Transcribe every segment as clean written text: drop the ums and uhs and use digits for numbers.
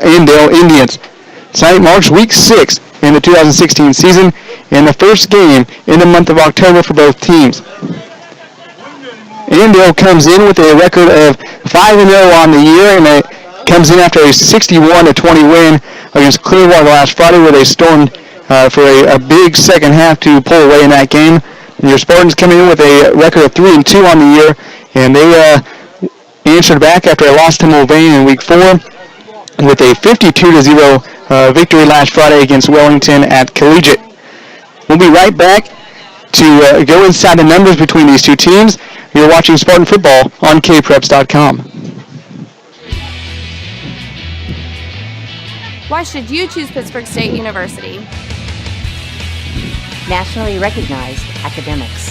Andale Indians. Tonight marks week 6 in the 2016 season and the first game in the month of October for both teams. Andale comes in with a record of 5-0 on the year, and it comes in after a 61-20 win against Clearwater last Friday, where they stormed for a big second half to pull away in that game. And your Spartans coming in with a record of 3-2 on the year, and they answered back after a loss to Mulvane in week 4 with a 52-0 victory last Friday against Wellington at Collegiate. We'll be right back to go inside the numbers between these two teams. You're watching Spartan Football on kpreps.com. Why should you choose Pittsburg State University? Nationally recognized academics.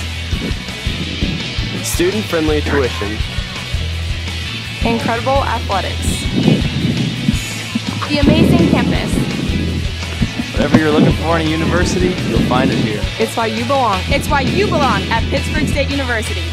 Student-friendly tuition. Incredible athletics. The amazing campus. Whatever you're looking for in a university, you'll find it here. It's why you belong. It's why you belong at Pittsburg State University.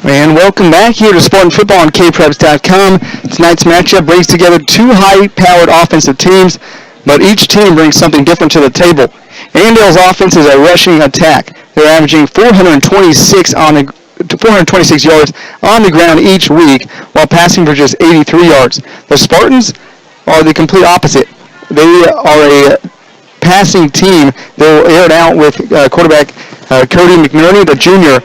And welcome back here to Spartan Football on kpreps.com. Tonight's matchup brings together two high-powered offensive teams, but each team brings something different to the table. Andale's offense is a rushing attack. They're averaging 426 yards on the ground each week, while passing for just 83 yards. The Spartans are the complete opposite. They are a passing team. They'll air it out with quarterback Cody McNerney, the junior.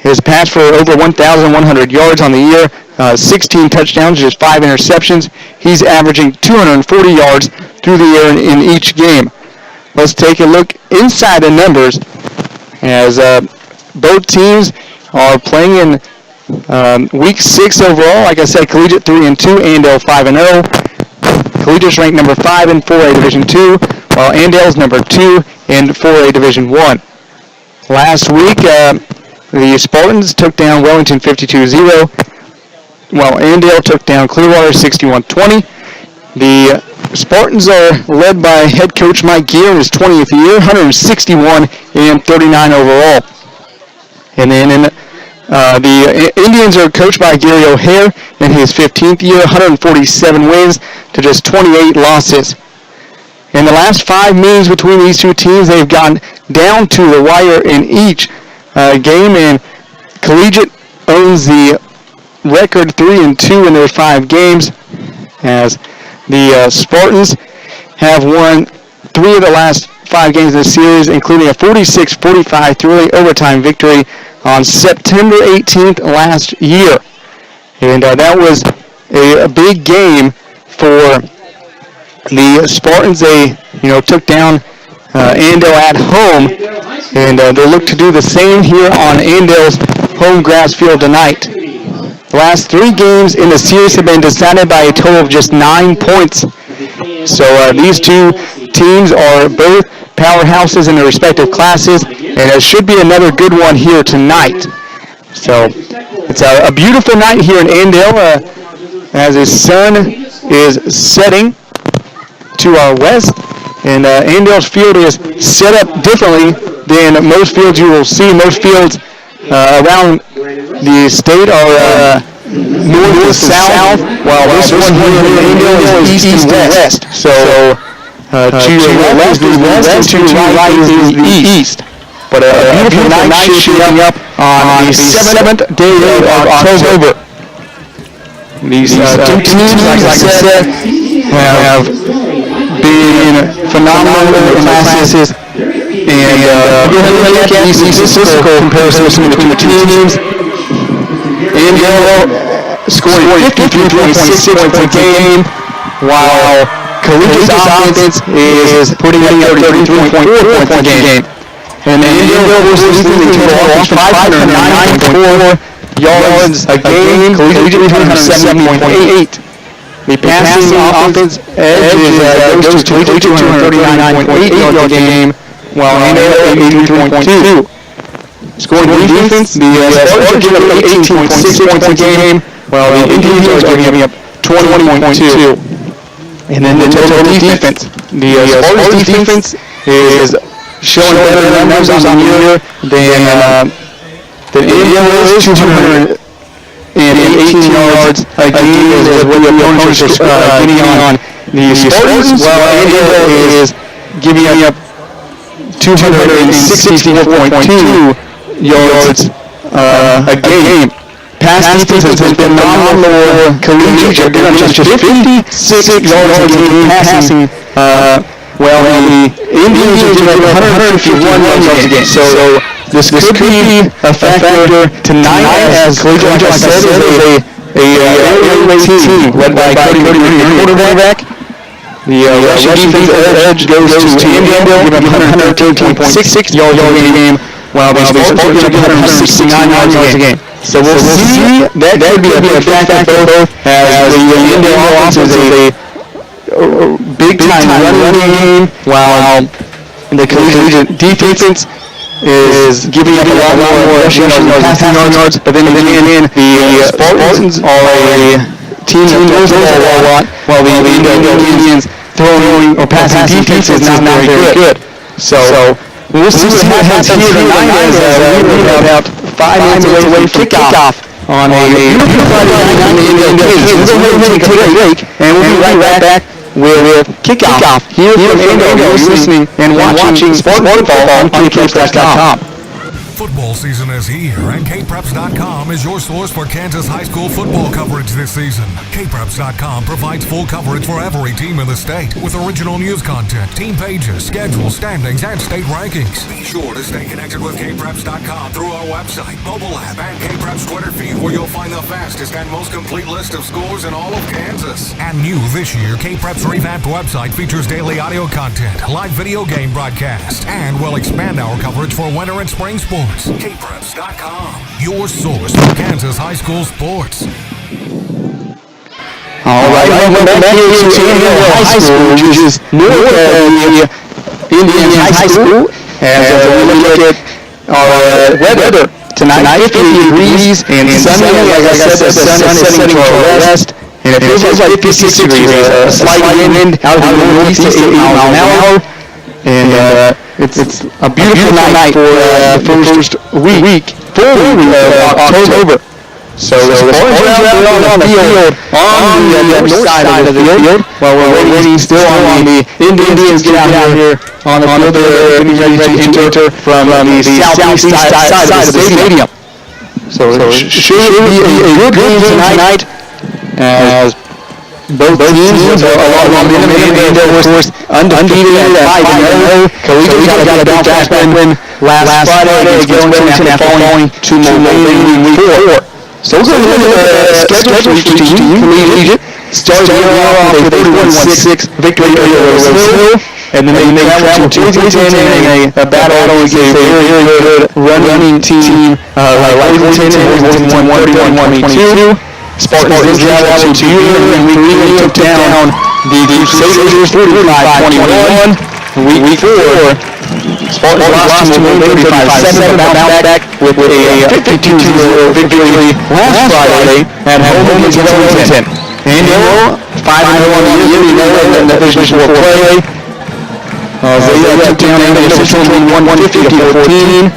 Has passed for over 1,100 yards on the year, 16 touchdowns, just 5 interceptions. He's averaging 240 yards through the air in each game. Let's take a look inside the numbers as both teams are playing in week 6 overall. Like I said, Collegiate 3-2, Andale 5-0. Collegiate's ranked number 5 in 4A Division II, while Andale's number 2 in 4A Division I. Last week, the Spartans took down Wellington 52-0, while Andale took down Clearwater 61-20. The Spartans are led by head coach Mike Gear in his 20th year, 161 and 39 overall. And then the Indians are coached by Gary O'Hare in his 15th year, 147 wins to just 28 losses. In the last 5 meetings between these two teams, they've gone down to the wire in each game, and Collegiate owns the record 3-2 in their 5 games, as the Spartans have won 3 of the last 5 games of the series, including a 46-45 three overtime victory on September 18th last year. And that was a big game for the Spartans. They, took down Andale at home, and they'll look to do the same here on Andale's home grass field tonight. The last 3 games in the series have been decided by a total of just 9 points. So these two teams are both powerhouses in their respective classes, and it should be another good one here tonight. So it's a beautiful night here in Andale as the sun is setting to our west. And Andale's field is set up differently than most fields you will see. Most fields around the state are north to south, while this one here in Andale is east and west. So to your left is the west, and to your right is the east. But a beautiful night shaping up on the 7th day of October. These two teams, like I said, have been phenomenal in the classes, and we're going to look at these statistical comparisons between the two teams. Andale scoring 53.6 points a game, while Collegiate's offense is putting up 33.4 points a game. And Andale versus Collegiate total offense 509.4 yards a game, Collegiate 307.8. The passing offense edge goes to Collegiate 239.8 yards a game, while Andale 83.2. Scoring defense, the Spartans are giving up 18.6 points a game, while the Indians are giving up 20.2. And then the total defense. The Spartans defense is showing better numbers on the year than Indians, 208 18 yards a game is what the opponents are getting on the Spartans, while Andale is giving up 264.2 yards a game. Pass defense has been phenomenal. Collegiate are giving up just 56 yards a game passing. Well, the Indians are giving up 151 yards a game. So this could be a factor tonight, as Collegiate, like I said, is a air team led by Cody quarterback. The rushing defense edge goes to Andale, giving up 113.66 yards a game, while the Spartans are giving up 169 yards a game. So we'll see. That could be a factor both, as the Andale offense is a big-time running game, while the Collegiate defense is giving up a lot more rushing yards and passing yards. But then again, the Spartans are a team that throws the ball a lot, while the Indians throwing or passing defense is not very good. So we'll see what happens here tonight, as we are about 5 minutes away from kickoff on a beautiful Friday night in the Indians. We'll go ahead and take a break, and we'll be right back with kickoff here from Andale. You're listening and watching Spartan Football on KPreps.com. Football season is here, and KPreps.com is your source for Kansas high school football coverage this season. KPreps.com provides full coverage for every team in the state, with original news content, team pages, schedules, standings, and state rankings. Be sure to stay connected with KPreps.com through our website, mobile app, and KPreps Twitter feed, where you'll find the fastest and most complete list of scores in all of Kansas. And new this year, KPreps' revamped website features daily audio content, live video game broadcasts, and will expand our coverage for winter and spring sports. KPreps.com, your source for Kansas high school sports. All right, welcome back here to Andale High School, which is north of the Indians High School. As we look at our weather tonight, 50 degrees and sunny. Like I said, the sun is setting to our west, and it feels like 56 degrees. A slight wind out of the northeast at 8 miles an hour, and it's a beautiful night for the first full week of October. So the Spartans are out on the field on the north side of the field, while we're waiting still on the Indians get out here on the field. They're getting ready to enter from the southeast side of the stadium. So it should be a good game tonight, as both teams are a lot of momentum. Andale, of course, undefeated at 5-0. Collegiate got a bounce back win last Friday against Wellington after falling to Moline in week 4. So we're going to look at the schedule for each team. Collegiate started the year off with a 41-6 victory over Rose Hill, and then they traveled to Wichita in a battle against a very good running team like Wichita, and Wichita won 31-22. Spartans then traveled to Buren in week 3 and took down the Crusaders 45-21. Week 4, Spartans lost to Moline 35-7, but bounced back with a 52-0 victory last Friday at home against Wellington. Andale 5-0 on the year, in the Division 4 play. They took down Andale Central 150-14.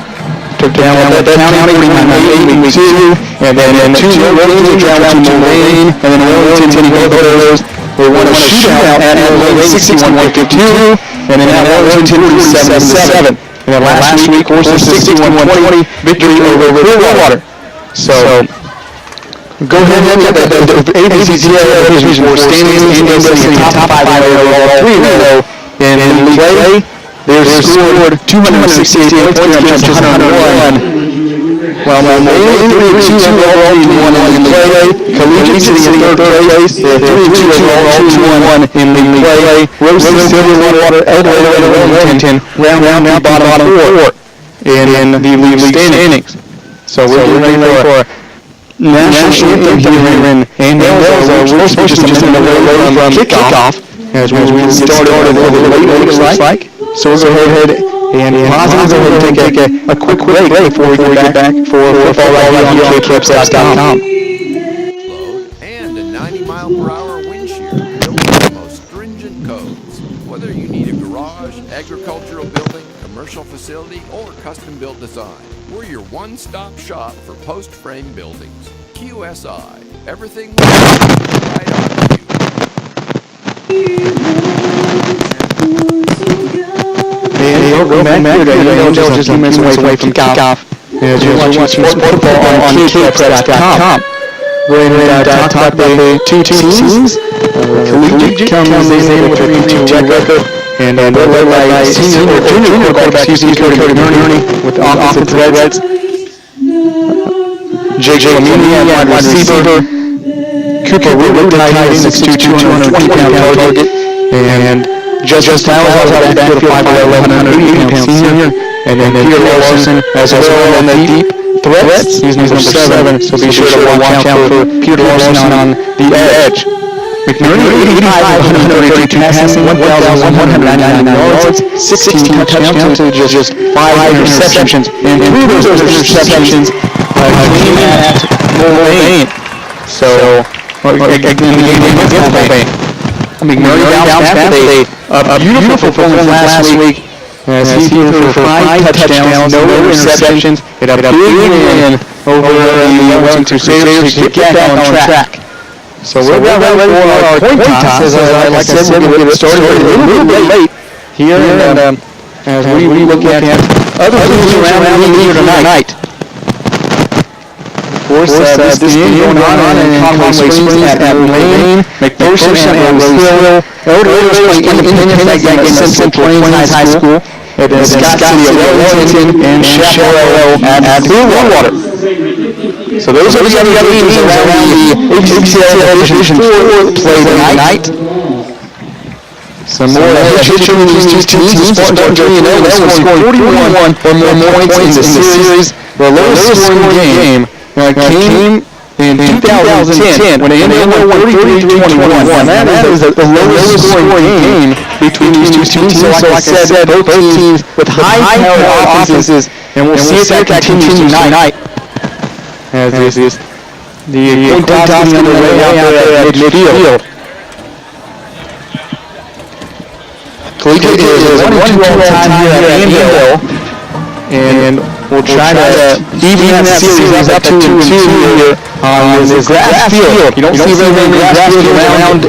Took down that County 49-8 in week 2, and then 2 Wellington traveled to Moline, and then Wellington taking both of those. They won a shootout at Moline 61-52, and then at Wellington 47-7. And then last week, of course, a 61-20 victory over Clearwater. So go ahead and look at the ABCCA Division 4 standings. Andale sitting in top 5 overall, 3-0 in play. They scored 268 points to 101. While Moline 3-2 overall, 2-1 in play. Collegiate sitting in third place. They're 3-2 overall, 2-1 in play. Rose Hill, Clearwater, Eldorado, and Wellington round out the bottom 4 in the league standings. So we're ready for national anthem here in Andale. We're supposed to just in the way from kickoff, as we started a little late, it looks like. So we'll go ahead and take a quick break before we get back for football right here on KPreps.com. And a 90-mile-per-hour wind shear built with the most stringent codes. Whether you need a garage, agricultural building, commercial facility, or custom-built design, we're your one-stop shop for post-frame buildings. QSI. Everything right on you. And welcome back here to Andale, just a few minutes away from kickoff. As you're watching sports football on kpreps.com. We're going to talk about the two teams. Collegiate comes in with a 3-2 record. And they're led by junior quarterback, Cody McNerney, with offensive threats. J.J. Amini at wide receiver. Cooper Wood tight end, 6'2", 220-pound target. And Justice Towers out of the backfield, 5'11", senior. And then Peter Larson as well on the deep threats. He's number 7, so be sure to watch out for Peter Larson on the edge. McNerney, 85,132 passing, 1,199 yards, 16 touchdowns to just 5 interceptions. And 3 of those interceptions came at Mulvane. So, against Mulvane. McNerney bounced back with a beautiful performance last week as he threw for 5 touchdowns, no interceptions, hit a big win over the Wellington Crusaders to get back on track. So we're about ready for our coin toss. Like I said, we'll get started a little bit late here, and as we look at other things around the league here tonight. Of course, this game going on in Conway Springs at Lane, McPherson and Rosehill. Elders playing Independence at Central Plains High School. It is Scott City of Wellington and Chaparral at Clearwater. So those are the other teams around the ACCL Division 4 play tonight. Some more history between these two teams. Spartans are 3-0, scoring 41 or more points in the series. The lowest scoring game came in 2010 when Andale won 33-21. That is the lowest scoring game between these two teams. So like I said, both teams with high-powered offenses, and we'll see if that continues tonight. As this is the coin toss underway out there at midfield. Collegiate is 1-2 all time here at Andale, and we'll try to even that series up to 2-2 here on this grass field. You don't see very many grass fields around the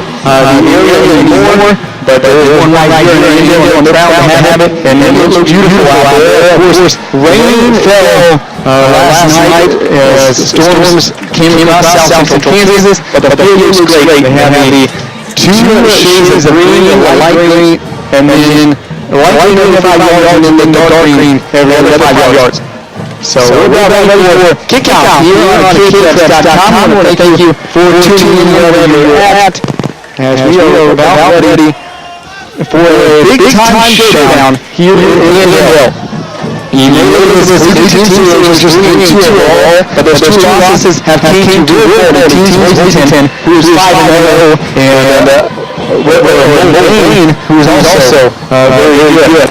area anymore, but there is one right here in Andale, and they're proud to have it, and it looks beautiful out there. Of course, rain fell last night as storms came across South Central Kansas, but the field looks great. They have the 2 shades of green, the light green, and then light green every 5 yards, and then the dark green every other 5 yards. So we're about ready for kickoff here on kpreps.com. I want to thank you for tuning in wherever you're at, as we are about ready for a big-time showdown here in Andale. You may know this is two teams was just 3-2 but those 2 losses have came to real teams. Wichita, who is 5-0, and Mulvane, who is also very good.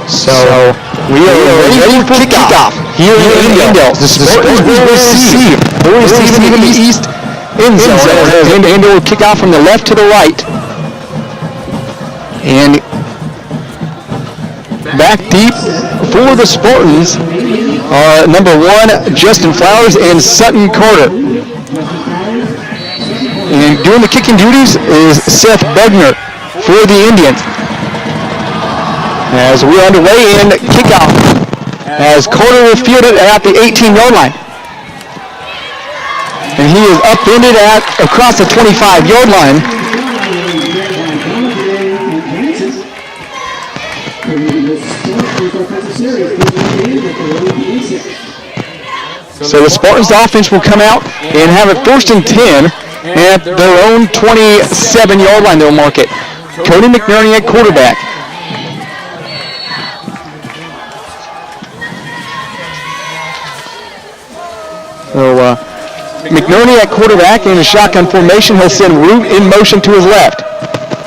So we are ready for kickoff here in Andale. The Spartans will receive. They'll receive in the east end zone. And Andale will kick off from the left to the right. And back deep for the Spartans are number 1, Justin Flowers, and Sutton Carter. And doing the kicking duties is Seth Begner for the Indians. As we're underway in kickoff, as Carter will field it at the 18-yard line. And he is upended across the 25-yard line. So the Spartans offense will come out and have it 1st and 10 at their own 27-yard line. They'll mark it. Cody McNerney at quarterback. So McNerney at quarterback in a shotgun formation. He'll send Root in motion to his left.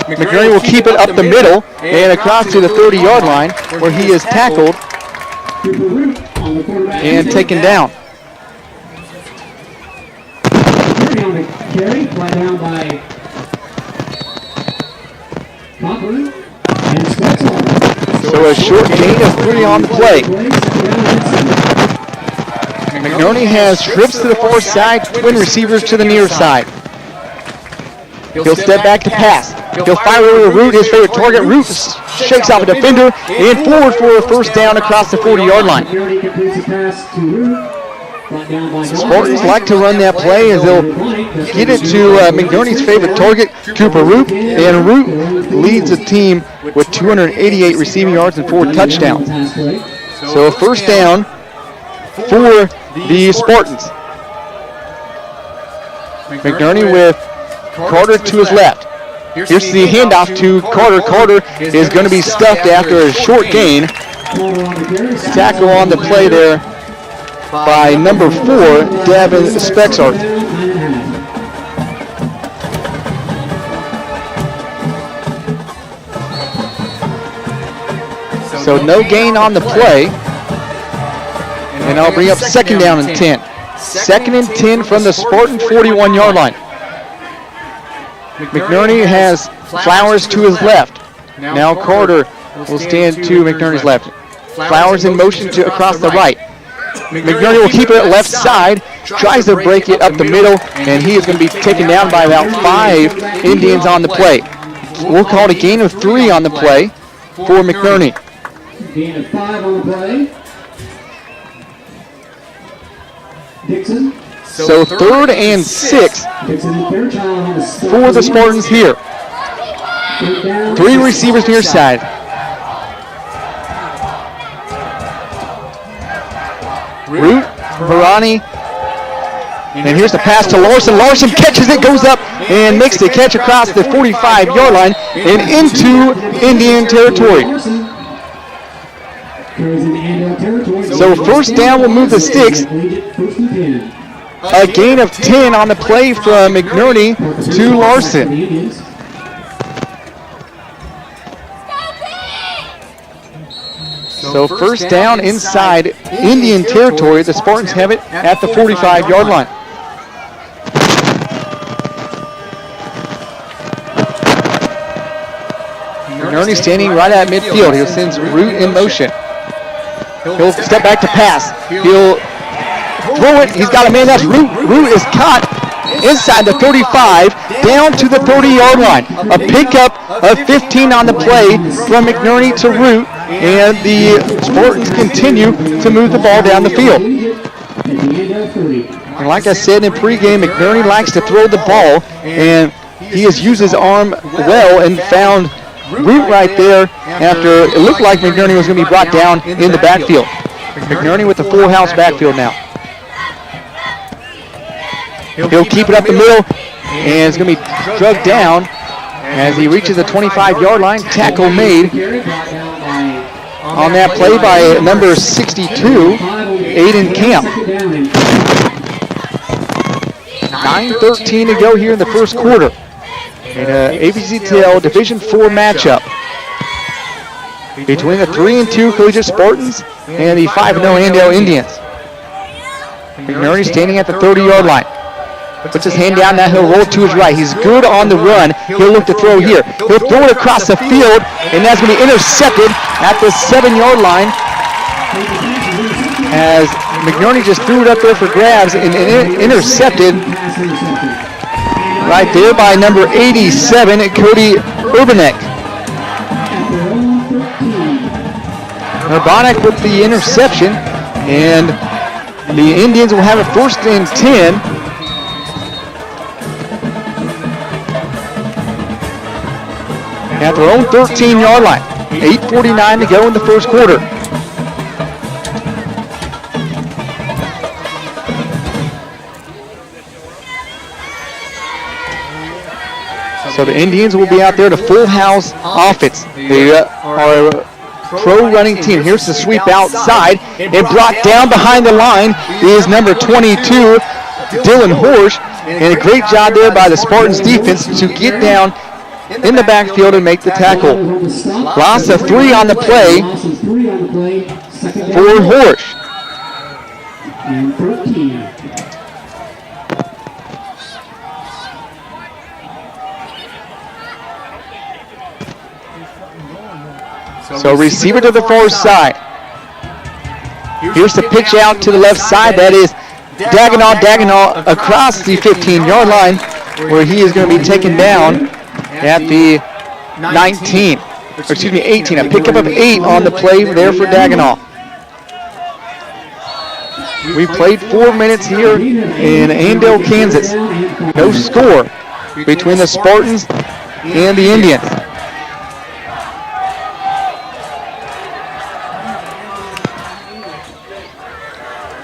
McNerney will keep it up the middle and across to the 30-yard line where he is tackled and taken down. Carry, fly down by Cochran and Spetzel. So a short gain of 3 on the play. McNerney has trips to the far side, twin receivers to the near side. He'll step back to pass. He'll fire over Root, his favorite target. Root shakes off a defender and forward for a first down across the 40-yard line. The Spartans like to run that play as they'll get it to McNerney's favorite target, Cooper Root, and Root leads the team with 288 receiving yards and 4 touchdowns. So a first down for the Spartans. McNerney with Carter to his left. Here's the handoff to Carter. Carter is going to be stuffed after a short gain. Tackle on the play there by number 4, Davin Spexart. So no gain on the play. And I'll bring up second down and 10. Second and 10 from the Spartan 41-yard line. McNerney has Flowers to his left. Now Carter will stand to McNerney's left. Flowers in motion to across the right. McNerney will keep it at left side, tries to break it up the middle, and he is going to be taken down by about 5 Indians on the play. We'll call it a gain of 3 on the play for McNerney. Gain of 5 on the play. Dixon. So third and 6 for the Spartans here. 3 receivers near side. Root, Barani, and here's the pass to Larson. Larson catches it, goes up, and makes the catch across the 45-yard line and into Indian territory. So first down will move the sticks. A gain of 10 on the play from McNerney to Larson. So first down inside Indian territory. The Spartans have it at the 45-yard line. McNerney standing right at midfield. He'll send Root in motion. He'll step back to pass. He'll throw it. He's got a man. That's Root. Root is caught inside the 35, down to the 30-yard line. A pickup of 15 on the play from McNerney to Root, and the Spartans continue to move the ball down the field. And like I said in pregame, McNerney likes to throw the ball, and he has used his arm well and found Root right there after it looked like McNerney was going to be brought down in the backfield. McNerney with the full house backfield now. He'll keep it up the middle, and it's going to be drugged down as he reaches the 25-yard line. Tackle made on that play by number 62, Aiden Camp. 9:13 to go here in the first quarter. In an ABCTL Division IV matchup between the 3-2 Collegiate Spartans and the 5-0 Andale Indians. McNerney standing at the 30-yard line. Puts his hand down, now he'll roll to his right. He's good on the run. He'll look to throw here. He'll throw it across the field, and that's going to be intercepted at the 7-yard line as McNerney just threw it up there for grabs and intercepted right there by number 87, Cody Urbanek. Urbanek with the interception, and the Indians will have a first and 10. At their own 13-yard line. 8:49 to go in the first quarter. So the Indians will be out there to full house offense. They are a pro running team. Here's the sweep outside and brought down behind the line is number 22, Dylan Horsch. And a great job there by the Spartans defense to get down in the backfield and make the tackle. Loss of 3 on the play for Horsch. So receiver to the far side. Here's the pitch out to the left side. That is Dagenhall across the 15-yard line, where he is going to be taken down at the 18. A pickup of 8 on the play there for Dagenhall. We played 4 minutes here in Andale, Kansas. No score between the Spartans and the Indians.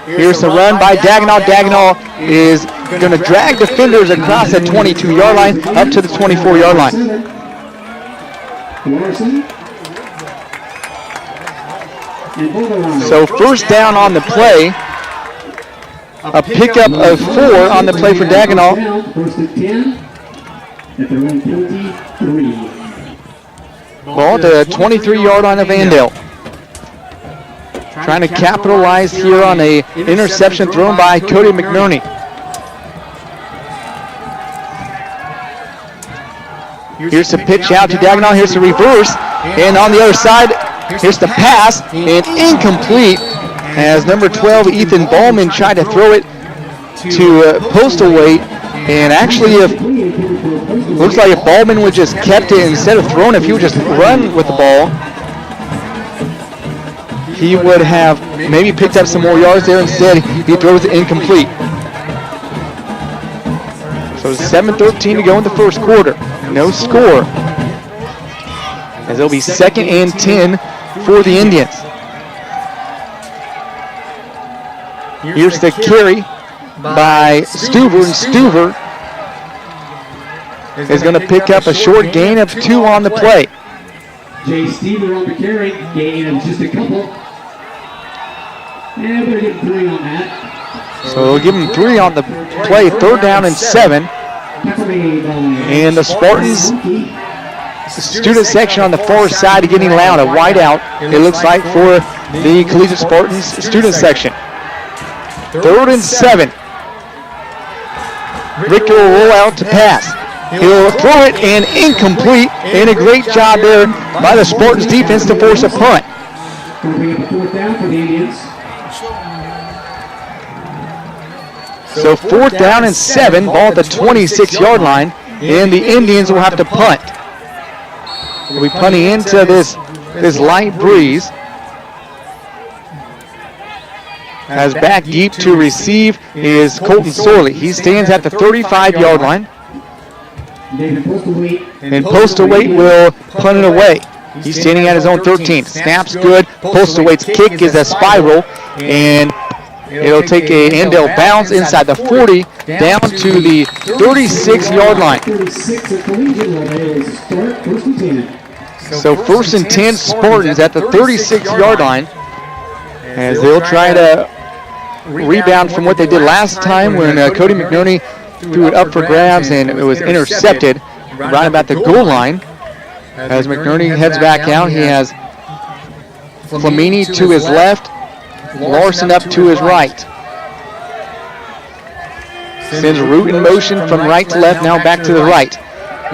Here's the run by Dagenhall. Dagenhall is going to drag defenders across the 22-yard line up to the 24-yard line. So first down on the play. A pickup of 4 on the play for Dagenhall. First and 10 at their own 23. Ball to the 23-yard line of Andale. Trying to capitalize here on a interception thrown by Cody McNerney. Here's the pitch out to Dagenhall. Here's the reverse. And on the other side, here's the pass. And incomplete as number 12, Ethan Ballman, tried to throw it to Postal Weight. And actually, looks like if Ballman would just kept it instead of throwing it, if he would just run with the ball, he would have maybe picked up some more yards there. Instead, he throws it incomplete. So 7:13 to go in the first quarter. No score. As it'll be 2nd and 10 for the Indians. Here's the carry by Stuver, and Stuver is going to pick up a short gain of 2 on the play. Jay Stever on the carry, gain of just a couple. Yeah, we're getting 3 on that. So we'll give him 3 on the play, 3rd down and 7. And the Spartans student section on the far side getting loud, a wide out, it looks like, for the Collegiate Spartans student section. 3rd and 7. Ricker will roll out to pass. He'll throw it and incomplete, and a great job there by the Spartans defense to force a punt. So 4th down and 7, ball at the 26-yard line, and the Indians will have to punt. We'll be punting into this light breeze. As back deep to receive is Colton Sorley. He stands at the 35-yard line. And Postal Weight will punt it away. He's standing at his own 13. Snaps good. Postal Weight's kick is a spiral, and it'll take an Andale bounce inside the 40 down to the 36-yard line. So 1st and 10 Spartans at the 36-yard line, as they'll try to rebound from what they did last time when Cody McNerney threw it up for grabs and it was intercepted right about the goal line. As McNerney heads back out, he has Flamini to his left, Larson up to his right. Sends Root in motion from right to left, now back to the right.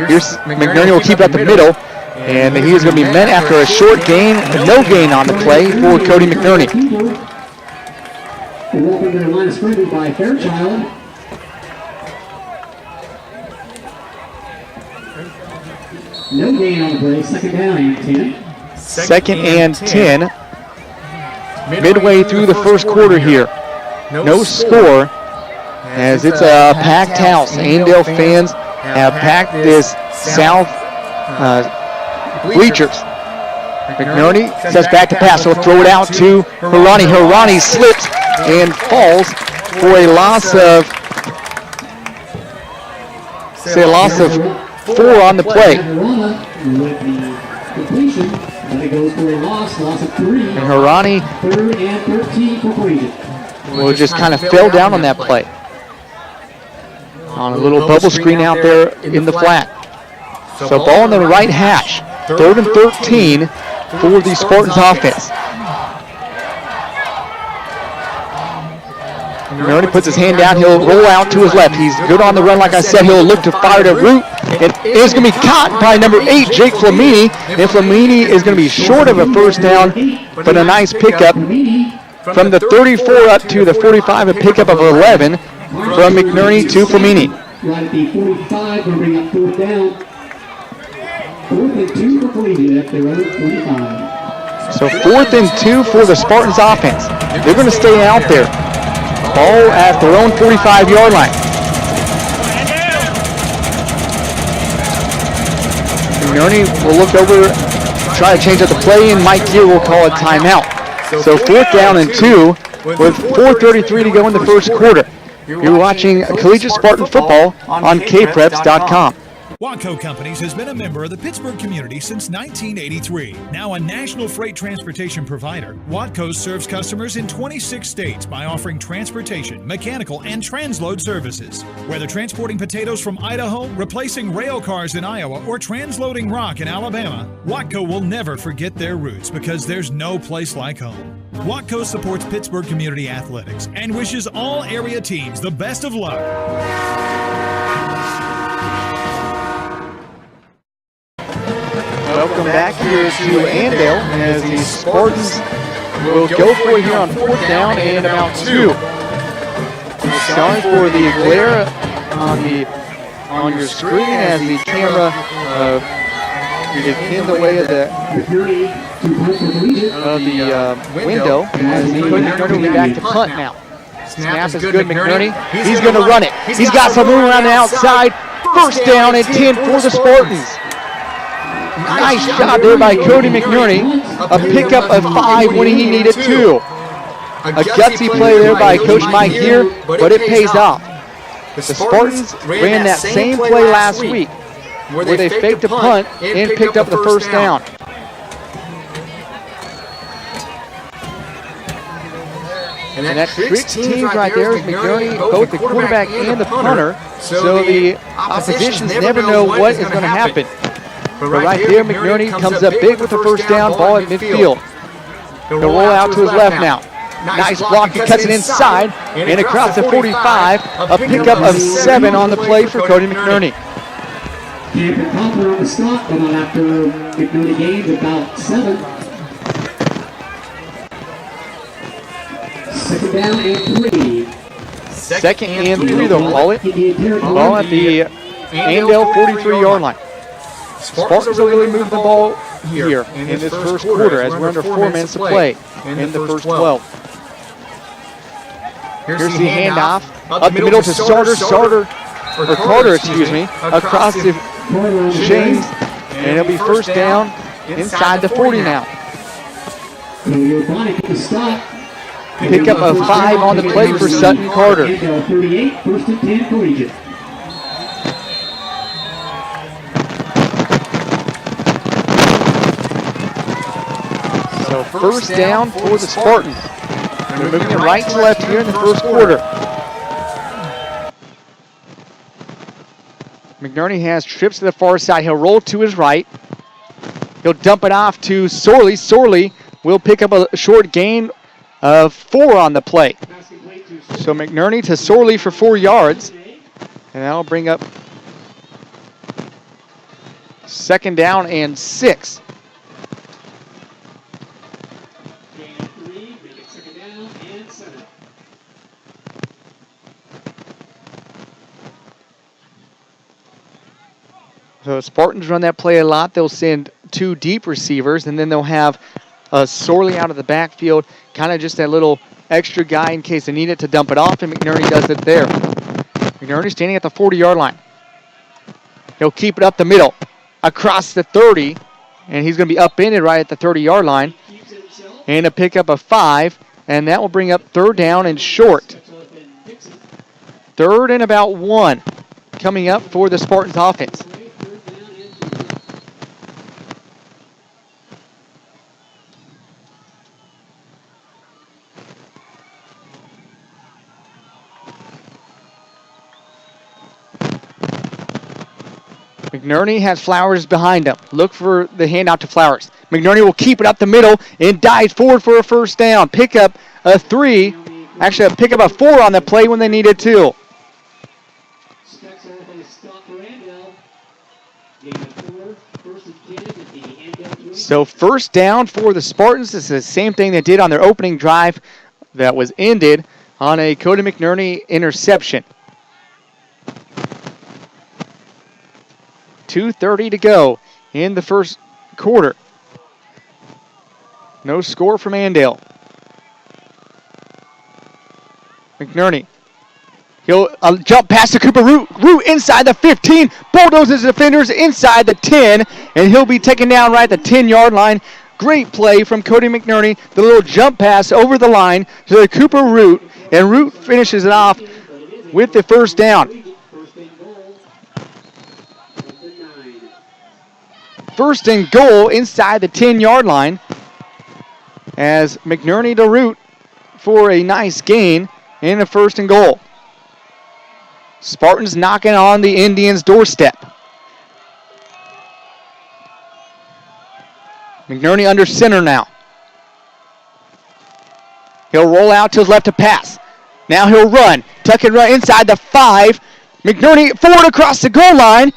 Here's McNerney will keep at the middle, and he is going to be met after a short gain, no gain on the play for Cody McNerney. Walking their line of scrimmage by Fairchild. No gain on the play, 2nd down and 10. 2nd and 10. Midway through the first quarter here. No score, as it's a packed house. Andale fans have packed this south bleachers. McNerney sets back to pass. He'll throw it out to Hirani. Hirani slips and falls for a loss of 4 on the play. And Hirani will just kind of fell down on that play. On a little bubble screen out there in the flat. So ball in the right hash. 3rd and 13 for the Spartans offense. Maroney puts his hand down. He'll roll out to his left. He's good on the run, like I said. He'll look to fire to Root. It is going to be caught by number 8, Jake Flamini. And Flamini is going to be short of a 1st down, but a nice pickup from the 34 up to the 45, a pickup of 11 from McNerney to Flamini. Right at the 45, we'll bring up fourth down. 4th and 2 for Collegiate at their own 45. So 4th and 2 for the Spartans offense. They're going to stay out there. Ball at their own 45-yard line. McNerney will look over, try to change up the play, and Mike Gear will call a timeout. So 4th down and 2 with 4:33 to go in the first quarter. You're watching Collegiate Spartan Football on kpreps.com. Watco Companies has been a member of the Pittsburgh community since 1983. Now a national freight transportation provider, Watco serves customers in 26 states by offering transportation, mechanical, and transload services. Whether transporting potatoes from Idaho, replacing rail cars in Iowa, or transloading rock in Alabama, Watco will never forget their roots because there's no place like home. Watco supports Pittsburgh community athletics and wishes all area teams the best of luck. Welcome back here to Andale as the Spartans will go for it here on 4th down and about 2. Sorry for the glare on your screen as the camera is in the way of the window. As McNerney will be back to punt now. Snap is good, McNerney. He's going to run it. He's got some room around the outside. First down and 10 for the Spartans. Nice job there by Cody McNerney. A pickup of 5 when he needed 2. A gutsy play there by Coach Mike here, but it pays off. The Spartans ran that same play last week where they faked a punt and picked up the first down. And that tricks teams right there is McNerney, both the quarterback and the punter, so the oppositions never know what is going to happen. But right there, McNerney comes up big with the first down, ball at midfield. He'll roll out to his left now. Nice block, he cuts it inside, and across the 45, a pickup of 7 on the play for Cody McNerney. Camper Popper on the stop, and on after McNerney gains about 7. 2nd down and 3. 2nd and 3, they'll call it. Ball at the Andale 43-yard line. Spartans will really move the ball here in this first quarter as we're under 4 minutes to play in the first 12. Here's the handoff up the middle to Carter, across to James, and it'll be first down inside the 40 now. Pickup of 5 on the play for Sutton Carter. 38, 1st and 10 Collegiate. So first down for the Spartans. They're moving it right to left here in the first quarter. McNerney has trips to the far side. He'll roll to his right. He'll dump it off to Sorley. Sorley will pick up a short gain of 4 on the play. So McNerney to Sorley for 4 yards. And that'll bring up 2nd down and 6. So Spartans run that play a lot. They'll send 2 deep receivers, and then they'll have Sorley out of the backfield, kind of just that little extra guy in case they need it to dump it off, and McNerney does it there. McNerney standing at the 40-yard line. He'll keep it up the middle, across the 30, and he's going to be upended right at the 30-yard line. And a pickup of 5, and that will bring up 3rd down and short. 3rd and about 1 coming up for the Spartans offense. McNerney has Flowers behind him. Look for the handout to Flowers. McNerney will keep it up the middle and dives forward for a first down. Pick up a 3. Actually, a pick up a 4 on the play when they needed 2. So first down for the Spartans. This is the same thing they did on their opening drive that was ended on a Cody McNerney interception. 2:30 to go in the first quarter. No score from Andale. McNerney. He'll jump past the Cooper Root. Root inside the 15. Bulldozes defenders inside the 10. And he'll be taken down right at the 10-yard line. Great play from Cody McNerney. The little jump pass over the line to the Cooper Root. And Root finishes it off with the first down. First and goal inside the 10-yard line. As McNerney to Root for a nice gain in a first and goal. Spartans knocking on the Indians' doorstep. McNerney under center now. He'll roll out to his left to pass. Now he'll run. Tuck and run inside the 5. McNerney forward across the goal line.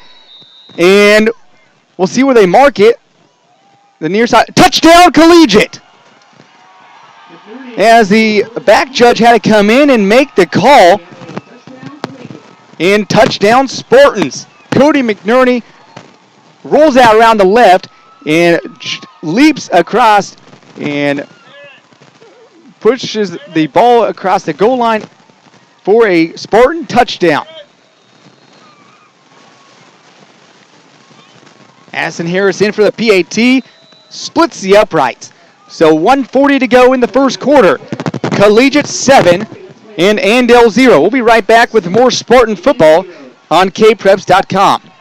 And we'll see where they mark it. The near side. Touchdown Collegiate! As the back judge had to come in and make the call. And touchdown Spartans. Cody McNerney rolls out around the left and leaps across and pushes the ball across the goal line for a Spartan touchdown. Addison Harris in for the PAT, splits the uprights. So 1:40 to go in the first quarter. Collegiate 7 and Andale 0. We'll be right back with more Spartan football on kpreps.com.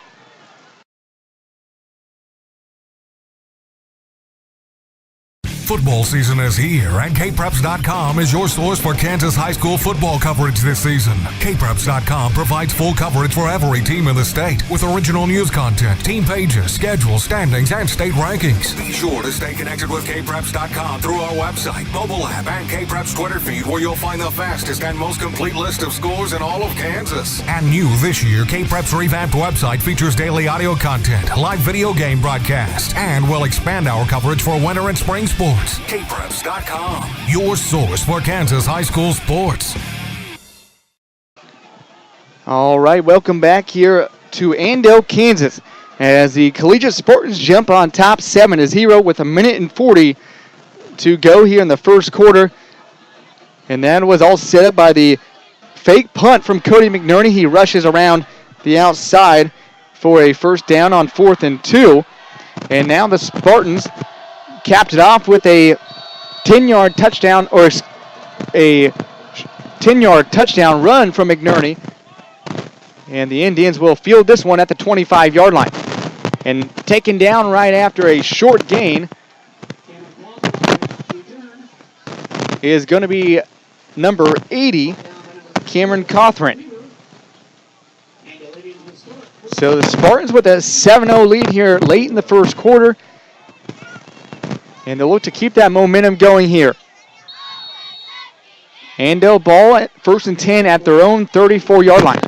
Football season is here, and kpreps.com is your source for Kansas high school football coverage this season. kpreps.com provides full coverage for every team in the state with original news content, team pages, schedules, standings, and state rankings. Be sure to stay connected with kpreps.com through our website, mobile app, and Kpreps Twitter feed, where you'll find the fastest and most complete list of scores in all of Kansas. And new this year, Kpreps revamped website features daily audio content, live video game broadcasts, and will expand our coverage for winter and spring sports. kpreps.com, your source for Kansas high school sports. All right, welcome back here to Andale, Kansas, as the Collegiate Spartans jump on top 7-0 with 1:40 to go here in the first quarter. And that was all set up by the fake punt from Cody McNerney. He rushes around the outside for a first down on 4th and 2. And now the Spartans capped it off with a 10-yard touchdown, or a 10-yard touchdown run from McNerney. And the Indians will field this one at the 25-yard line. And taken down right after a short gain is going to be number 80, Cameron Cothran. So the Spartans with a 7-0 lead here late in the first quarter. And they'll look to keep that momentum going here. Andale ball at 1st and 10 at their own 34-yard line.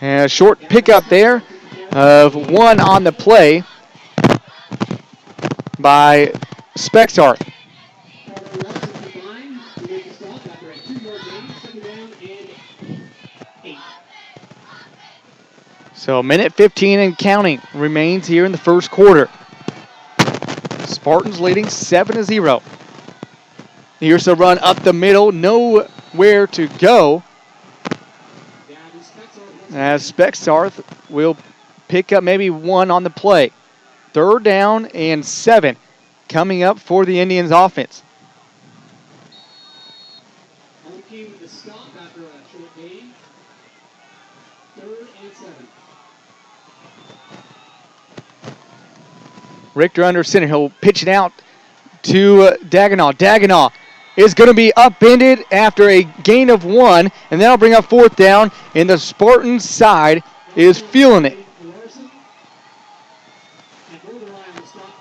And a short pickup there of 1 on the play by Spexarth. So 1:15 and counting remains here in the first quarter. Spartans leading 7-0. Here's a run up the middle, nowhere to go. As Spexarth will pick up maybe 1 on the play. 3rd down and 7 coming up for the Indians offense. Richter under center. He'll pitch it out to Dagenau. Dagenau is going to be upended after a gain of 1, and that'll bring up 4th down, and the Spartans side is feeling it.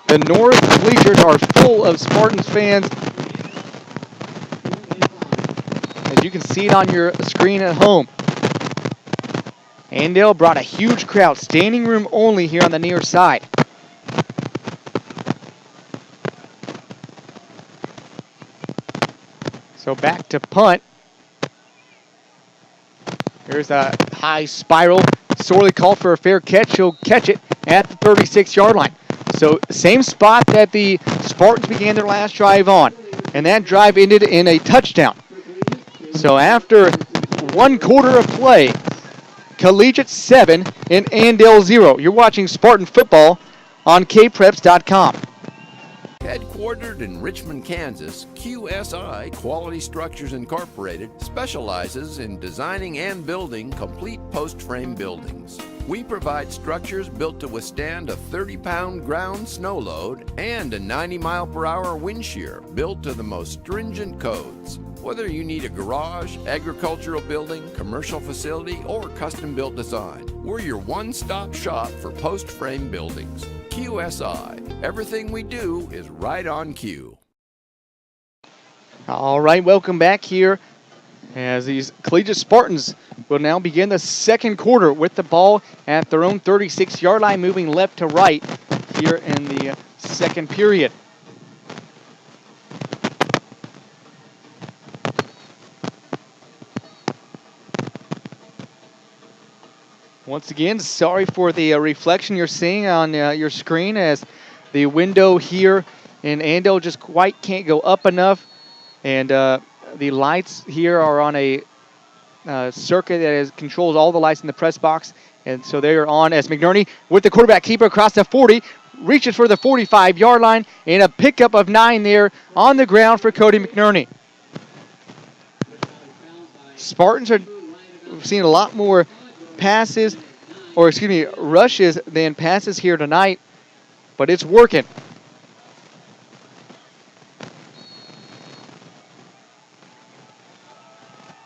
The north bleachers are full of Spartans fans. As you can see it on your screen at home. Andale brought a huge crowd, standing room only here on the near side. So back to punt. Here's a high spiral. Sorely called for a fair catch. He'll catch it at the 36-yard line. So same spot that the Spartans began their last drive on. And that drive ended in a touchdown. So after 1 quarter of play, Collegiate 7 and Andale 0. You're watching Spartan football on kpreps.com. Headquartered in Richmond, Kansas, QSI Quality Structures Incorporated specializes in designing and building complete post-frame buildings. We provide structures built to withstand a 30-pound ground snow load and a 90-mile-per-hour wind shear built to the most stringent codes. Whether you need a garage, agricultural building, commercial facility, or custom-built design, we're your one-stop shop for post-frame buildings. QSI. Everything we do is right on cue. All right, welcome back here as these Collegiate Spartans will now begin the second quarter with the ball at their own 36-yard line, moving left to right here in the second period. Once again, sorry for the reflection you're seeing on your screen, as the window here in Andale just quite can't go up enough. And the lights here are on a circuit that controls all the lights in the press box. And so they are on as McNerney with the quarterback keeper across the 40, reaches for the 45-yard line, and a pickup of 9 there on the ground for Cody McNerney. Spartans are seeing a lot more passes, or excuse me, rushes than passes here tonight, but it's working.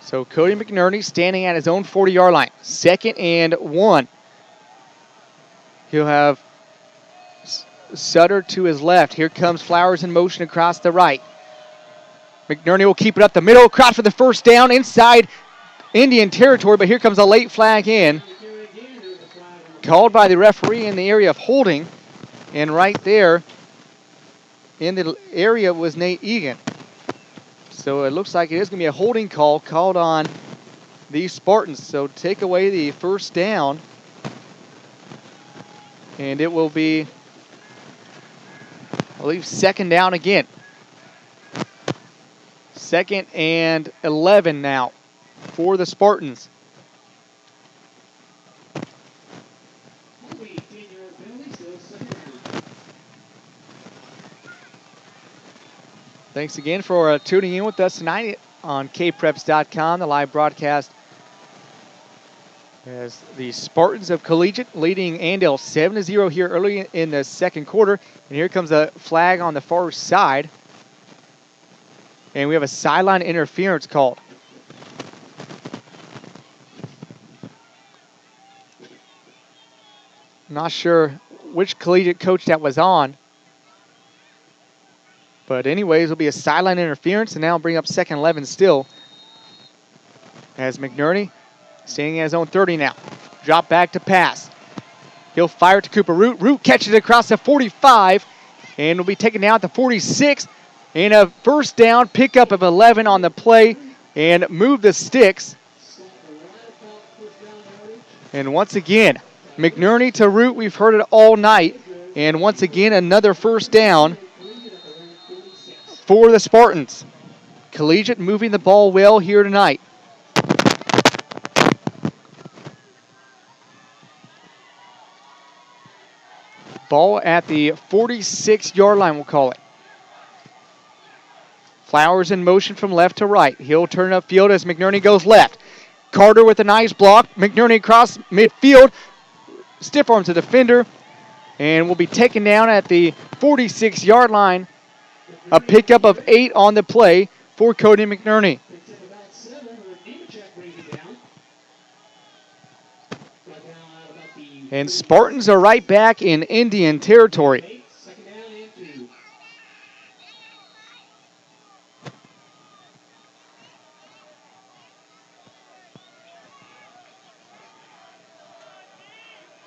So Cody McNerney standing at his own 40-yard line. 2nd and 1. He'll have Sutter to his left. Here comes Flowers in motion across the right. McNerney will keep it up the middle, across for the first down inside Indian territory, but here comes a late flag in. Called by the referee in the area of holding, and right there in the area was Nate Egan. So it looks like it is going to be a holding call called on these Spartans. So take away the first down, and it will be, I believe, 2nd down again. 2nd and 11 now for the Spartans. Thanks again for tuning in with us tonight on kpreps.com, the live broadcast, as the Spartans of Collegiate leading Andale 7-0 here early in the second quarter. And here comes a flag on the far side. And we have a sideline interference called. Not sure which Collegiate coach that was on. But anyways, it'll be a sideline interference, and now bring up 2nd and 11 still. As McNerney standing at his own 30 now. Drop back to pass. He'll fire to Cooper Root. Root catches it across the 45, and will be taken down at the 46. And a first down, pickup of 11 on the play, and move the sticks. And once again, McNerney to Root. We've heard it all night. And once again, another first down for the Spartans. Collegiate moving the ball well here tonight. Ball at the 46-yard line, we'll call it. Flowers in motion from left to right. He'll turn upfield as McNerney goes left. Carter with a nice block. McNerney across midfield. Stiff arms the defender. And will be taken down at the 46-yard line. A pickup of 8 on the play for Cody McNerney. And Spartans are right back in Indian territory.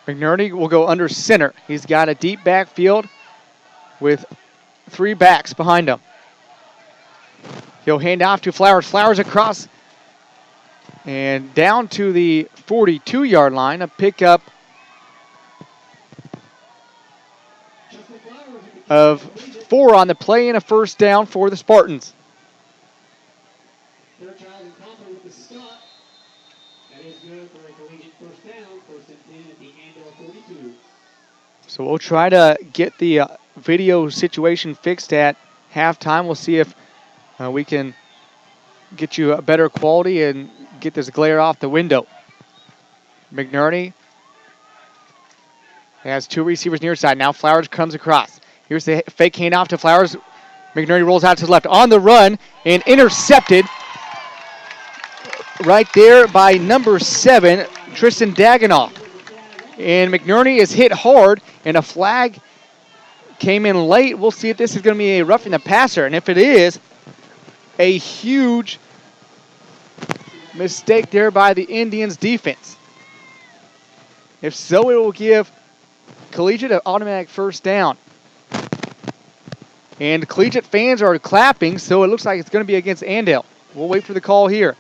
McNerney will go under center. He's got a deep backfield with 3 backs behind him. He'll hand off to Flowers. Flowers across and down to the 42-yard line. A pickup of 4 on the play and a first down for the Spartans. Fairchild and Coffin with the stop. That is good for a collegiate first down. First and 10 at the Andale 42. So we'll try to get the video situation fixed at halftime. We'll see if we can get you a better quality and get this glare off the window. McNerney has 2 receivers near side. Now Flowers comes across. Here's the fake handoff to Flowers. McNerney rolls out to the left on the run and intercepted right there by number 7, Tristan Dagonoff. And McNerney is hit hard, and a flag came in late. We'll see if this is going to be a roughing the passer. And if it is, a huge mistake there by the Indians defense. If so, it will give Collegiate an automatic first down. And Collegiate fans are clapping, so it looks like it's going to be against Andale. We'll wait for the call here.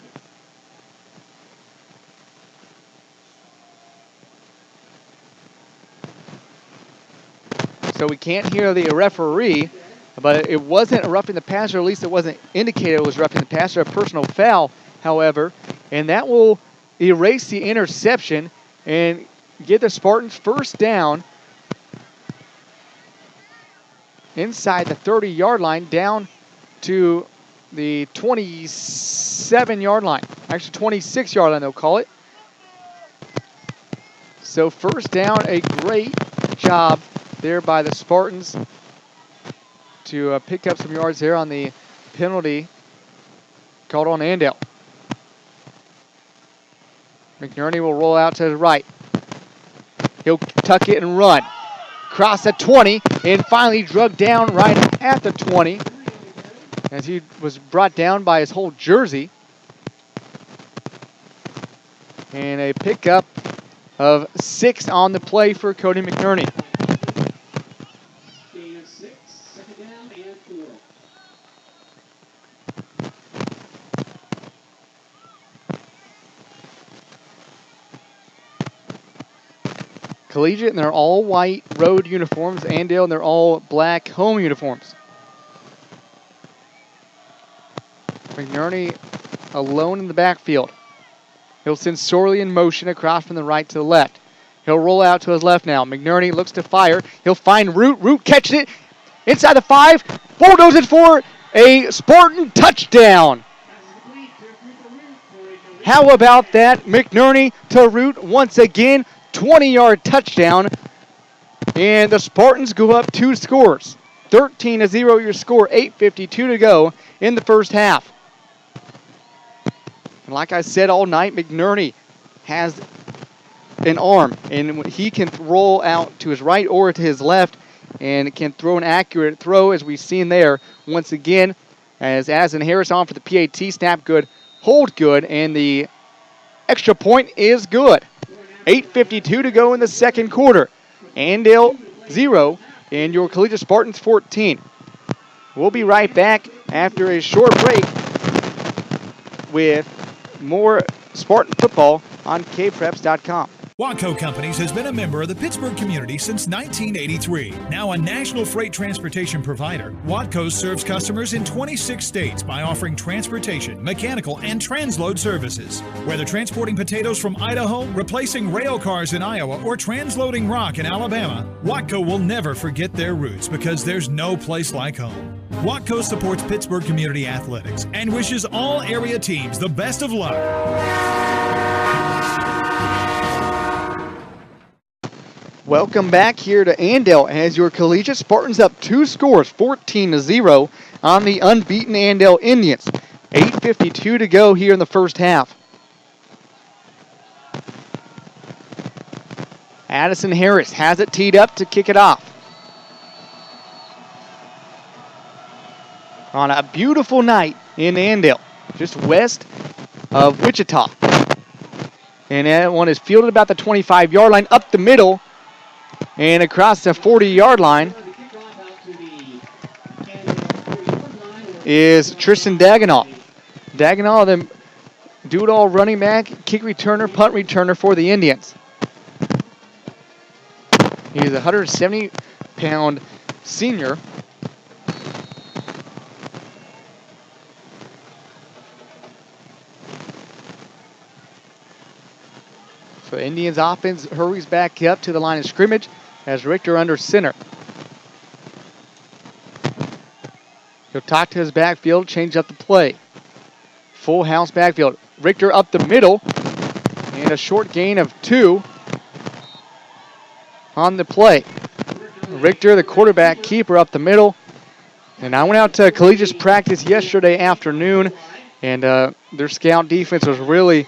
So we can't hear the referee, but it wasn't a roughing the passer, or at least it wasn't indicated it was roughing the passer, a personal foul, however, and that will erase the interception and get the Spartans first down inside the 30-yard line down to the 27-yard line. Actually, 26-yard line, they'll call it. So first down, a great job there by the Spartans to pick up some yards there on the penalty called on Andale. McNerney will roll out to the right. He'll tuck it and run. Cross the 20 and finally drug down right at the 20 as he was brought down by his whole jersey. And a pickup of 6 on the play for Cody McNerney. Gain of 6, second down and 4. Collegiate in their all white road uniforms, Andale in their all black home uniforms. McNerney alone in the backfield. He'll send Sorley in motion across from the right to the left. He'll roll out to his left now. McNerney looks to fire. He'll find Root. Root catches it inside the 5. Bulldozes for a Spartan touchdown. How about that? McNerney to Root once again. 20-yard touchdown. And the Spartans go up 2 scores. 13-0 your score. 8:52 to go in the first half. And like I said all night, McNerney has an arm, and he can roll out to his right or to his left and can throw an accurate throw, as we've seen there once again, as Addison Harris on for the PAT. Snap good, hold good, and the extra point is good. 8:52 to go in the second quarter. Andale 0 and your Collegiate Spartans 14. We'll be right back after a short break with more Spartan football on kpreps.com. Watco Companies has been a member of the Pittsburgh community since 1983. Now a national freight transportation provider, Watco serves customers in 26 states by offering transportation, mechanical, and transload services. Whether transporting potatoes from Idaho, replacing rail cars in Iowa, or transloading rock in Alabama, Watco will never forget their roots because there's no place like home. Watco supports Pittsburgh community athletics and wishes all area teams the best of luck. Welcome back here to Andale as your Collegiate Spartans up 2 scores, 14-0 on the unbeaten Andale Indians. 8:52 to go here in the first half. Addison Harris has it teed up to kick it off. On a beautiful night in Andale, just west of Wichita. And that one is fielded about the 25-yard line, up the middle, and across the 40-yard line is Tristan Dagenau. Dagenau, the do-it-all running back, kick returner, punt returner for the Indians. He's a 170-pound senior. So Indians offense hurries back up to the line of scrimmage as Richter under center. He'll talk to his backfield, change up the play. Full house backfield. Richter up the middle, and a short gain of 2 on the play. Richter, the quarterback, keeper up the middle. And I went out to collegiate practice yesterday afternoon, and their scout defense was really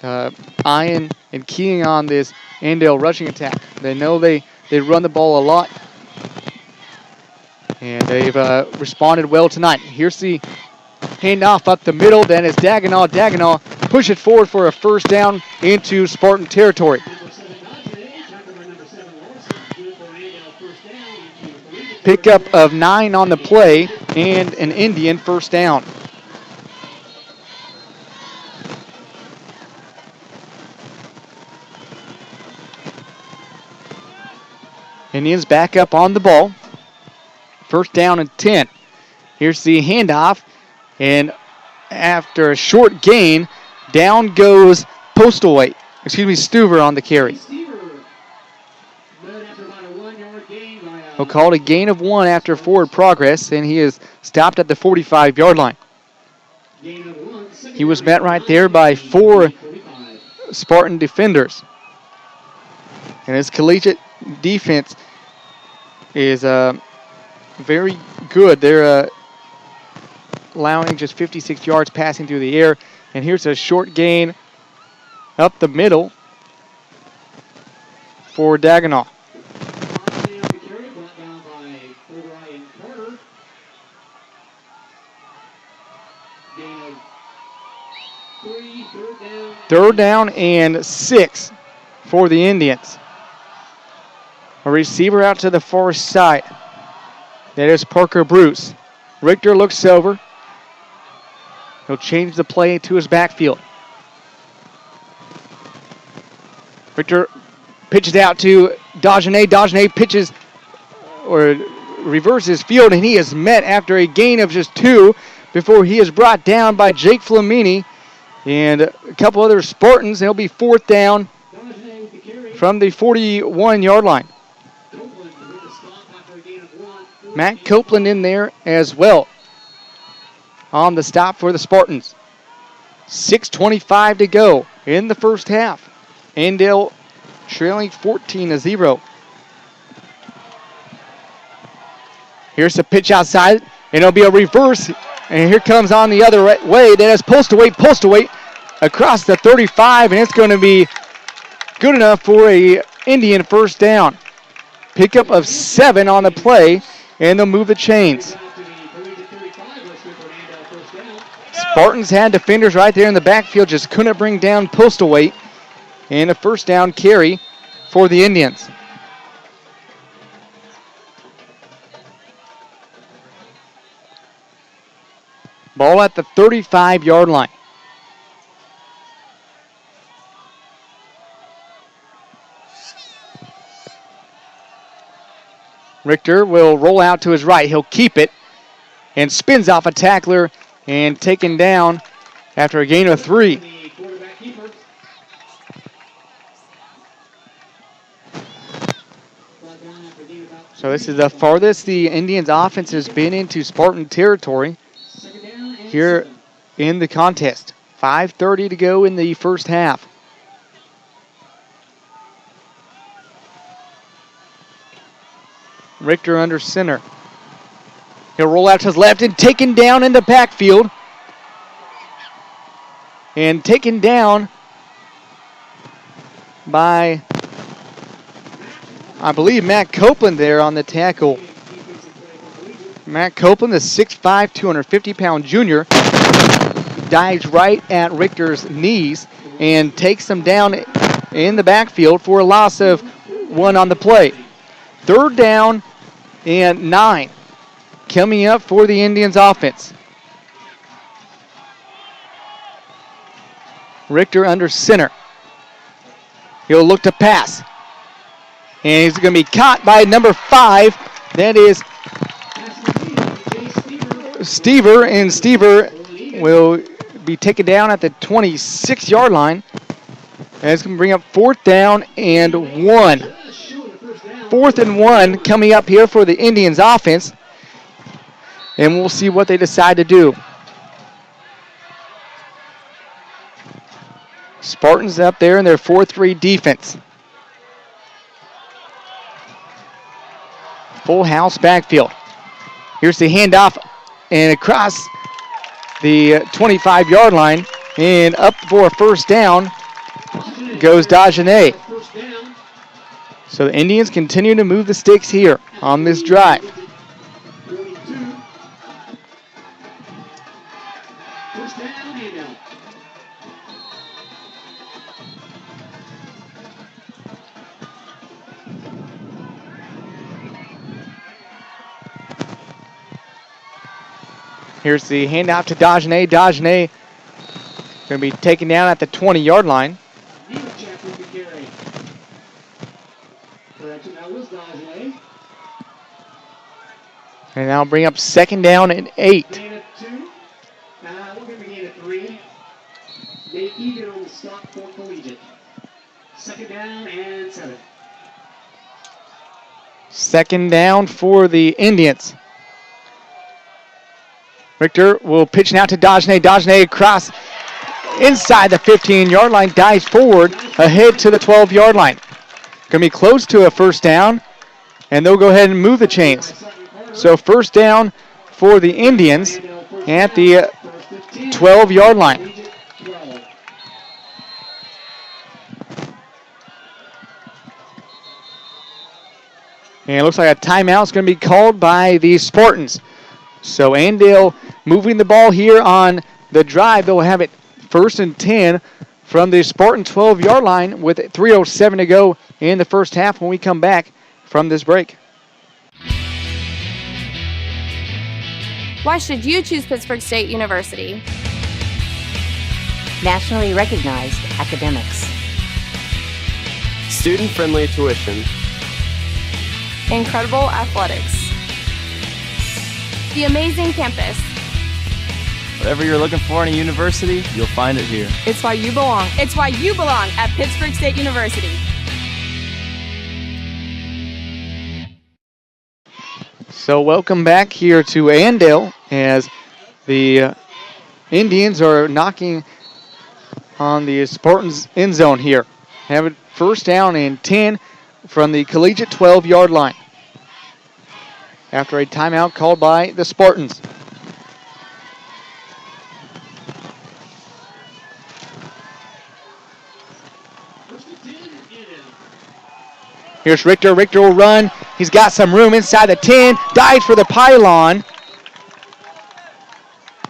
eyeing and keying on this Andale rushing attack. They know they run the ball a lot, and they've responded well tonight. Here's the handoff up the middle. Then it's Dagenau. Dagenau push it forward for a first down into Spartan territory. Pickup of 9 on the play and an Indian first down. Indians back up on the ball. First down and 10. Here's the handoff. And after a short gain, down goes Stuver on the carry. He'll call it a gain of 1 after forward progress, and he is stopped at the 45-yard line. He was met right there by 4 Spartan defenders. And his collegiate defense is very good. They're allowing just 56 yards passing through the air. And here's a short gain up the middle for Dagenau. Third down and 6 for the Indians. A receiver out to the far side. That is Parker Bruce. Richter looks over. He'll change the play to his backfield. Richter pitches out to Dagenais. Dagenais pitches or reverses field, and he is met after a gain of just 2 before he is brought down by Jake Flamini and a couple other Spartans. It'll be 4th down from the 41-yard line. Matt Copeland in there as well on the stop for the Spartans. 6:25 to go in the first half. Andale trailing 14-0. Here's the pitch outside, and it'll be a reverse. And here comes on the other way. That is Postaway across the 35, and it's going to be good enough for a Indian first down. Pickup of 7 on the play, and they'll move the chains. Spartans had defenders right there in the backfield, just couldn't bring down Postaway, and a first down carry for the Indians. Ball at the 35-yard line. Richter will roll out to his right. He'll keep it and spins off a tackler and taken down after a gain of 3. So this is the farthest the Indians offense has been into Spartan territory here in the contest. 5:30 to go in the first half. Richter under center. He'll roll out to his left and taken down in the backfield. And taken down by, I believe, Matt Copeland there on the tackle. Matt Copeland, the 6'5", 250-pound junior, dives right at Richter's knees, and takes them down in the backfield for a loss of 1 on the play. 3rd down and 9 coming up for the Indians offense. Richter under center. He'll look to pass. And he's going to be caught by number 5. That is Stever. And Stever will be taken down at the 26-yard line. And it's going to bring up 4th down and 1. 4th and 1 coming up here for the Indians offense. And we'll see what they decide to do. Spartans up there in their 4-3 defense. Full house backfield. Here's the handoff and across the 25-yard line and up for a 1st down goes Dagenet. So the Indians continue to move the sticks here on this drive. Here's the handoff to Dagenet. Dagenet going to be taken down at the 20-yard line. And now bring up 2nd down and 8. We're going to gain a 3. Make even on the stop for Collegiate. 2nd down and 7. 2nd down for the Indians. Richter will pitch now to Dagenet. Dagenet across inside the 15-yard line, dives forward ahead to the 12-yard line. Going to be close to a 1st down, and they'll go ahead and move the chains. So 1st down for the Indians at the 12-yard line. And it looks like a timeout is going to be called by the Spartans. So Andale moving the ball here on the drive. They'll have it 1st and 10 from the Spartan 12-yard line with 3:07 to go in the 1st half when we come back from this break. Why should you choose Pittsburgh State University? Nationally recognized academics. Student-friendly tuition. Incredible athletics. The amazing campus. Whatever you're looking for in a university, you'll find it here. It's why you belong. It's why you belong at Pittsburgh State University. So welcome back here to Andale as the Indians are knocking on the Spartans end zone here. Have it 1st down and 10 from the Collegiate 12-yard line after a timeout called by the Spartans. Here's Richter. Richter will run. He's got some room inside the 10. Dives for the pylon.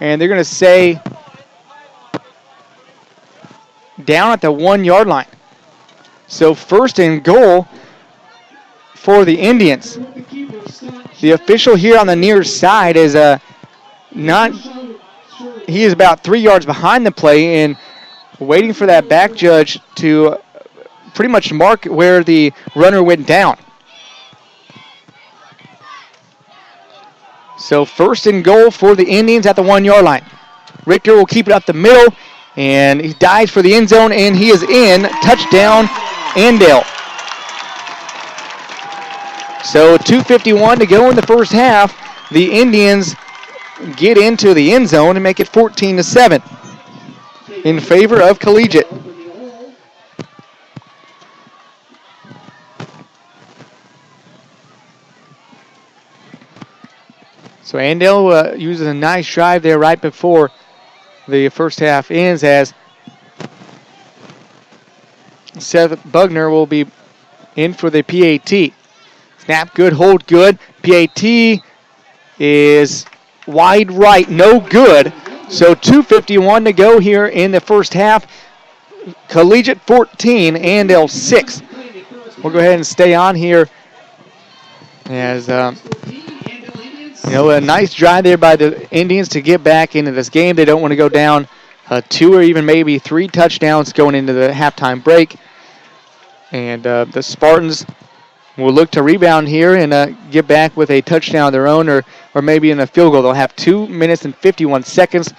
And they're going to say down at the 1-yard line. So 1st and goal for the Indians. The official here on the near side is he is about 3 yards behind the play and waiting for that back judge to pretty much mark where the runner went down. So 1st and goal for the Indians at the 1-yard line. Richter will keep it up the middle, and he dives for the end zone, and he is in. Touchdown, Andale. So 2:51 to go in the 1st half. The Indians get into the end zone and make it 14-7 in favor of Collegiate. So Andale uses a nice drive there right before the 1st half ends as Seth Bugner will be in for the PAT. Snap good, hold good. PAT is wide right, no good. So 2:51 to go here in the 1st half. Collegiate 14, Andale 6. We'll go ahead and stay on here as, a nice drive there by the Indians to get back into this game. They don't want to go down 2 or even maybe 3 touchdowns going into the halftime break. And the Spartans will look to rebound here and get back with a touchdown of their own or maybe in a field goal. They'll have 2 minutes and 51 seconds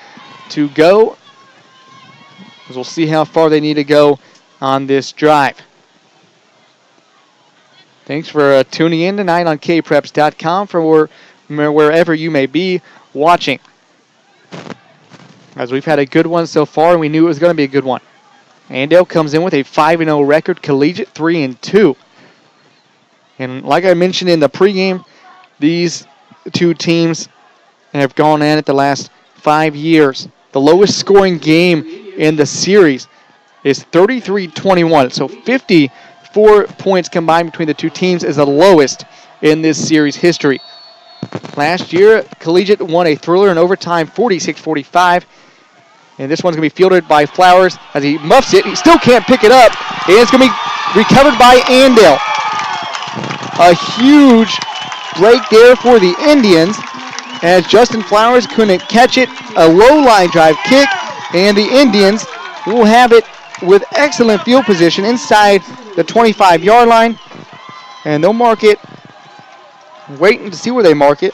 to go. We'll see how far they need to go on this drive. Thanks for tuning in tonight on kpreps.com for wherever you may be watching. As we've had a good one so far, and we knew it was going to be a good one. Andale comes in with a 5-0 record, Collegiate 3-2. And like I mentioned in the pregame, these two teams have gone at it the last 5 years. The lowest scoring game in the series is 33-21. So 54 points combined between the two teams is the lowest in this series history. Last year, Collegiate won a thriller in overtime, 46-45. And this one's going to be fielded by Flowers as he muffs it. He still can't pick it up. And it's going to be recovered by Andale. A huge break there for the Indians as Justin Flowers couldn't catch it. A low line drive kick, and the Indians will have it with excellent field position inside the 25-yard line. And they'll mark it, waiting to see where they mark it.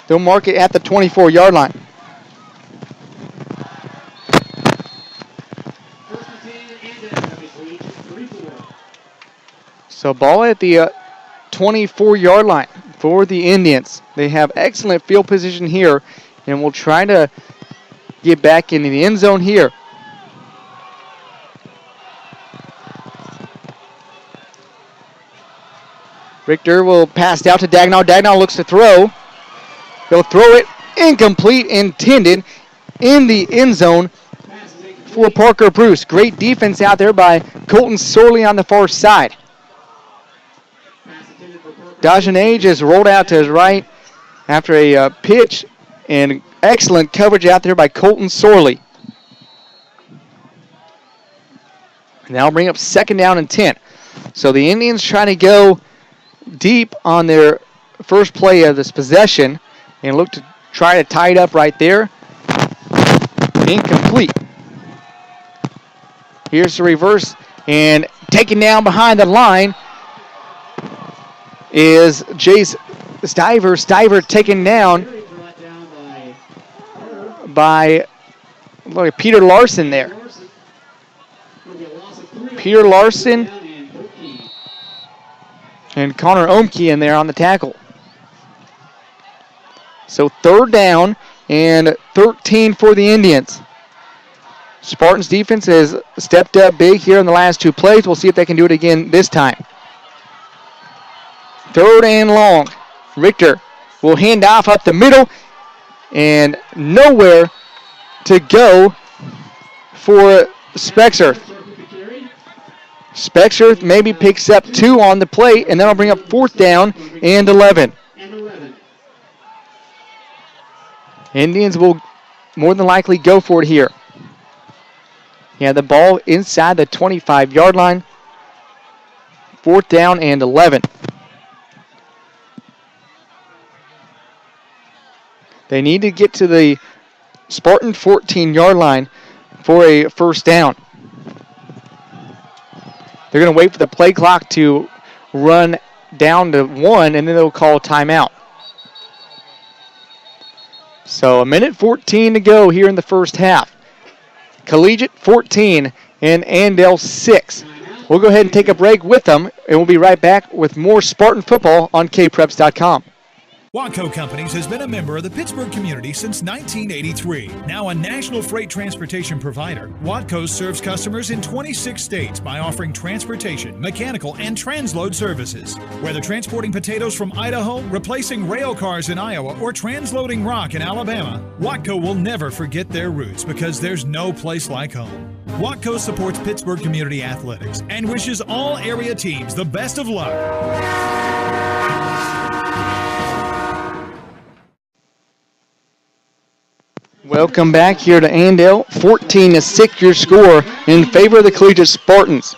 They'll mark it at the 24-yard line. So ball at the 24-yard line for the Indians. They have excellent field position here, and will try to get back into the end zone here. Richter will pass out to Dagnall. Dagnall looks to throw. He'll throw it incomplete, intended in the end zone for Parker Bruce. Great defense out there by Colton Sorley on the far side. Dagenais just rolled out to his right after a pitch, and excellent coverage out there by Colton Sorley. Now bring up 2nd down and 10. So the Indians trying to go deep on their first play of this possession and look to try to tie it up right there. Incomplete. Here's the reverse, and taken down behind the line is Jace Stiver. Stiver taken down by Peter Larson there. Peter Larson and Connor Omke in there on the tackle. So 3rd down and 13 for the Indians. Spartans defense has stepped up big here in the last 2 plays. We'll see if they can do it again this time. 3rd and long. Richter will hand off up the middle, and nowhere to go for Spexer. Spexer maybe picks up 2 on the play, and that'll bring up 4th down and 11. Indians will more than likely go for it here. Yeah, the ball inside the 25-yard line. 4th down and 11. They need to get to the Spartan 14-yard line for a 1st down. They're going to wait for the play clock to run down to 1, and then they'll call timeout. So 1:14 to go here in the first half. Collegiate 14 and Andale 6. We'll go ahead and take a break with them, and we'll be right back with more Spartan football on kpreps.com. Watco Companies has been a member of the Pittsburgh community since 1983. Now a national freight transportation provider, Watco serves customers in 26 states by offering transportation, mechanical, and transload services. Whether transporting potatoes from Idaho, replacing rail cars in Iowa, or transloading rock in Alabama, Watco will never forget their roots because there's no place like home. Watco supports Pittsburgh community athletics and wishes all area teams the best of luck. Welcome back here to Andale. 14-6 your score in favor of the Collegiate Spartans.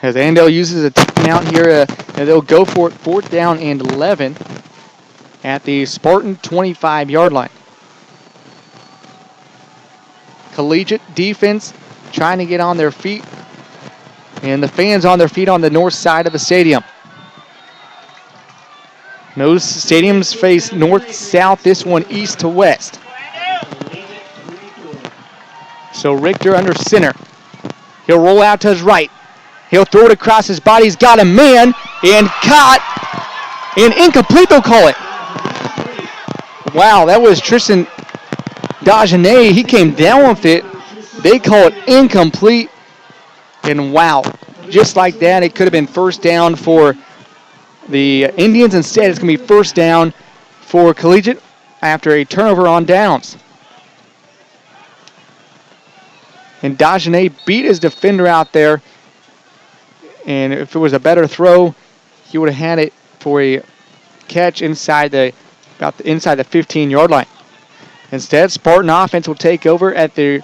As Andale uses a timeout here, and they'll go for it 4th down and 11 at the Spartan 25-yard line. Collegiate defense trying to get on their feet, and the fans on their feet on the north side of the stadium. Those stadiums face north-south, this one east to west. So Richter under center. He'll roll out to his right. He'll throw it across his body. He's got a man and caught. And incomplete, they'll call it. Wow, that was Tristan Dagenet. He came down with it. They call it incomplete. And wow, just like that, it could have been first down for the Indians. Instead, it's going to be first down for Collegiate after a turnover on downs. And Dagenet beat his defender out there. And if it was a better throw, he would have had it for a catch inside the 15-yard line. Instead, Spartan offense will take over at their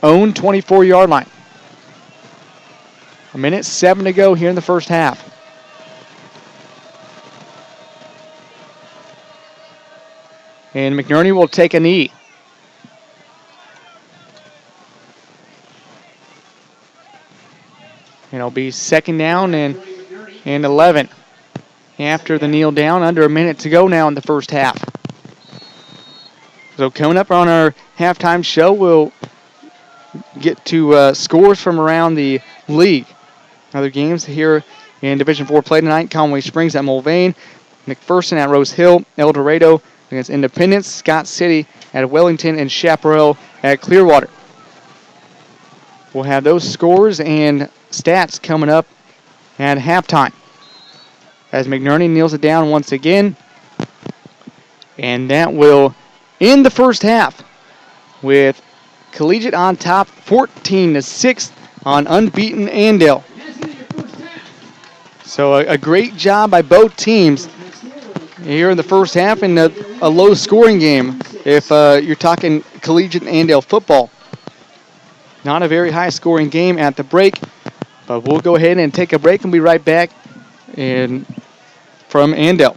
own 24-yard line. 1:07 to go here in the first half. And McNerney will take a knee. And it'll be 2nd down and 11. After the kneel down, under a minute to go now in the first half. So coming up on our halftime show, we'll get to scores from around the league. Other games here in Division IV play tonight. Conway Springs at Mulvane, McPherson at Rose Hill, El Dorado against Independence, Scott City at Wellington, and Chaparral at Clearwater. We'll have those scores and stats coming up at halftime. As McNerney kneels it down once again. And that will end the first half with Collegiate on top 14-6 on unbeaten Andale. So a great job by both teams here in the first half in a low-scoring game if you're talking Collegiate Andale football. Not a very high-scoring game at the break, but we'll go ahead and take a break and be right back from Andale.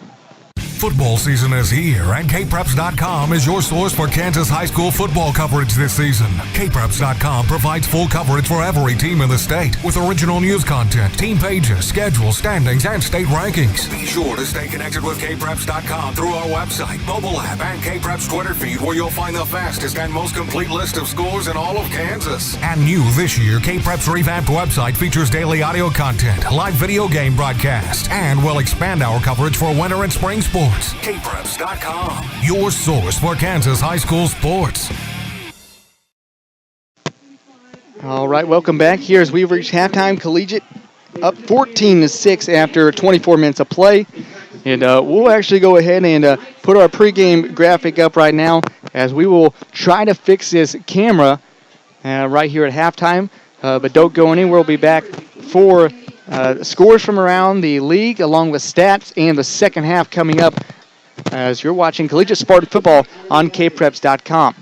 Football season is here, and kpreps.com is your source for Kansas high school football coverage this season. kpreps.com provides full coverage for every team in the state with original news content, team pages, schedules, standings, and state rankings. Be sure to stay connected with kpreps.com through our website, mobile app, and Kpreps Twitter feed, where you'll find the fastest and most complete list of scores in all of Kansas. And new this year, Kpreps revamped website features daily audio content, live video game broadcasts, and will expand our coverage for winter and spring sports. kpreps.com, your source for Kansas high school sports. All right, welcome back here as we've reached halftime. Collegiate up 14-6 after 24 minutes of play. And we'll actually go ahead and put our pregame graphic up right now as we will try to fix this camera right here at halftime. But don't go anywhere. We'll be back for scores from around the league along with stats and the second half coming up as you're watching Collegiate Spartan football on kpreps.com.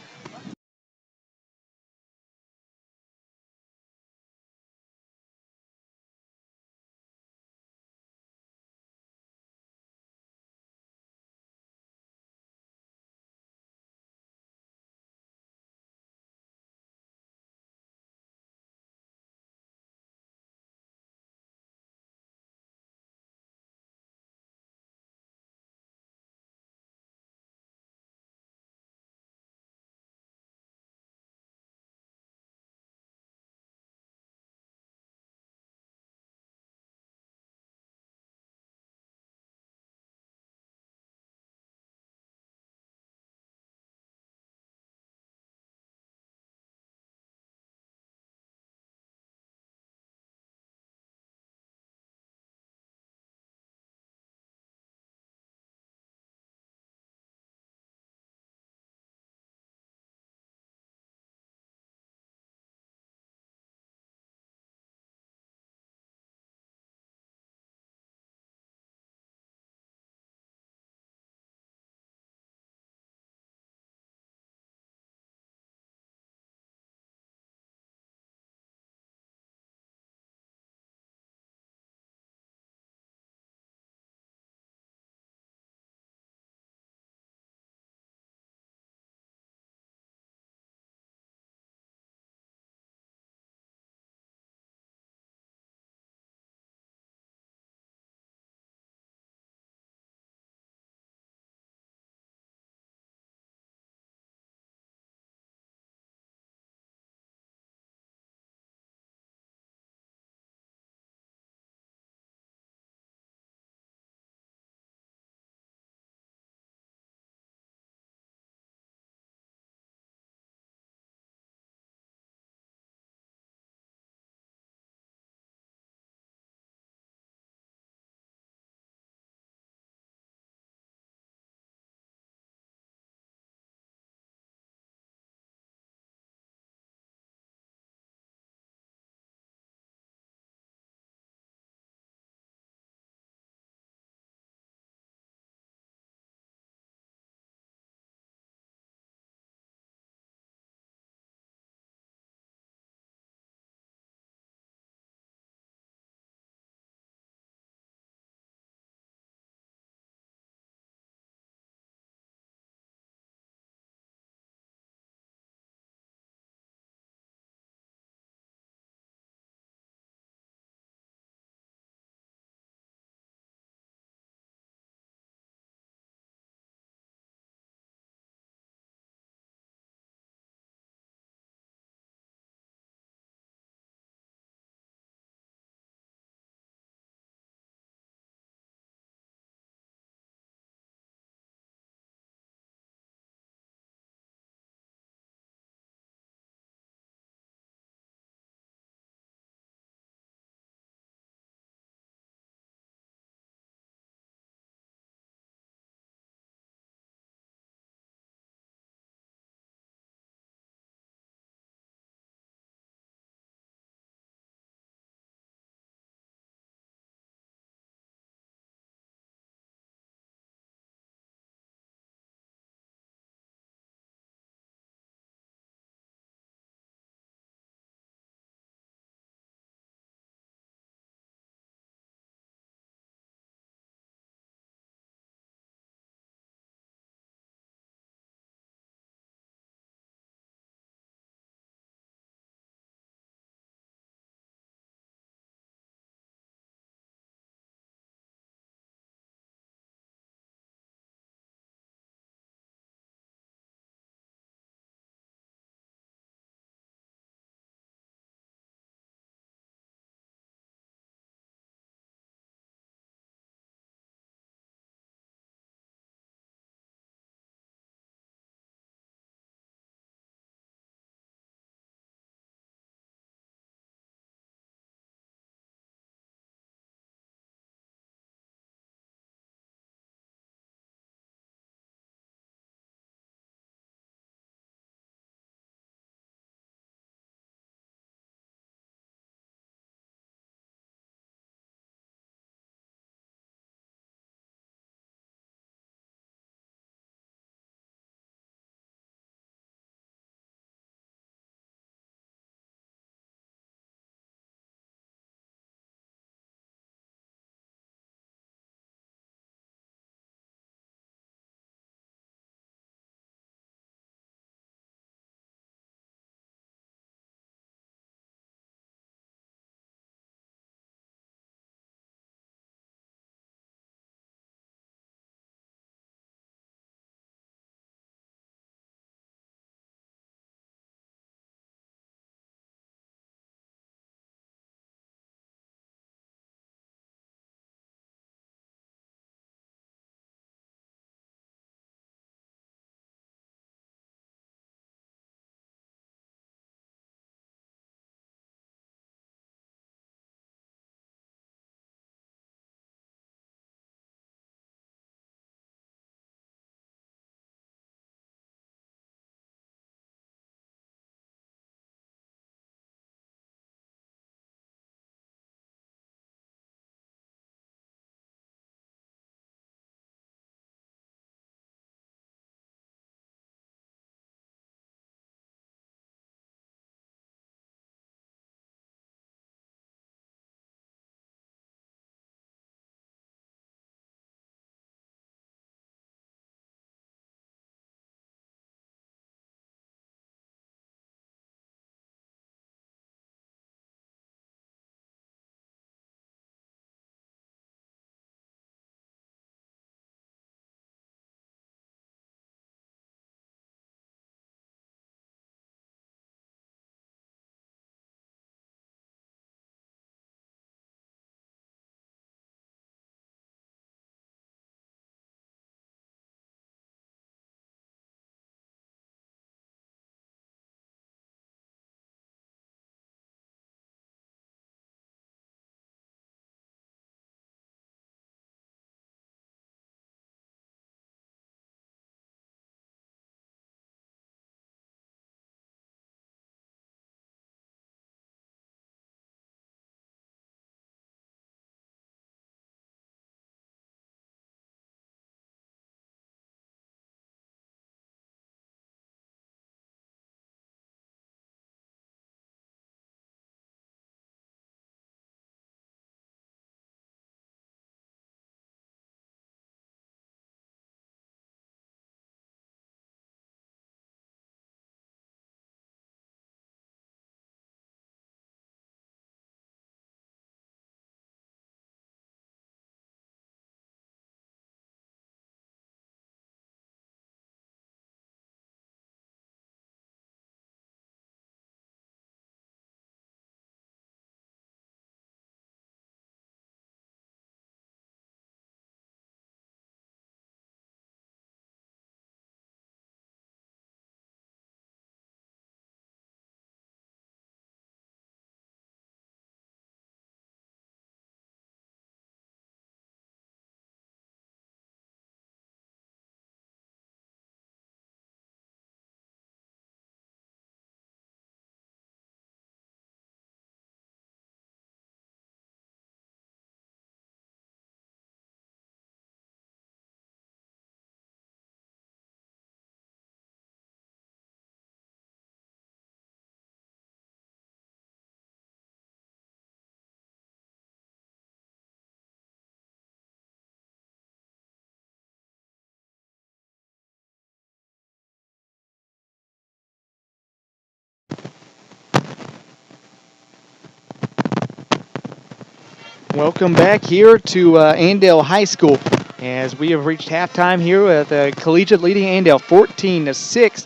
Welcome back here to Andale High School as we have reached halftime here with Collegiate leading Andale 14-6.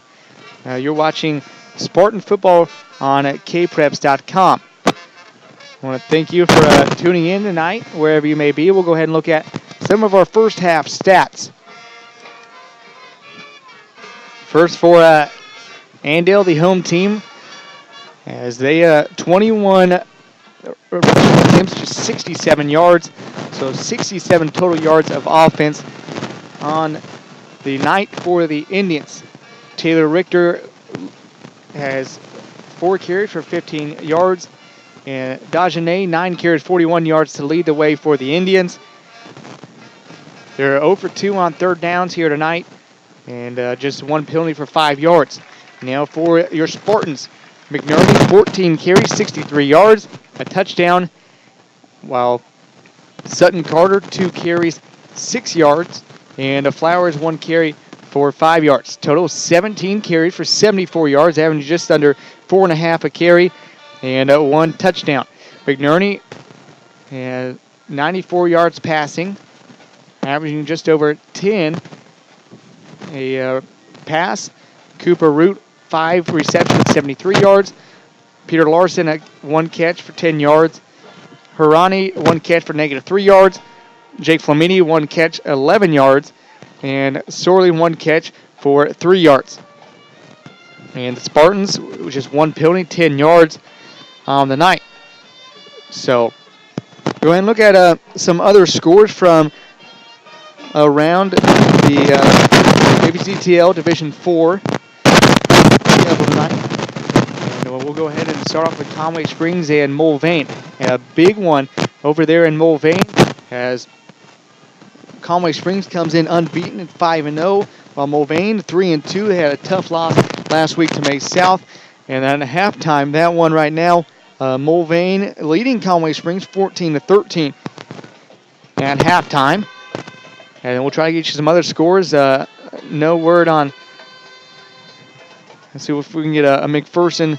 You're watching Spartan football on kpreps.com. I want to thank you for tuning in tonight, wherever you may be. We'll go ahead and look at some of our first half stats. First for Andale, the home team, as they 21 attempts, just 67 yards, so 67 total yards of offense on the night for the Indians. Taylor Richter has 4 carries for 15 yards, and Dagenet 9 carries, 41 yards to lead the way for the Indians. They're 0 for 2 on third downs here tonight, and just 1 penalty for 5 yards. Now for your Spartans, McNerney 14 carries, 63 yards, a touchdown, while Sutton Carter 2 carries, 6 yards, and Flowers 1 carry for 5 yards. Total 17 carries for 74 yards, averaging just under 4.5 a carry, and 1 touchdown. McNerney has 94 yards passing, averaging just over 10 a pass. Cooper Root 5 receptions, 73 yards. Peter Larson 1 catch for 10 yards. Harani 1 catch for -3 yards. Jake Flamini 1 catch, 11 yards. And Sorley 1 catch for 3 yards. And the Spartans, just 1 penalty, 10 yards on the night. So, go ahead and look at some other scores from around the ABCTL Division 4 tonight. And we'll go ahead and start off with Conway Springs and Mulvane. And a big one over there in Mulvane as Conway Springs comes in unbeaten at 5-0, while Mulvane 3-2. They had a tough loss last week to May South. And then at halftime, that one right now, Mulvane leading Conway Springs 14-13 at halftime. And we'll try to get you some other scores. No word on. Let's see if we can get a McPherson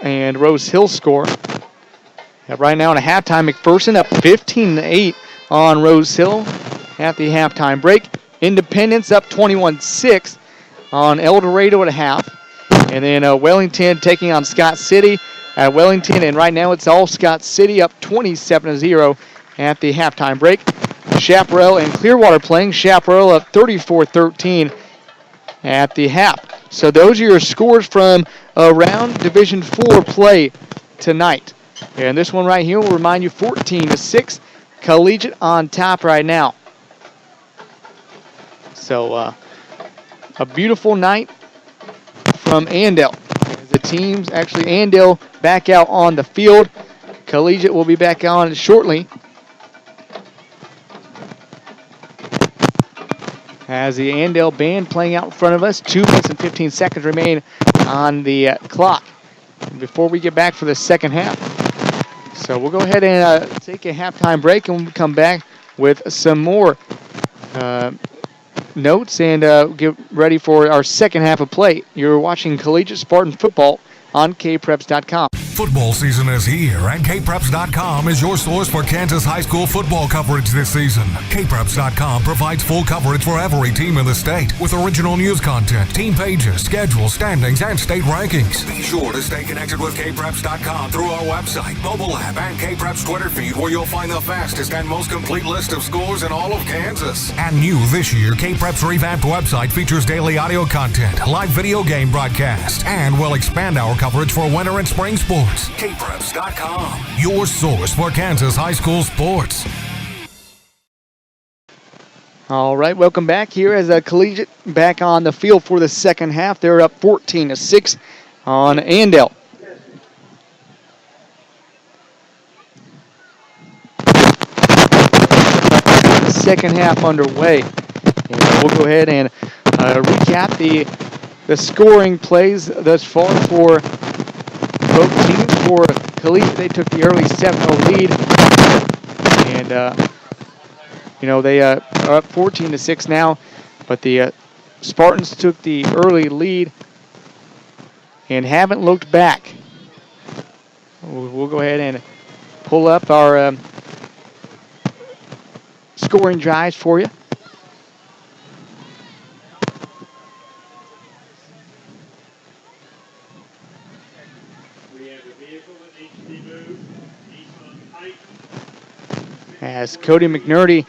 and Rose Hill score. Right now at halftime, McPherson up 15-8 on Rose Hill at the halftime break. Independence up 21-6 on El Dorado at a half. And then Wellington taking on Scott City at Wellington. And right now it's all Scott City up 27-0 at the halftime break. Chaparral and Clearwater playing. Chaparral up 34-13 at the half. So those are your scores from around Division 4 play tonight. And this one right here will remind you 14-6. Collegiate on top right now. So a beautiful night from Andale. The teams, actually Andale back out on the field. Collegiate will be back on shortly. As the Andale band playing out in front of us, 2 minutes and 15 seconds remain on the clock before we get back for the second half. So we'll go ahead and take a halftime break, and we'll come back with some more notes and get ready for our second half of play. You're watching Collegiate Spartan football on kpreps.com. Football season is here, and kpreps.com is your source for Kansas high school football coverage this season. kpreps.com provides full coverage for every team in the state with original news content, team pages, schedules, standings, and state rankings. Be sure to stay connected with kpreps.com through our website, mobile app, and kpreps Twitter feed, where you'll find the fastest and most complete list of scores in all of Kansas. And new this year, kpreps revamped website features daily audio content, live video game broadcasts, and will expand our coverage for winter and spring sports. kpreps.com, your source for Kansas high school sports. All right, welcome back here as Collegiate back on the field for the second half. They're up 14-6 on Andale. Second half underway. And we'll go ahead and recap the scoring plays thus far for both teams. For Collegiate, they took the early 7-0 lead, and they are up 14-6 now. But the Spartans took the early lead and haven't looked back. We'll go ahead and pull up our scoring drives for you. As Cody McNerney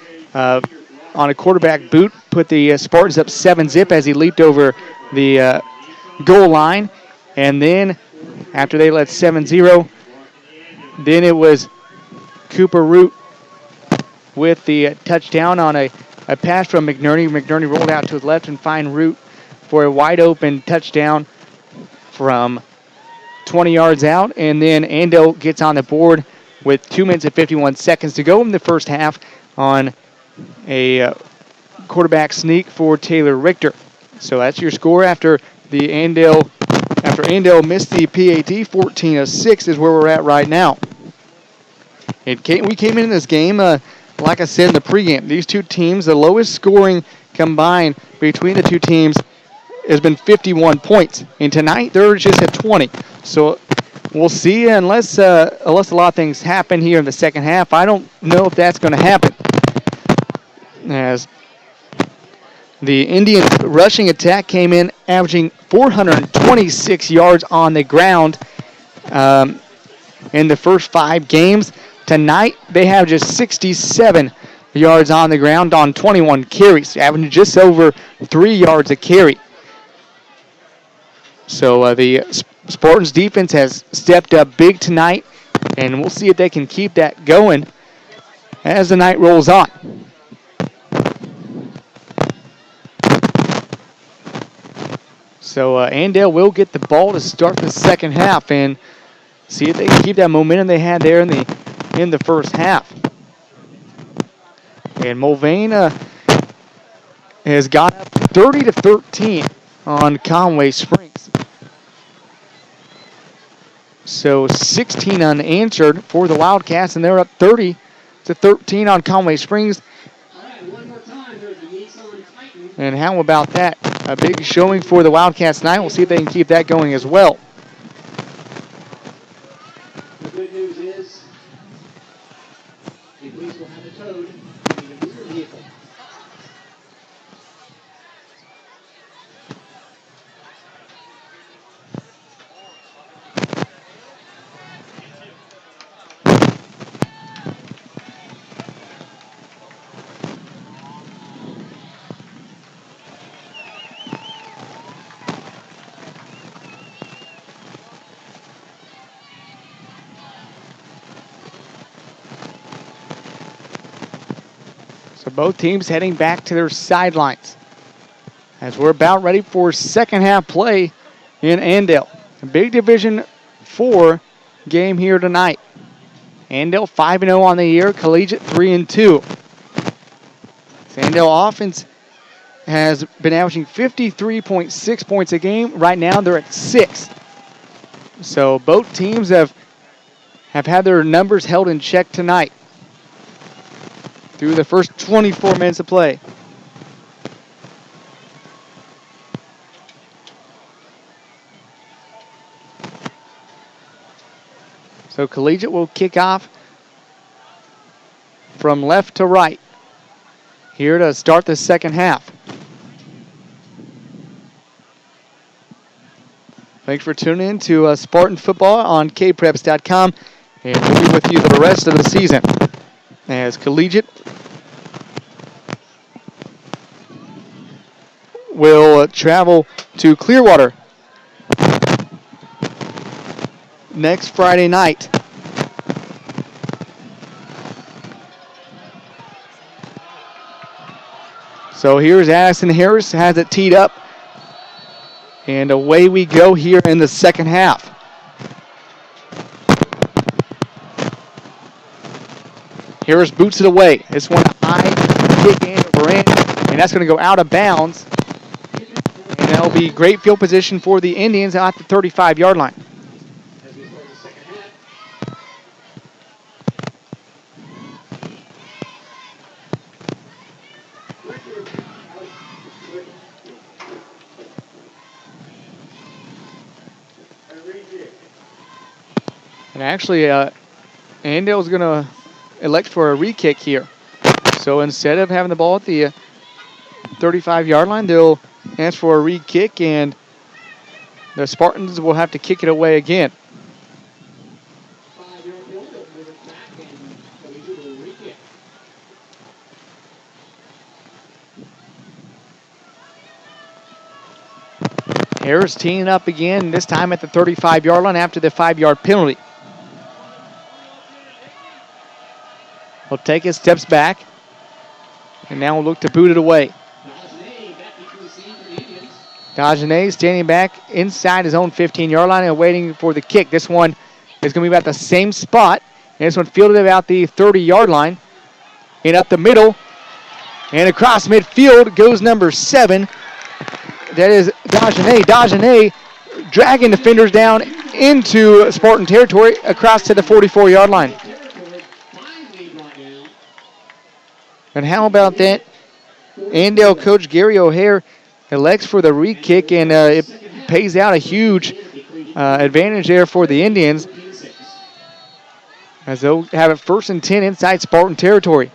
on a quarterback boot put the Spartans up 7-zip as he leaped over the goal line. And then after they led 7-0, then it was Cooper Root with the touchdown on a pass from McNerney. McNerney rolled out to his left and find Root for a wide open touchdown from 20 yards out. And then Andale gets on the board with 2 minutes and 51 seconds to go in the first half on a quarterback sneak for Taylor Richter. So that's your score after Andale missed the PAT. 14-6 is where we're at right now. We came in this game, like I said in the pregame, these two teams, the lowest scoring combined between the two teams has been 51 points. And tonight, they're just at 20. So we'll see, unless a lot of things happen here in the second half. I don't know if that's going to happen. As the Indians' rushing attack came in averaging 426 yards on the ground in the first 5 games. Tonight, they have just 67 yards on the ground on 21 carries, averaging just over 3 yards a carry. So the Spartans' defense has stepped up big tonight, and we'll see if they can keep that going as the night rolls on. So Andale will get the ball to start the second half and see if they can keep that momentum they had there in the first half. And Mulvane has got up 30-13 on Conway Springs. So 16 unanswered for the Wildcats, and they're up 30-13 on Conway Springs. And how about that? A big showing for the Wildcats tonight. We'll see if they can keep that going as well. The good news is the police will have the code in the motor vehicle. So both teams heading back to their sidelines as we're about ready for second half play in Andale. A big Division IV game here tonight. Andale 5-0 on the year, Collegiate 3-2. Andale offense has been averaging 53.6 points a game. Right now they're at 6. So both teams have had their numbers held in check tonight through the first 24 minutes of play. So Collegiate will kick off from left to right here to start the second half. Thanks for tuning in to Spartan Football on kpreps.com, and we'll be with you for the rest of the season as Collegiate will travel to Clearwater next Friday night. So here's Addison Harris, has it teed up. And away we go here in the second half. Harris boots it away. This one high, kick in, over in, and that's going to go out of bounds. And that'll be great field position for the Indians at the 35-yard line. And actually, Andale's going to elect for a re-kick here. So instead of having the ball at the 35-yard line, they'll ask for a re-kick, and the Spartans will have to kick it away again. Harris teeing up again, this time at the 35-yard line after the 5-yard penalty. He'll take his steps back, and now we'll look to boot it away. Dagenet standing back inside his own 15-yard line and waiting for the kick. This one is going to be about the same spot. And this one fielded about the 30-yard line. And up the middle and across midfield goes number 7. That is Dagenet. Dagenet dragging defenders down into Spartan territory across to the 44-yard line. And how about that? Andale coach Gary O'Hare elects for the re-kick, and it pays out a huge advantage there for the Indians, as they'll have it 1st and 10 inside Spartan territory.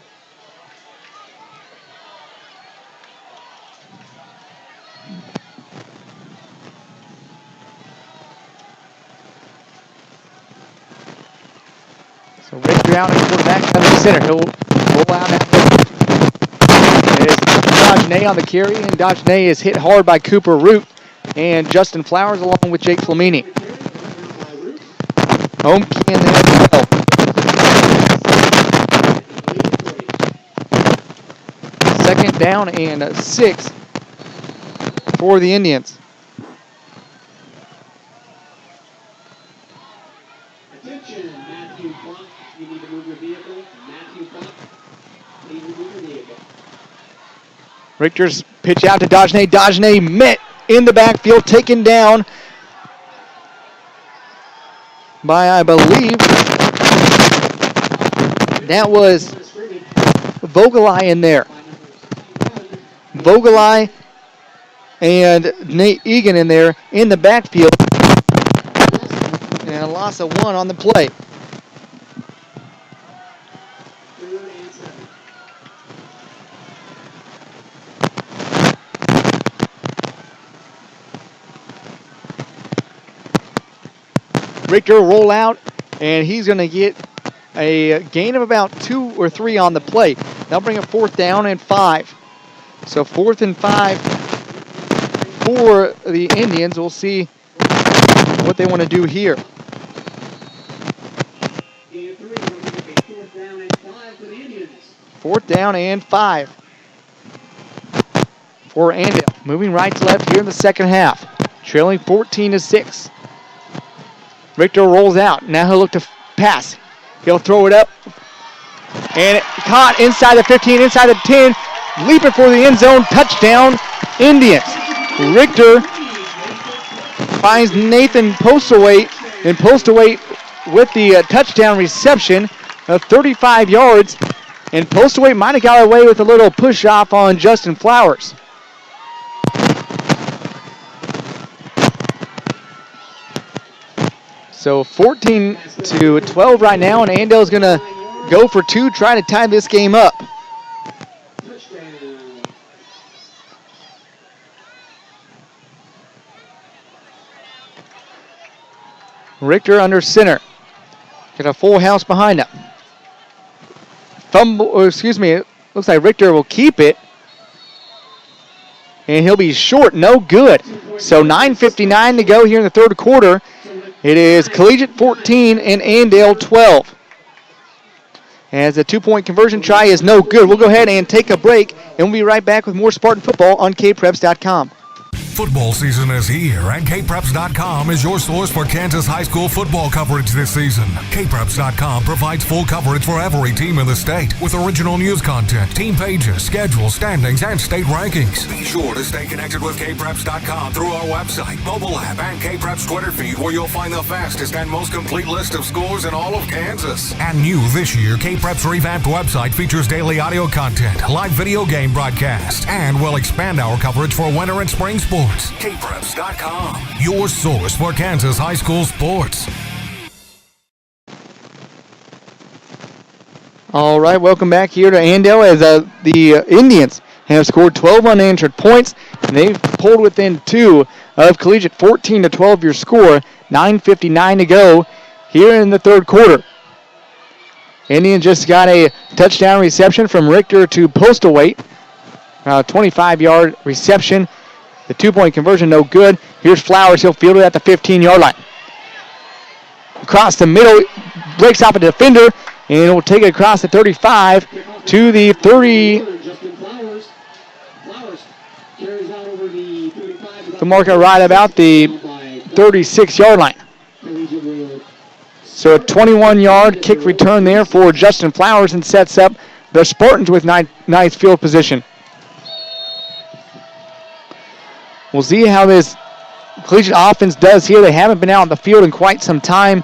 So Richter out at quarterback, under center. He'll roll out that. It's Dagenet on the carry, and Dagenet is hit hard by Cooper Root and Justin Flowers along with Jake Flamini. Home key in the NFL. 2nd down and 6 for the Indians. Attention, Matthew Buck. You need to move your vehicle. Matthew Buck, please move your vehicle. Richter's pitch out to Dagenet. Dagenet met in the backfield, taken down by, I believe, that was Vogelai in there. Vogelai and Nate Egan in there in the backfield. And a loss of 1 on the play. Richter will roll out, and he's going to get a gain of about 2 or 3 on the play. That'll bring a 4th down and 5. So 4th and 5 for the Indians. We'll see what they want to do here. 4th down and 5 for Andale. Moving right to left here in the second half. Trailing 14-6. Richter rolls out. Now he'll look to pass. He'll throw it up. And it caught inside the 15, inside the 10. Leaping for the end zone. Touchdown, Indians. Richter finds Nathan Postlewaite. And Postlewaite with the touchdown reception of 35 yards. And Postlewaite might have got away with a little push off on Justin Flowers. So 14-12 right now, and Andale's going to go for 2, trying to tie this game up. Richter under center. Got a full house behind him. It looks like Richter will keep it. And he'll be short, no good. So 9:59 to go here in the third quarter. It is Collegiate 14 and Andale 12. As a 2-point conversion try is no good. We'll go ahead and take a break, and we'll be right back with more Spartan football on kpreps.com. Football season is here, and kpreps.com is your source for Kansas high school football coverage this season. kpreps.com provides full coverage for every team in the state with original news content, team pages, schedules, standings, and state rankings. Be sure to stay connected with kpreps.com through our website, mobile app, and kpreps Twitter feed, where you'll find the fastest and most complete list of scores in all of Kansas. And new this year, kpreps revamped website features daily audio content, live video game broadcasts, and will expand our coverage for winter and spring sports. kpreps.com, your source for Kansas high school sports. All right, welcome back here to Andale as the Indians have scored 12 unanswered points, and they've pulled within 2 of Collegiate. 14-12 your score, 9:59 to go here in the third quarter. Indians just got a touchdown reception from Richter to Postlethwaite. 25-yard reception. The 2-point conversion, no good. Here's Flowers. He'll field it at the 15-yard line. Across the middle, breaks off a defender, and will take it across the 35 to the 30. The marker right about the 36-yard line. So a 21-yard kick return there for Justin Flowers and sets up the Spartans with nice field position. We'll see how this Collegiate offense does here. They haven't been out on the field in quite some time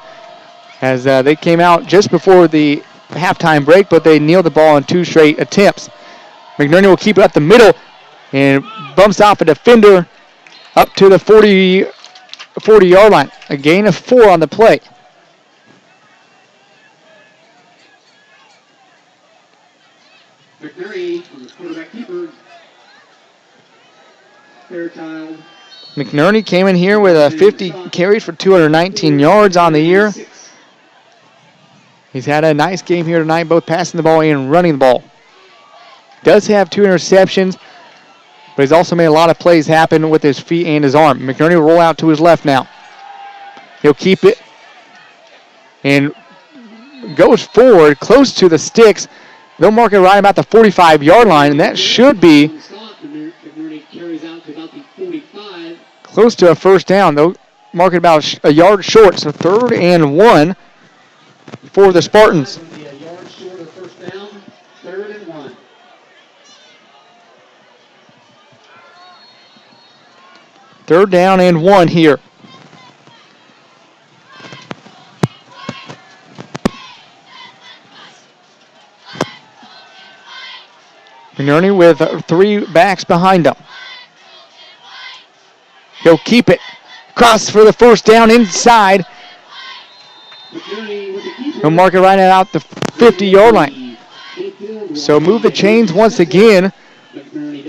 as they came out just before the halftime break, but they nailed the ball in 2 straight attempts. McNerney will keep it up the middle and bumps off a defender up to the 40-yard line. A gain of 4 on the play. McNerney, the quarterback keeper. McNerney came in here with 50 carries for 219 yards on the year. He's had a nice game here tonight, both passing the ball and running the ball. Does have 2 interceptions, but he's also made a lot of plays happen with his feet and his arm. McNerney will roll out to his left now. He'll keep it and goes forward close to the sticks. They'll mark it right about the 45-yard line, and that should be close to a first down. They'll mark it about a yard short, so 3rd and 1 for the Spartans. A yard short of first down, 3rd and 1. Third down and 1 here. McNerney with 3 backs behind him. He'll keep it. Cross for the first down inside. He'll mark it right out the 50-yard line. So move the chains once again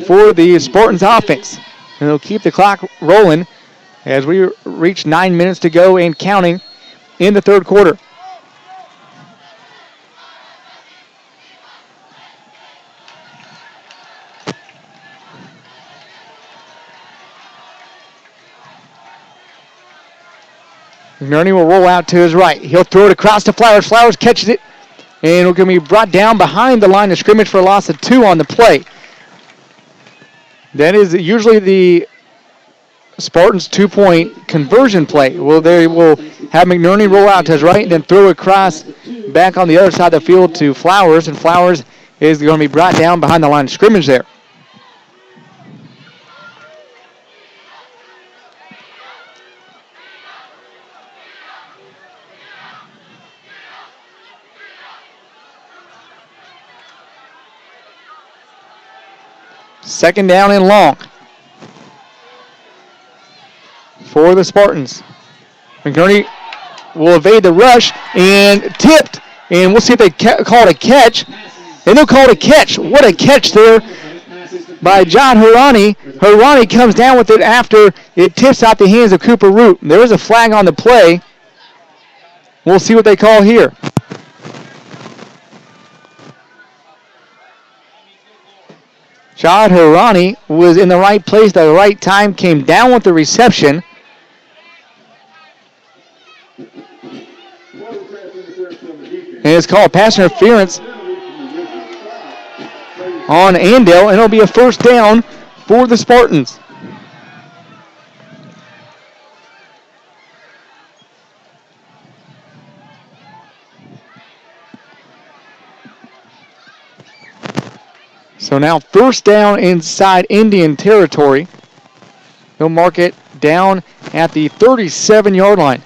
for the Spartans offense. And they'll keep the clock rolling as we reach 9 minutes to go and counting in the third quarter. McNerney will roll out to his right. He'll throw it across to Flowers. Flowers catches it, and we're going to be brought down behind the line of scrimmage for a loss of 2 on the play. That is usually the Spartans' 2-point conversion play. Well, they will have McNerney roll out to his right, then throw across back on the other side of the field to Flowers, and Flowers is going to be brought down behind the line of scrimmage there. Second down and long for the Spartans. McNerney will evade the rush and tipped. And we'll see if they call it a catch. And they'll call it a catch. What a catch there by John Hirani. Hirani comes down with it after it tips out the hands of Cooper Root. There is a flag on the play. We'll see what they call here. John Hirani was in the right place at the right time, came down with the reception. And it's called pass interference on Andale, and it'll be a first down for the Spartans. So now first down inside Indian territory. He'll mark it down at the 37-yard line.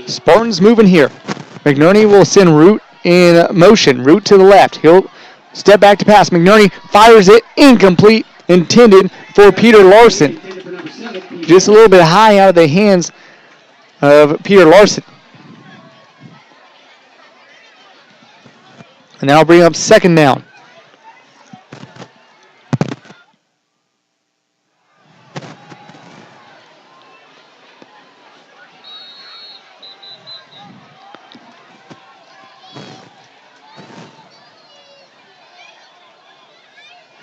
Spartans moving here. McNerney will send Root in motion. Root to the left. He'll step back to pass. McNerney fires it incomplete intended for Peter Larson. Just a little bit high out of the hands of Peter Larson. And now bring up second down.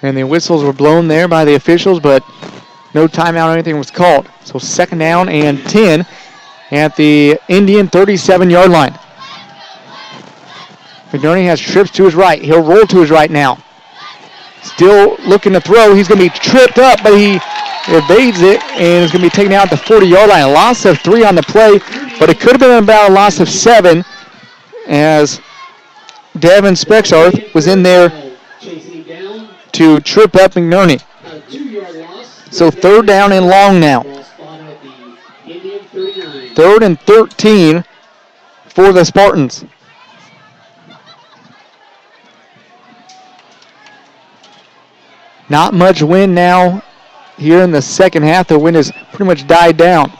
And the whistles were blown there by the officials, but no timeout or anything was called. So second down and 10 at the Indian 37-yard line. McNerney has trips to his right. He'll roll to his right now. Still looking to throw. He's going to be tripped up, but he evades it and is going to be taken out at the 40-yard line. A loss of 3 on the play, but it could have been about a loss of 7 as Devin Spexarth was in there to trip up McNerney. So third down and long now. Third and 13 for the Spartans. Not much wind now here in the second half. The wind has pretty much died down.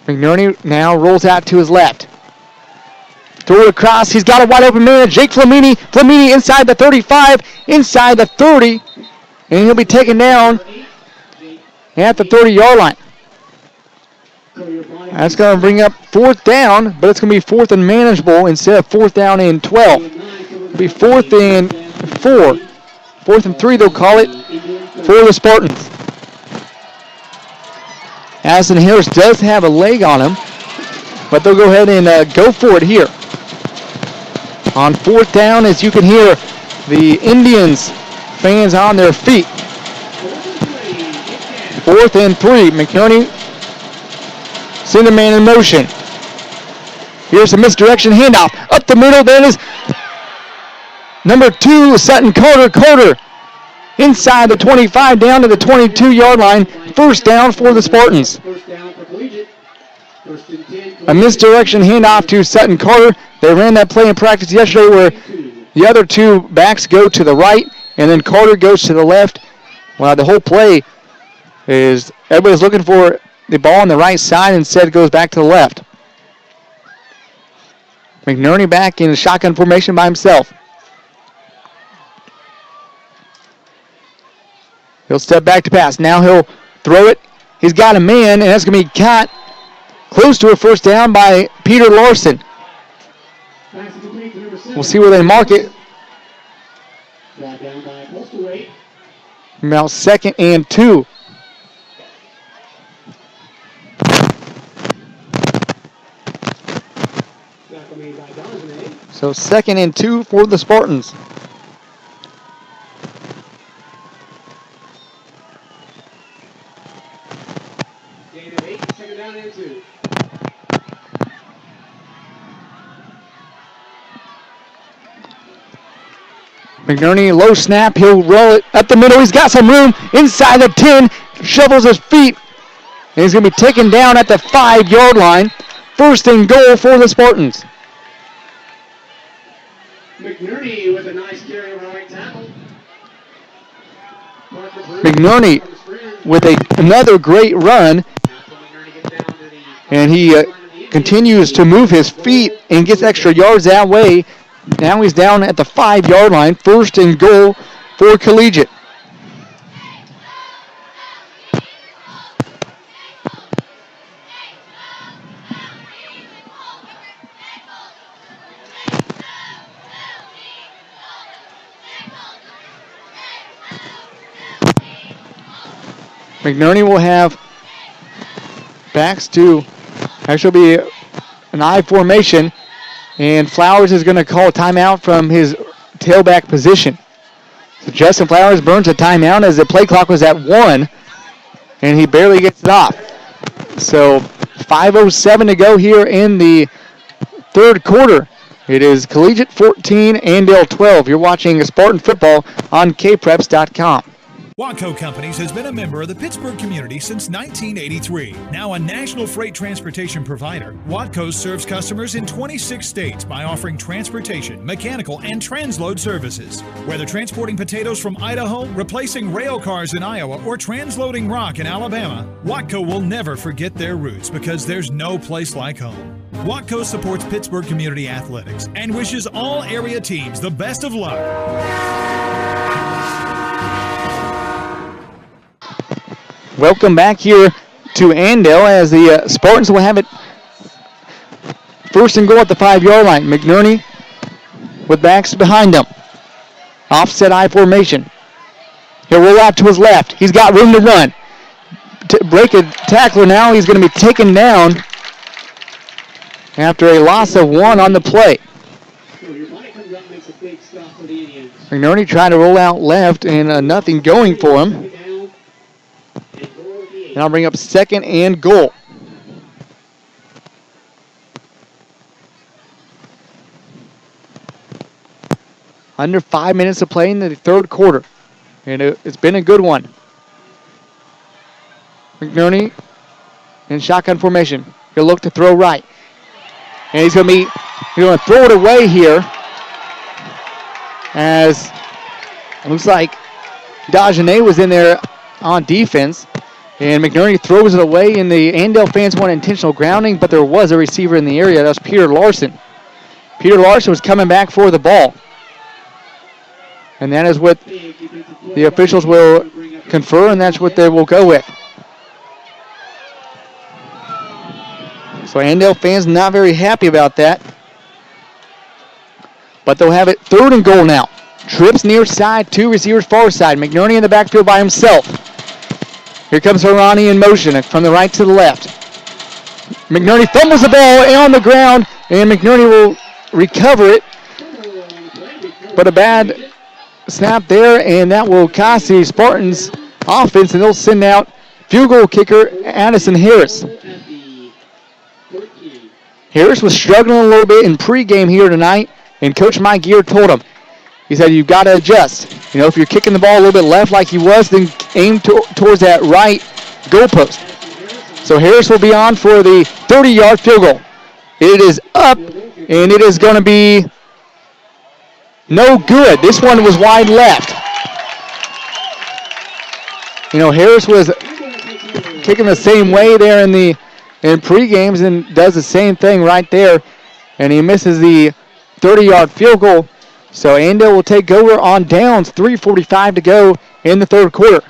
McNerney now rolls out to his left. Throw it across. He's got a wide open man. Jake Flamini. Flamini inside the 35, inside the 30, and he'll be taken down at the 30-yard line. That's going to bring up fourth down, but it's going to be fourth and manageable instead of fourth down and 12. It'll be fourth and 4. Fourth and 3, they'll call it for the Spartans. Addison Harris does have a leg on him, but they'll go ahead and go for it here. On fourth down, as you can hear the Indians fans on their feet. Fourth and 3, McNerney, center man in motion. Here's a misdirection handoff. Up the middle, then is number 2, Sutton Carter. Carter inside the 25, down to the 22-yard line. First down for the Spartans. A misdirection handoff to Sutton Carter. They ran that play in practice yesterday where the other 2 backs go to the right and then Carter goes to the left. Well, the whole play is everybody's looking for the ball on the right side, instead it goes back to the left. McNerney back in shotgun formation by himself. He'll step back to pass. Now he'll throw it. He's got a man, and that's going to be caught close to a first down by Peter Larson. We'll see where they mark it. Now second and 2. So second and 2 for the Spartans. McNerney, low snap. He'll roll it up the middle. He's got some room inside the 10. Shovels his feet. And he's going to be taken down at the 5-yard line. First and goal for the Spartans. McNerney with a nice carry on the right tackle. McNerney with another great run. And he continues to move his feet and gets extra yards that way. Now he's down at the 5-yard line. First and goal for Collegiate. McNerney will have backs to actually be an I formation, and Flowers is going to call a timeout from his tailback position. So Justin Flowers burns a timeout as the play clock was at 1, and he barely gets it off. So 5:07 to go here in the third quarter. It is Collegiate 14, Andale 12. You're watching Spartan football on kpreps.com. Watco Companies has been a member of the Pittsburgh community since 1983. Now a national freight transportation provider, Watco serves customers in 26 states by offering transportation, mechanical, and transload services. Whether transporting potatoes from Idaho, replacing rail cars in Iowa, or transloading rock in Alabama, Watco will never forget their roots because there's no place like home. Watco supports Pittsburgh community athletics and wishes all area teams the best of luck. Welcome back here to Andale as the Spartans will have it first and goal at the 5-yard line. McNerney with backs behind him. Offset I formation. He'll roll out to his left. He's got room to run. To break a tackler now. He's going to be taken down after a loss of 1 on the play. McNerney trying to roll out left and nothing going for him. And I'll bring up second and goal. Under 5 minutes of play in the third quarter. And it's been a good one. McNerney in shotgun formation. He'll look to throw right. And he's going to throw it away here. As it looks like Dagenet was in there on defense. And McNerney throws it away, and the Andale fans want intentional grounding, but there was a receiver in the area. That was Peter Larson. Peter Larson was coming back for the ball. And that is what the officials will confer, and that's what they will go with. So Andale fans not very happy about that. But they'll have it third and goal now. Trips near side, 2 receivers far side. McNerney in the backfield by himself. Here comes Harani in motion from the right to the left. McNerney fumbles the ball on the ground, and McNerney will recover it. But a bad snap there, and that will cost the Spartans offense, and they'll send out field goal kicker Addison Harris. Harris was struggling a little bit in pregame here tonight, and Coach Mike Gear told him, he said, you've got to adjust. You know, if you're kicking the ball a little bit left like he was, then aim towards that right goalpost. So Harris will be on for the 30-yard field goal. It is up, and it is going to be no good. This one was wide left. You know, Harris was kicking the same way there in pre-games and does the same thing right there, and he misses the 30-yard field goal. So Andale will take over on downs, 3:45 to go in the third quarter.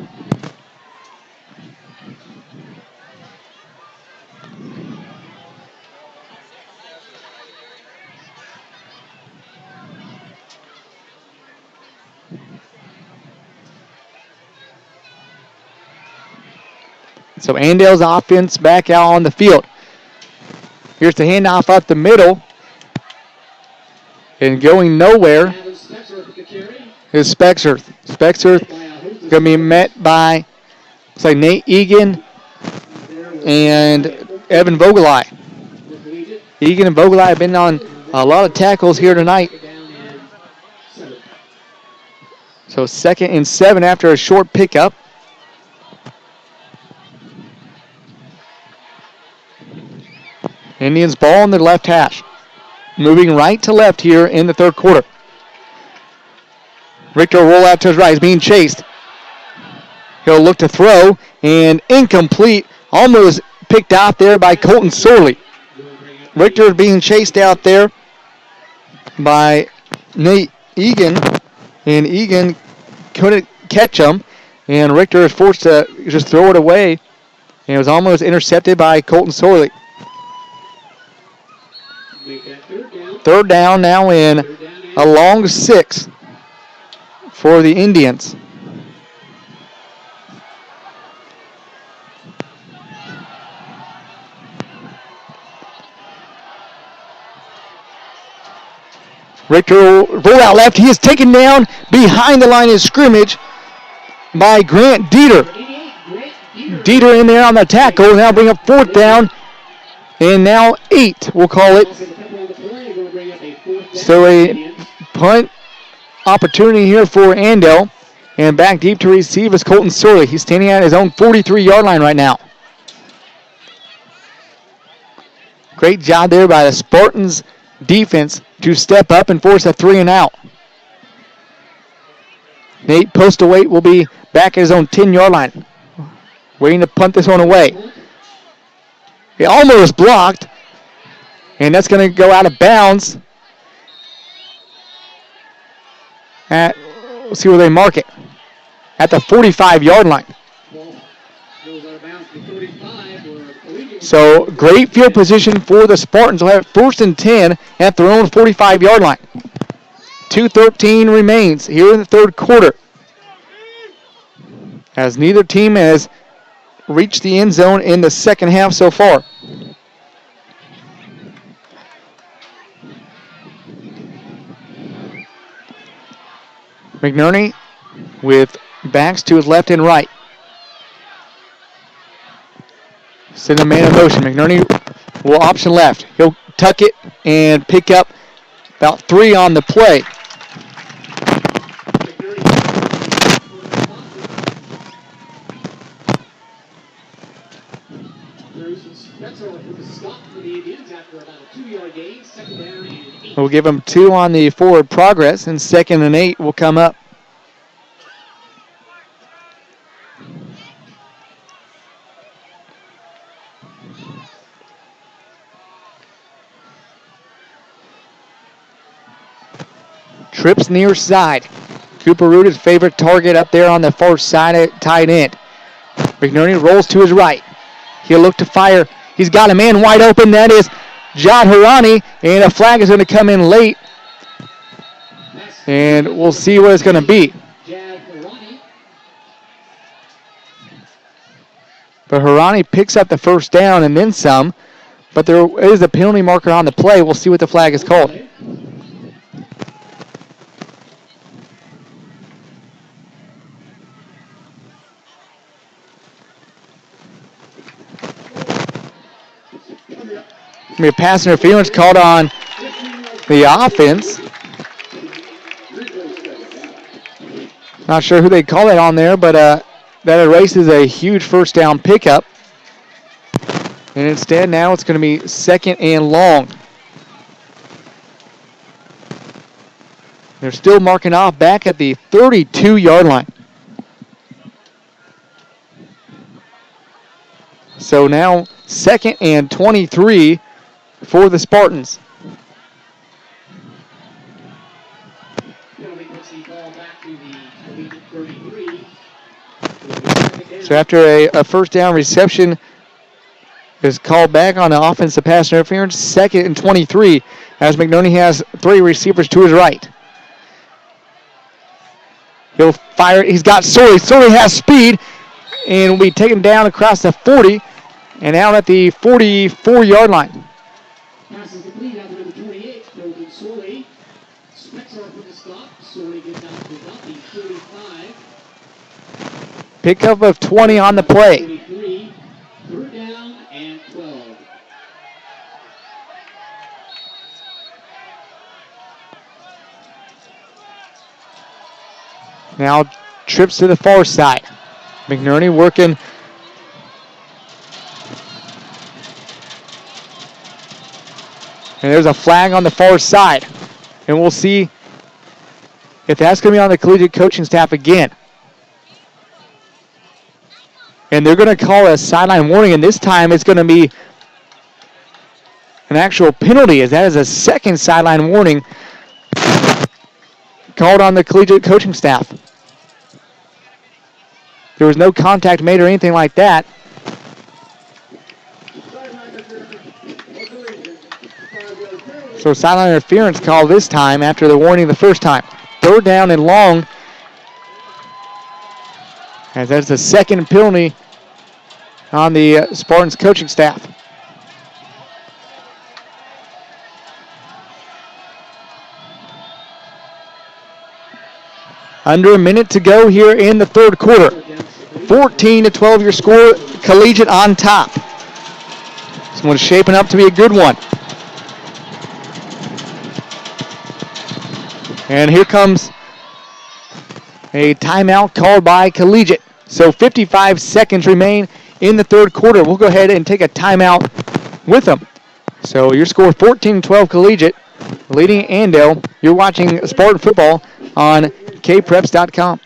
So Andale's offense back out on the field. Here's the handoff up the middle. And going nowhere is Spexerth. Spexerth going to be met by, looks like Nate Egan and Evan Vogelai. Egan and Vogelai have been on a lot of tackles here tonight. So 2nd and 7 after a short pickup. Indians ball on the left hash. Moving right to left here in the third quarter. Richter will roll out to his right. He's being chased. He'll look to throw, and incomplete. Almost picked out there by Colton Sorley. Richter being chased out there by Nate Egan, and Egan couldn't catch him, and Richter is forced to just throw it away, and it was almost intercepted by Colton Sorley. Third down now in a long 6 for the Indians. Richter will roll out left. He is taken down behind the line of scrimmage by Grant Dieter. Dieter in there on the tackle. Now bring up 4th down. And now 8, we'll call it. So a punt opportunity here for Andale. And back deep to receive is Colton Sorley. He's standing at his own 43-yard line right now. Great job there by the Spartans defense to step up and force a 3 and out. Nate Postawait will be back at his own 10-yard line, waiting to punt this one away. It almost blocked, and that's going to go out of bounds. We'll see where they mark it. At the 45-yard line. So great field position for the Spartans. They'll have first and 10 at their own 45-yard line. 2:13 remains here in the third quarter, as neither team has reached the end zone in the second half so far. McNerney with backs to his left and right. Send a man in motion. McNerney will option left. He'll tuck it and pick up about 3 on the play. We'll give him 2 on the forward progress, and 2nd and 8 will come up. Trips near side. Cooper Root is favorite target up there on the far side at tight end. McNerney rolls to his right. He'll look to fire. He's got a man wide open. That is Jad Harani, and a flag is going to come in late. And we'll see what it's going to be. But Harani picks up the first down and then some. But there is a penalty marker on the play. We'll see what the flag is called. Be a pass interference called on the offense. Not sure who they call it on there, but that erases a huge first down pickup. And instead now it's going to be 2nd and long. They're still marking off back at the 32-yard line. So now 2nd and 23 for the Spartans. So after a first down reception is called back on the offensive pass interference, 2nd and 23, as McNerney has 3 receivers to his right. He'll fire. He's got Sorley. Sorley has speed and will be taken down across the 40 and out at the 44-yard line. Pass is complete out to number 28, Colton Sorley. Spexar for the stop. Sorley gets out to about the 35. Pickup of 20 on the play. 23, 3rd down and 12. Now trips to the far side. McNerney working. And there's a flag on the far side. And we'll see if that's going to be on the collegiate coaching staff again. And they're going to call a sideline warning, and this time it's going to be an actual penalty, as that is a 2nd sideline warning called on the collegiate coaching staff. There was no contact made or anything like that. So sideline interference call this time after the warning the first time. 3rd down and long, as that's the 2nd penalty on the Spartans coaching staff. Under a minute to go here in the 3rd quarter. 14-12 your score, Collegiate on top. This one's shaping up to be a good one. And here comes A timeout called by Collegiate. So 55 seconds remain in the third quarter. We'll go ahead and take a timeout with them. So your score 14-12 Collegiate, leading Andale. You're watching Spartan football on kpreps.com.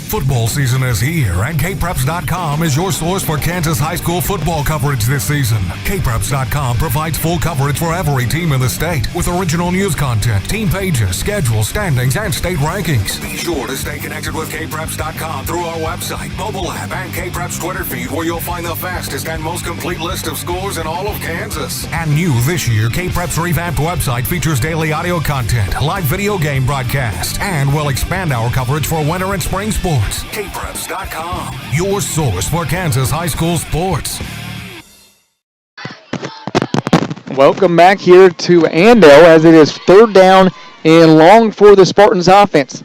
Football season is here, and kpreps.com is your source for Kansas high school football coverage this season. kpreps.com provides full coverage for every team in the state with original news content, team pages, schedules, standings, and state rankings. Be sure to stay connected with kpreps.com through our website, mobile app, and kpreps Twitter feed, where you'll find the fastest and most complete list of scores in all of Kansas. And new this year, kpreps revamped website features daily audio content, live video game broadcasts, and will expand our coverage for winter and spring sports. kpreps.com, your source for Kansas high school sports. Welcome back here to Andale as it is third down and long for the Spartans offense.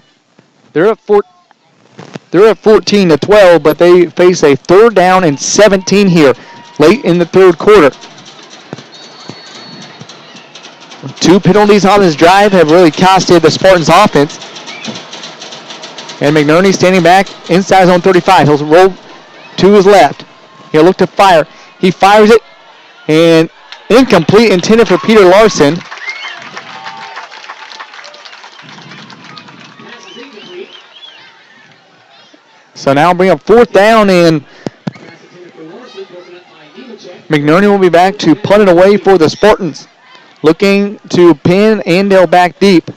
They're at 14-12, but they face a third down and 17 here late in the third quarter. 2 penalties on this drive have really costed the Spartans offense. And McNerney standing back inside zone 35. He'll roll to his left. He'll look to fire. He fires it, and incomplete, intended for Peter Larson. So now bring up fourth down, and McNerney will be back to punt it away for the Spartans. Looking to pin Andale back deep.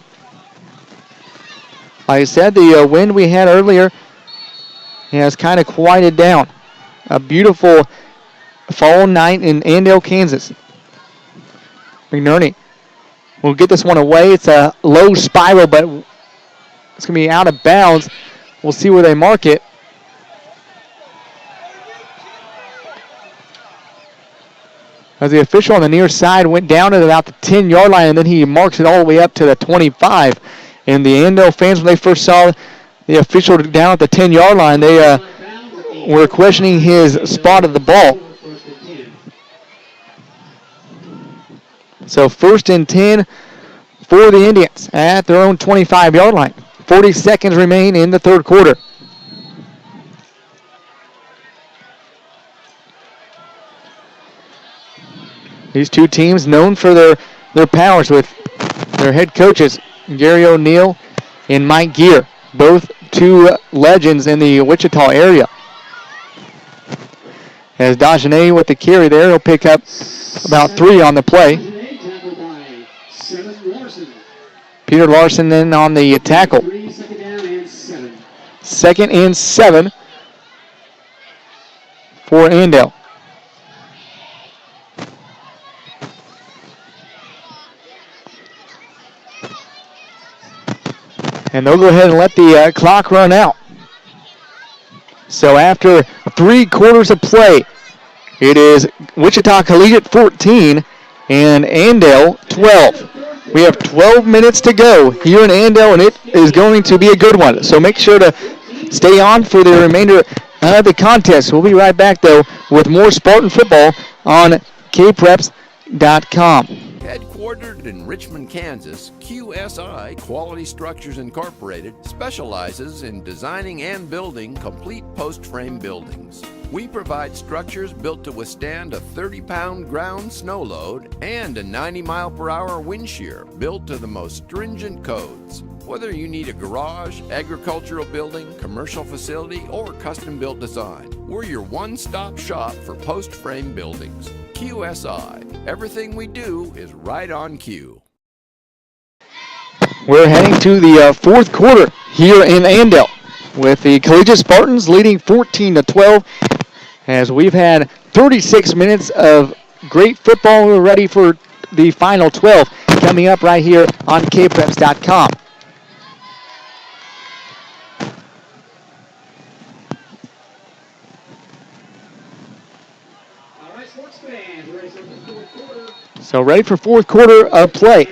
Like I said, the wind we had earlier has kind of quieted down. A beautiful fall night in Andale, Kansas. McNerney will get this one away. It's a low spiral, but it's going to be out of bounds. We'll see where they mark it. As the official on the near side went down at about the 10-yard line, and then he marks it all the way up to the 25. And the Andale fans, when they first saw the official down at the 10-yard line, they were questioning his spot of the ball. So 1st and 10 for the Indians at their own 25-yard line. 40 seconds remain in the third quarter. These two teams known for their powers with their head coaches, Gary O'Neill and Mike Gear, both two legends in the Wichita area. As Dagenet with the carry there, he'll pick up about 3 on the play. Peter Larson then on the tackle. 2nd and 7 for Andale. And they'll go ahead and let the clock run out. So after 3 quarters of play, it is Wichita Collegiate 14 and Andale 12. We have 12 minutes to go here in Andale, and it is going to be a good one. So make sure to stay on for the remainder of the contest. We'll be right back, though, with more Spartan football on kpreps.com. Headquartered in Richmond, Kansas, QSI Quality Structures Incorporated specializes in designing and building complete post-frame buildings. We provide structures built to withstand a 30-pound ground snow load and a 90-mile-per-hour wind shear built to the most stringent codes. Whether you need a garage, agricultural building, commercial facility, or custom-built design, we're your one-stop shop for post-frame buildings. QSI. Everything we do is right on cue. We're heading to the fourth quarter here in Andale with the Collegiate Spartans leading 14-12 as we've had 36 minutes of great football. We're ready for the final 12 coming up right here on kpreps.com. So ready for fourth quarter of play.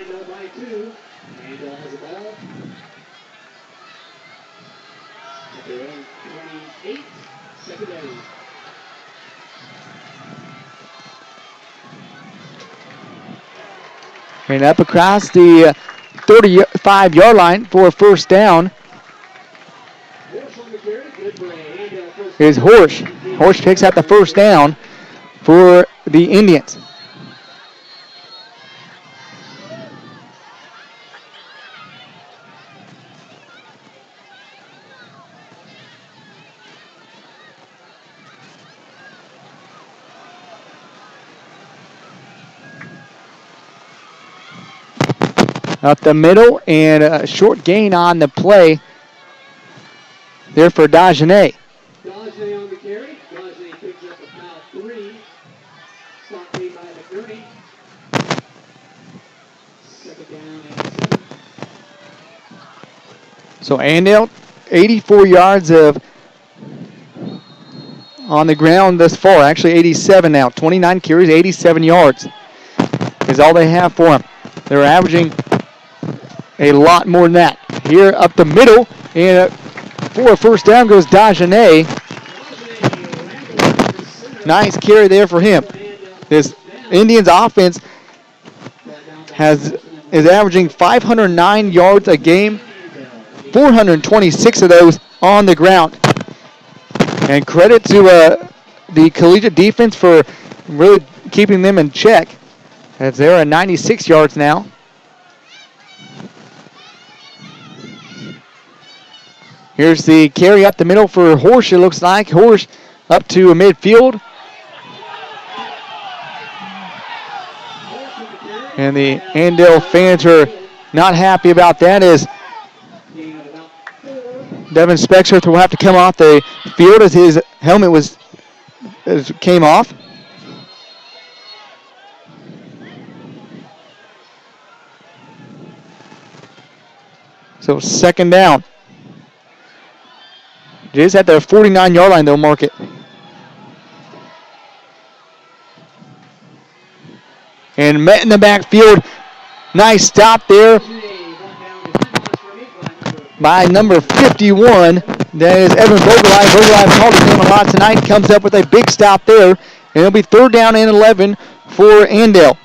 And up across the 35-yard line for a first down is Horsch. Horsch picks out the first down for the Indians. Up the middle, and a short gain on the play there for Dagenet. Dagenet on the carry. Dagenet picks up about 3. Stop made by McNerney. Second down and 7. So Andale, 84 yards of on the ground thus far. Actually 87 now. 29 carries, 87 yards is all they have for him. They're averaging a lot more than that. Here up the middle, and for a first down goes Dagenet. Nice carry there for him. This Indians offense is averaging 509 yards a game, 426 of those on the ground. And credit to the collegiate defense for really keeping them in check, as they're at 96 yards now. Here's the carry up the middle for Horsch, it looks like. Horsch up to midfield. And the Andale fans are not happy about that, as Devin Spexer will have to come off the field as his helmet came off. So second down. Just at the 49-yard line, they'll mark it. And met in the backfield. Nice stop there by number 51. That is Evan Vogelheim. Vogelheim called his name a lot tonight. Comes up with a big stop there. And it'll be third down and 11 for Andale.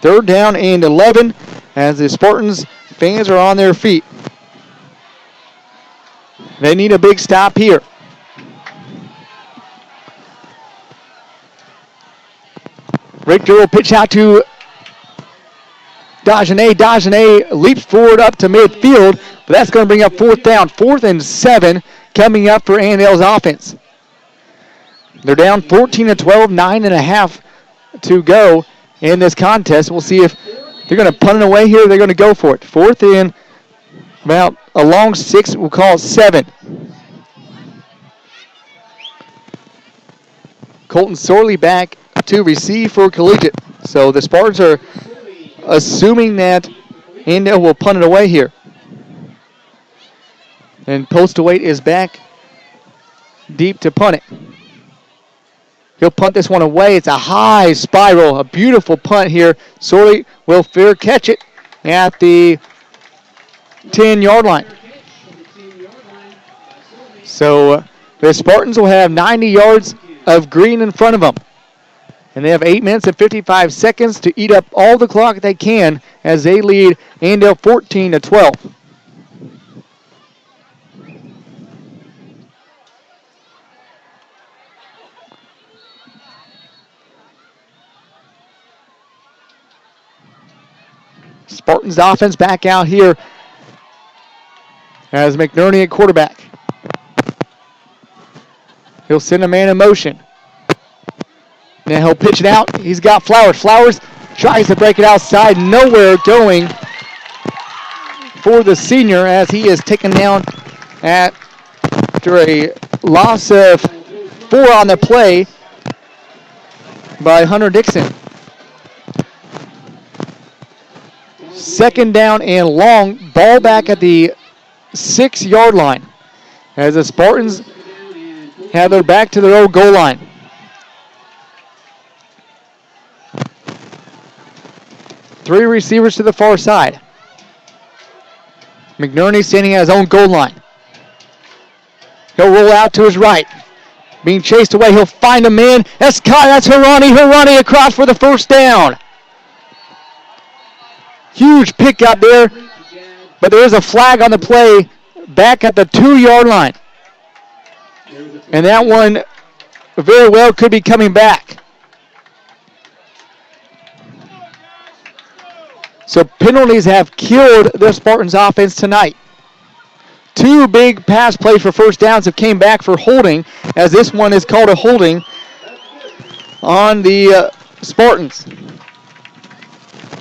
Third down and 11 as the Spartans fans are on their feet. They need a big stop here. Richter will pitch out to Dagenet. Dagenet leaps forward up to midfield, but that's going to bring up fourth down. 4th and 7 coming up for Andale's offense. They're down 14-12, 9.5 to go in this contest. We'll see if they're going to punt it away here or they're going to go for it. 4th and about a long 6, we'll call it 7. Colton Sorley back to receive for Collegiate. So the Spartans are assuming that Andale will punt it away here. And Postaway is back deep to punt it. He'll punt this one away. It's a high spiral, a beautiful punt here. Sorley will fair catch it at the 10-yard line. So the Spartans will have 90 yards of green in front of them. And they have 8 minutes and 55 seconds to eat up all the clock they can as they lead Andale 14-12. Spartans offense back out here as McNerney at quarterback. He'll send a man in motion. Now he'll pitch it out. He's got Flowers. Flowers tries to break it outside. Nowhere going for the senior as he is taken down after a loss of 4 on the play by Hunter Dixon. Second down and long. Ball back at the 6-yard line as the Spartans have their back to their own goal line. Three receivers to the far side. McNerney standing at his own goal line. He'll roll out to his right. being chased away. He'll find a man. That's Harani. Harani across for the first down. Huge pick out there, but there is a flag on the play back at the 2-yard line. And that one very well could be coming back. So penalties have killed the Spartans offense tonight. 2 big pass plays for first downs have came back for holding, as this one is called a holding on the Spartans.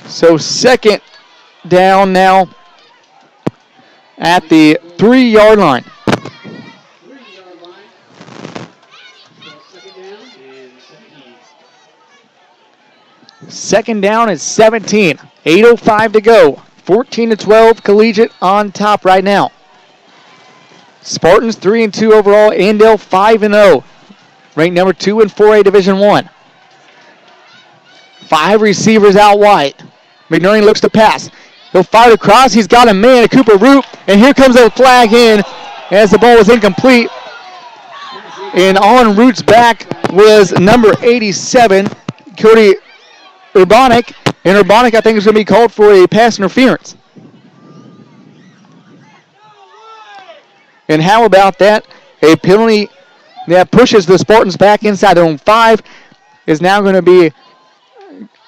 So second down now at the 3-yard line. Second down is 17. 8:05 to go. 14-12, Collegiate on top right now. Spartans 3-2 overall. Andale 5-0. Ranked number 2 in 4A Division I. 5 receivers out wide. McNerney looks to pass. He'll fire across. He's got a man, a Cooper Root, and here comes a flag in as the ball was incomplete. And on Root's back was number 87, Cody Urbanic. And Urbanic, I think, is going to be called for a pass interference. And how about that? A penalty that pushes the Spartans back inside their own 5 is now going to be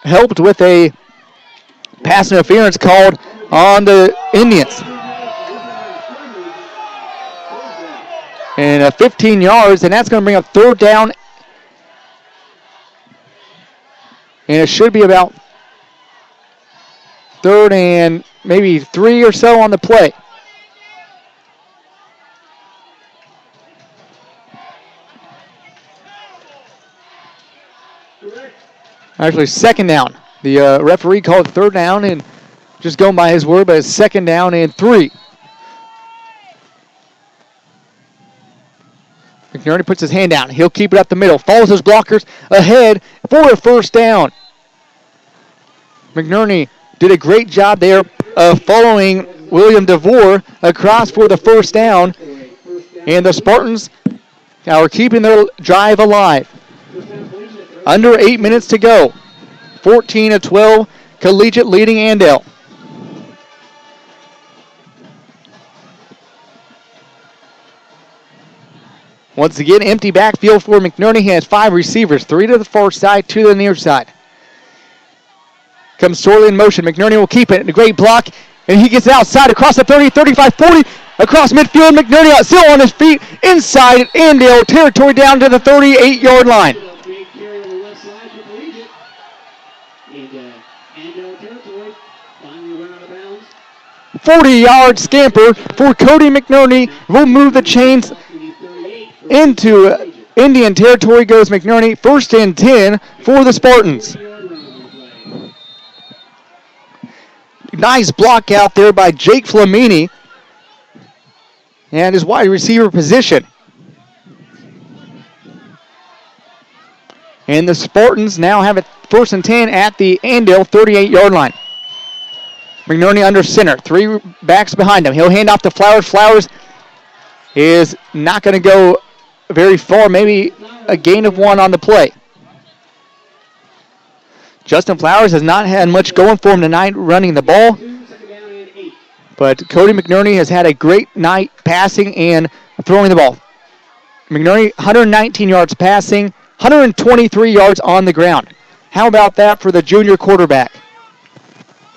helped with a pass interference called on the Indians. And 15 yards, and that's going to bring up third down. And it should be about third and maybe 3 or so on the play. Actually, second down. The referee called third down and just going by his word, but it's second down and 3. McNerney puts his hand down. He'll keep it up the middle. Follows his blockers ahead for a first down. McNerney did a great job there of following William DeVore across for the first down. And the Spartans are keeping their drive alive. Under 8 minutes to go. 14-12, Collegiate leading Andale. Once again, empty backfield for McNerney. He has 5 receivers, 3 to the far side, 2 to the near side. Comes Sorley in motion. McNerney will keep it. A great block. And he gets outside across the 30, 35, 40. Across midfield. McNerney out still on his feet. Inside Andale territory down to the 38-yard line. 40-yard scamper for Cody McNerney. Will move the chains into Indian territory. Goes McNerney. First and 10 for the Spartans. Nice block out there by Jake Flamini and his wide receiver position. And the Spartans now have it first and 10 at the Andale 38-yard line. McNerney under center. 3 backs behind him. He'll hand off to Flowers. Flowers is not going to go very far. Maybe a gain of 1 on the play. Justin Flowers has not had much going for him tonight running the ball. But Cody McNerney has had a great night passing and throwing the ball. McNerney, 119 yards passing, 123 yards on the ground. How about that for the junior quarterback?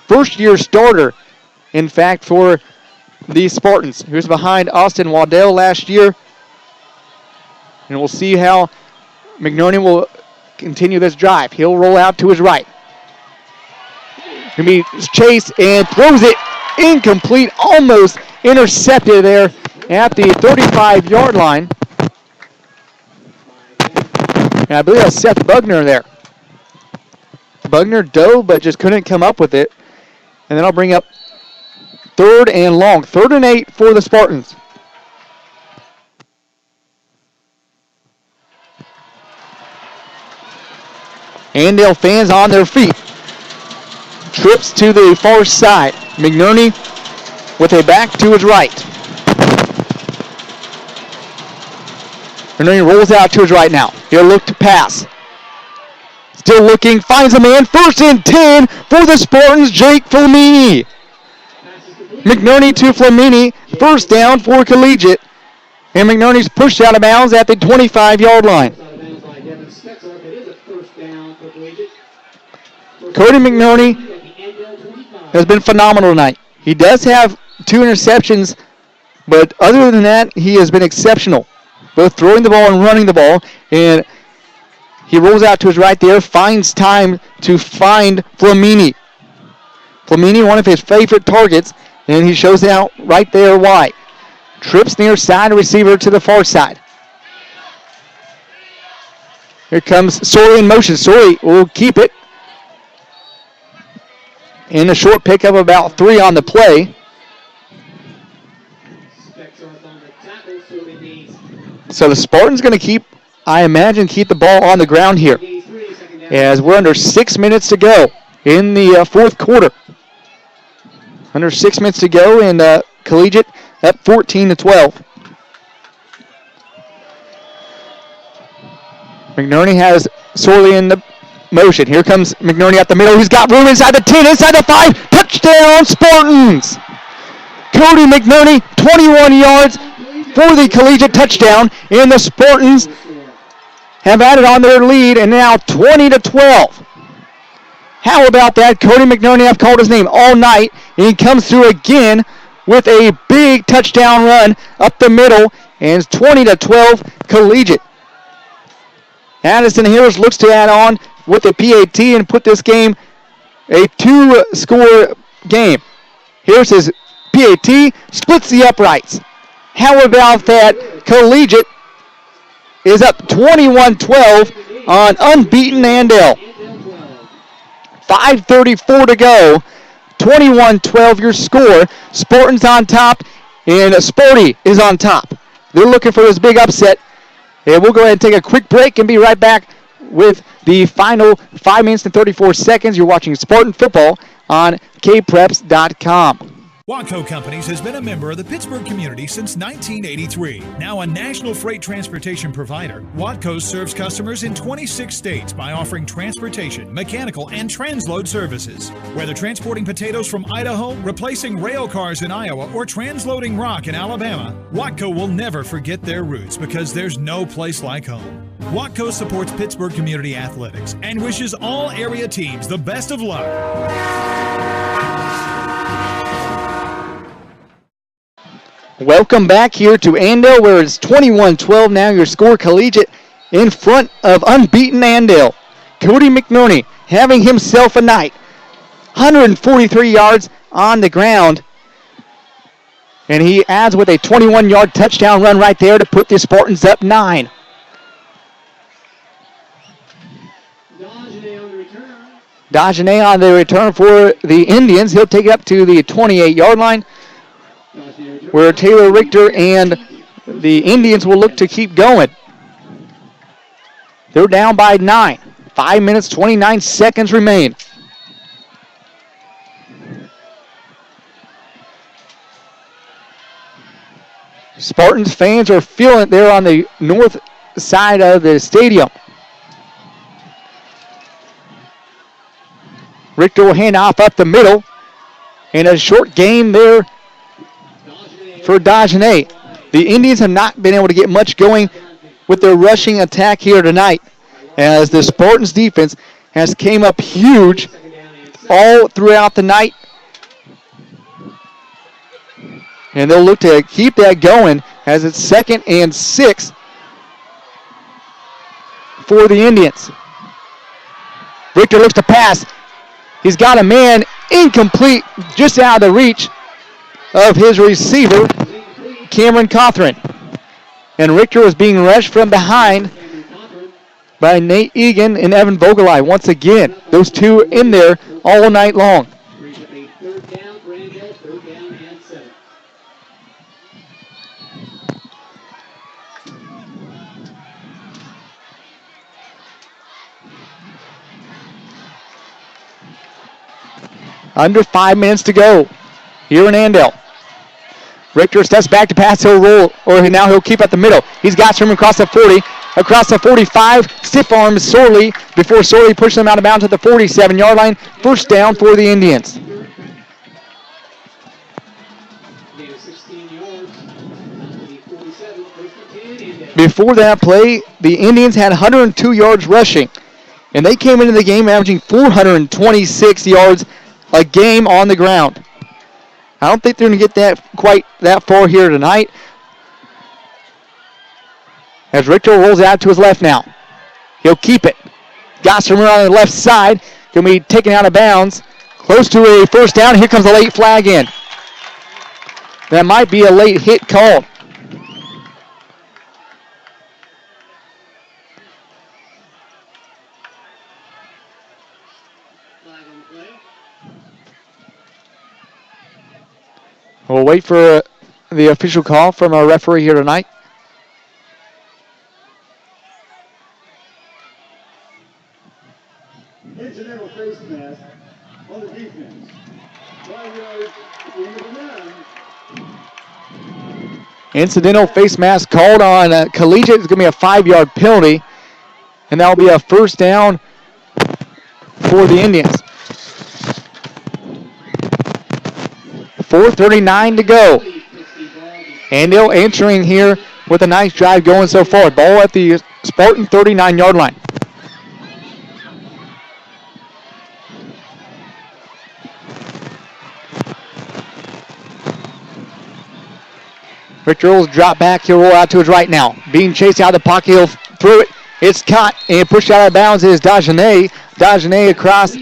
First-year starter, in fact, for the Spartans, who's behind Austin Waddell last year. And we'll see how McNerney will continue this drive. He'll roll out to his right. He'll be chased and throws it incomplete, almost intercepted there at the 35-yard line. And I believe that's Seth Bugner there. Bugner dove, but just couldn't come up with it. And then I'll bring up third and long. 3rd and 8 for the Spartans. Andale fans on their feet. Trips to the far side. McNerney with a back to his right. McNerney rolls out to his right now. He'll look to pass. Still looking, finds a man. 1st and 10 for the Spartans, Jake Flamini. McNerney to Flamini. 1st down for Collegiate. And McNerney's pushed out of bounds at the 25-yard line. Cody McNerney has been phenomenal tonight. He does have 2 interceptions, but other than that, he has been exceptional, both throwing the ball and running the ball. And he rolls out to his right there, finds time to find Flamini. Flamini, one of his favorite targets, and he shows out right there why. Trips near side receiver to the far side. Here comes Sori in motion. Sori will keep it. In a short pickup, about 3 on the play. So the Spartans going to keep the ball on the ground here, as we're under 6 minutes to go in the 4th quarter. Under 6 minutes to go, and Collegiate up 14-12. McNerney has Sorley in the motion. Here comes McNerney up the middle. He's got room inside the 10, inside the 5. Touchdown, Spartans! Cody McNerney, 21 yards for the Collegiate touchdown, and the Spartans have added on their lead, and now 20-12. How about that? Cody McNerney, I've called his name all night, and he comes through again with a big touchdown run up the middle, and it's 20-12 Collegiate. Addison Harris looks to add on with a PAT and put this game a 2-score game. Here's his PAT, splits the uprights. How about that? Collegiate is up 21-12 on unbeaten Andale. 5:34 to go. 21-12 your score. Spartans on top, and Sporty is on top. They're looking for this big upset. And we'll go ahead and take a quick break and be right back with the final 5 minutes and 34 seconds. You're watching Spartan football on kpreps.com. Watco Companies has been a member of the Pittsburgh community since 1983. Now a national freight transportation provider, Watco serves customers in 26 states by offering transportation, mechanical, and transload services. Whether transporting potatoes from Idaho, replacing rail cars in Iowa, or transloading rock in Alabama, Watco will never forget their roots because there's no place like home. Watco supports Pittsburgh community athletics and wishes all area teams the best of luck. Welcome back here to Andale, where it's 21-12 now. Your score, Collegiate in front of unbeaten Andale. Cody McNerney having himself a night. 143 yards on the ground. And he adds with a 21-yard touchdown run right there to put the Spartans up 9. Dagenet on the return for the Indians. He'll take it up to the 28-yard line, where Taylor Richter and the Indians will look to keep going. They're down by 9. 5 minutes, 29 seconds remain. Spartans fans are feeling it there on the north side of the stadium. Richter will hand off up the middle. And a short game there for Dagenet. The Indians have not been able to get much going with their rushing attack here tonight, as the Spartans defense has came up huge all throughout the night. And they'll look to keep that going as it's 2nd and 6 for the Indians. Richter looks to pass. He's got a man incomplete, just out of the reach of his receiver, Cameron Cothran. And Richter was being rushed from behind by Nate Egan and Evan Vogelai. Once again, those two in there all night long. Under 5 minutes to go here in Andale. Richter steps back to pass. He'll roll, or now he'll keep at the middle. He's got some room across the 40, across the 45. Stiff arms Sorley before Sorley pushes him out of bounds at the 47-yard line. First down for the Indians. Gain of 16 yards. Down to the 47. First and 10. Andale. Before that play, the Indians had 102 yards rushing, and they came into the game averaging 426 yards a game on the ground. I don't think they're going to get that quite that far here tonight. As Richter rolls out to his left now. He'll keep it. Gossamer on the left side. Going to be taken out of bounds. Close to a first down. Here comes a late flag in. That might be a late hit call. Flag on the play. We'll wait for the official call from our referee here tonight. Incidental face mask on the defense. 5 yards at the end of the run. Incidental face mask called on Collegiate. It's going to be a 5-yard penalty, and that will be a first down for the Indians. 4:39 to go. Andale answering here with a nice drive going so far. Ball at the Spartan 39-yard line. Richter will drop back. He'll roll out to his right now. Being chased out of the pocket. He'll throw it. It's caught and pushed out of bounds is Dagenet. Dagenet across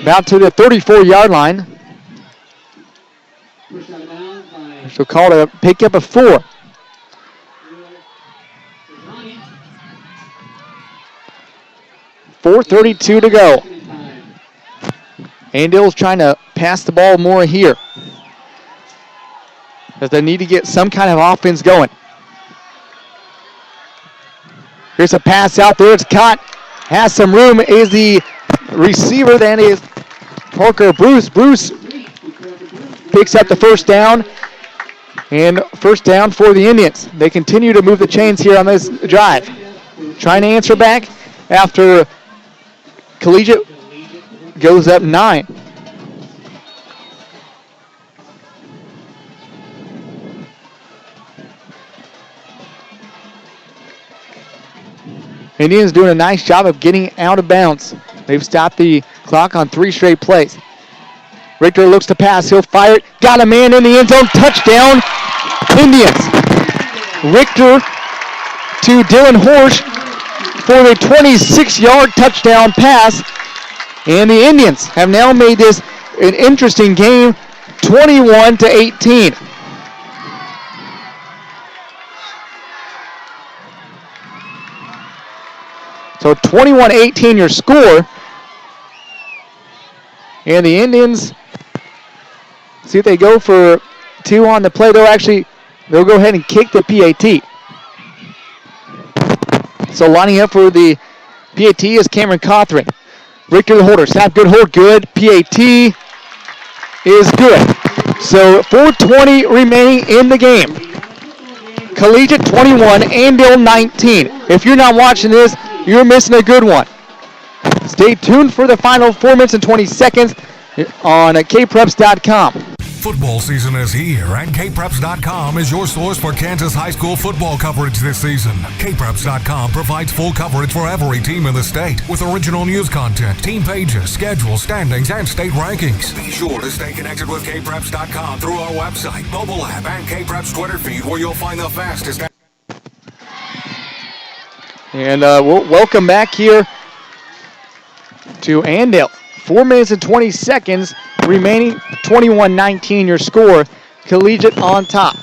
about to the 34-yard line. Pushed out of bounds by So called a pickup of 4. Ronnie. 4:32 to go. Second and 5. Andale's trying to pass the ball more here, as they need to get some kind of offense going. Here's a pass out there. It's caught. Has some room. Is the receiver. That is Parker Bruce. Bruce picks up the first down. And first down for the Indians. They continue to move the chains here on this drive. Trying to answer back after Collegiate goes up 9. Indians doing a nice job of getting out of bounds. They've stopped the clock on 3 straight plays. Richter looks to pass. He'll fire it. Got a man in the end zone. Touchdown, Indians. Richter to Dylan Horsch for the 26-yard touchdown pass. And the Indians have now made this an interesting game, 21-18. So 21-18 your score. And the Indians, see if they go for 2 on the play. They'll go ahead and kick the PAT. So lining up for the PAT is Cameron Cawthron. Richter the holder. Snap, good hold, good. PAT is good. So 4:20 remaining in the game. Collegiate 21, Andale 19. If you're not watching this, you're missing a good one. Stay tuned for the final 4 minutes and 20 seconds on kpreps.com. Football season is here, and kpreps.com is your source for Kansas high school football coverage this season. kpreps.com provides full coverage for every team in the state with original news content, team pages, schedules, standings, and state rankings. Be sure to stay connected with kpreps.com through our website, mobile app, and kpreps Twitter feed, where you'll find the fastest. And welcome back here to Andale. 4 minutes and 20 seconds remaining. 21-19 your score. Collegiate on top.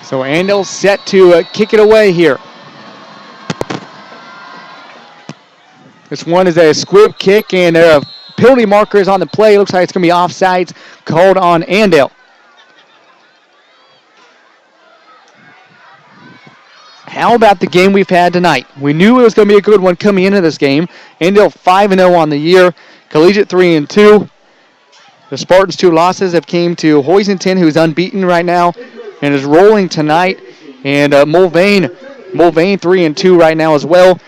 So Andale set to kick it away here. This one is a squib kick, and a penalty marker is on the play. It looks like it's going to be offsides called on Andale. How about the game we've had tonight? We knew it was going to be a good one coming into this game. Andale 5-0 on the year. Collegiate 3-2. The Spartans' 2 losses have came to Hoisington, who's unbeaten right now and is rolling tonight. And Mulvane 3-2 right now as well.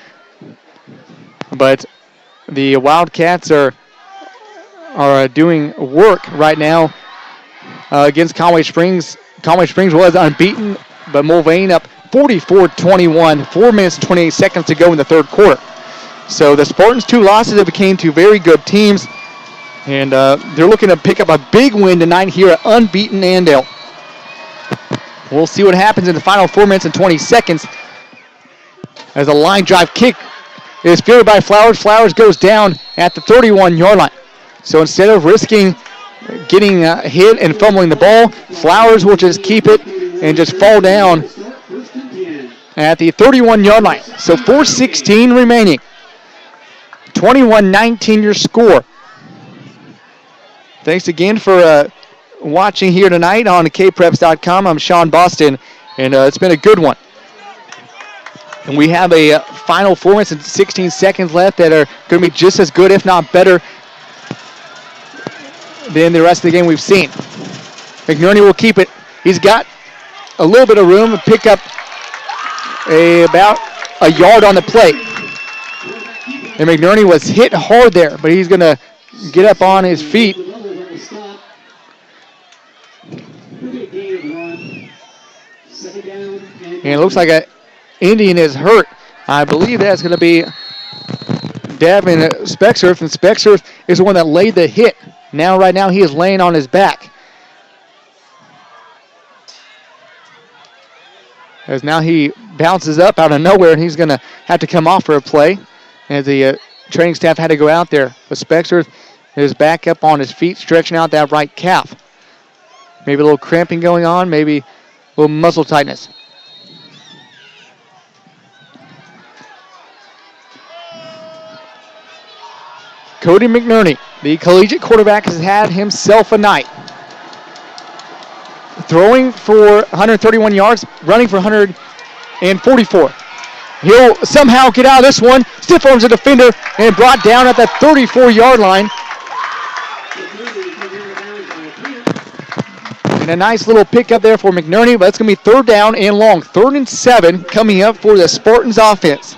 But the Wildcats are doing work right now against Conway Springs. Conway Springs was unbeaten, but Mulvane up 44-21, 4 minutes and 28 seconds to go in the third quarter. So the Spartans' 2 losses have became 2 very good teams, and they're looking to pick up a big win tonight here at unbeaten Andale. We'll see what happens in the final 4 minutes and 20 seconds as a line drive kick is fielded by Flowers. Flowers goes down at the 31-yard line. So instead of risking getting hit and fumbling the ball, Flowers will just keep it and just fall down at the 31-yard line. So 4:16 remaining. 21-19 your score. Thanks again for watching here tonight on kpreps.com. I'm Sean Boston, and it's been a good one. And we have a final 4 minutes and 16 seconds left that are going to be just as good, if not better, than the rest of the game we've seen. McNerney will keep it. He's got a little bit of room to pick up about a yard on the play. And McNerney was hit hard there, but he's going to get up on his feet. And it looks like an Indian is hurt. I believe that's going to be Devin Spexurf, and Spexurf is the one that laid the hit. Right now he is laying on his back. As now he bounces up out of nowhere, and he's going to have to come off for a play. As the training staff had to go out there. But Spexurf is back up on his feet, stretching out that right calf. Maybe a little cramping going on, maybe a little muscle tightness. Cody McNerney, the collegiate quarterback, has had himself a night. Throwing for 131 yards, running for 144. He'll somehow get out of this one. Stiff arms a defender and brought down at the 34-yard line. And a nice little pickup there for McNerney, but it's going to be 3rd down and long. 3rd and 7 coming up for the Spartans offense.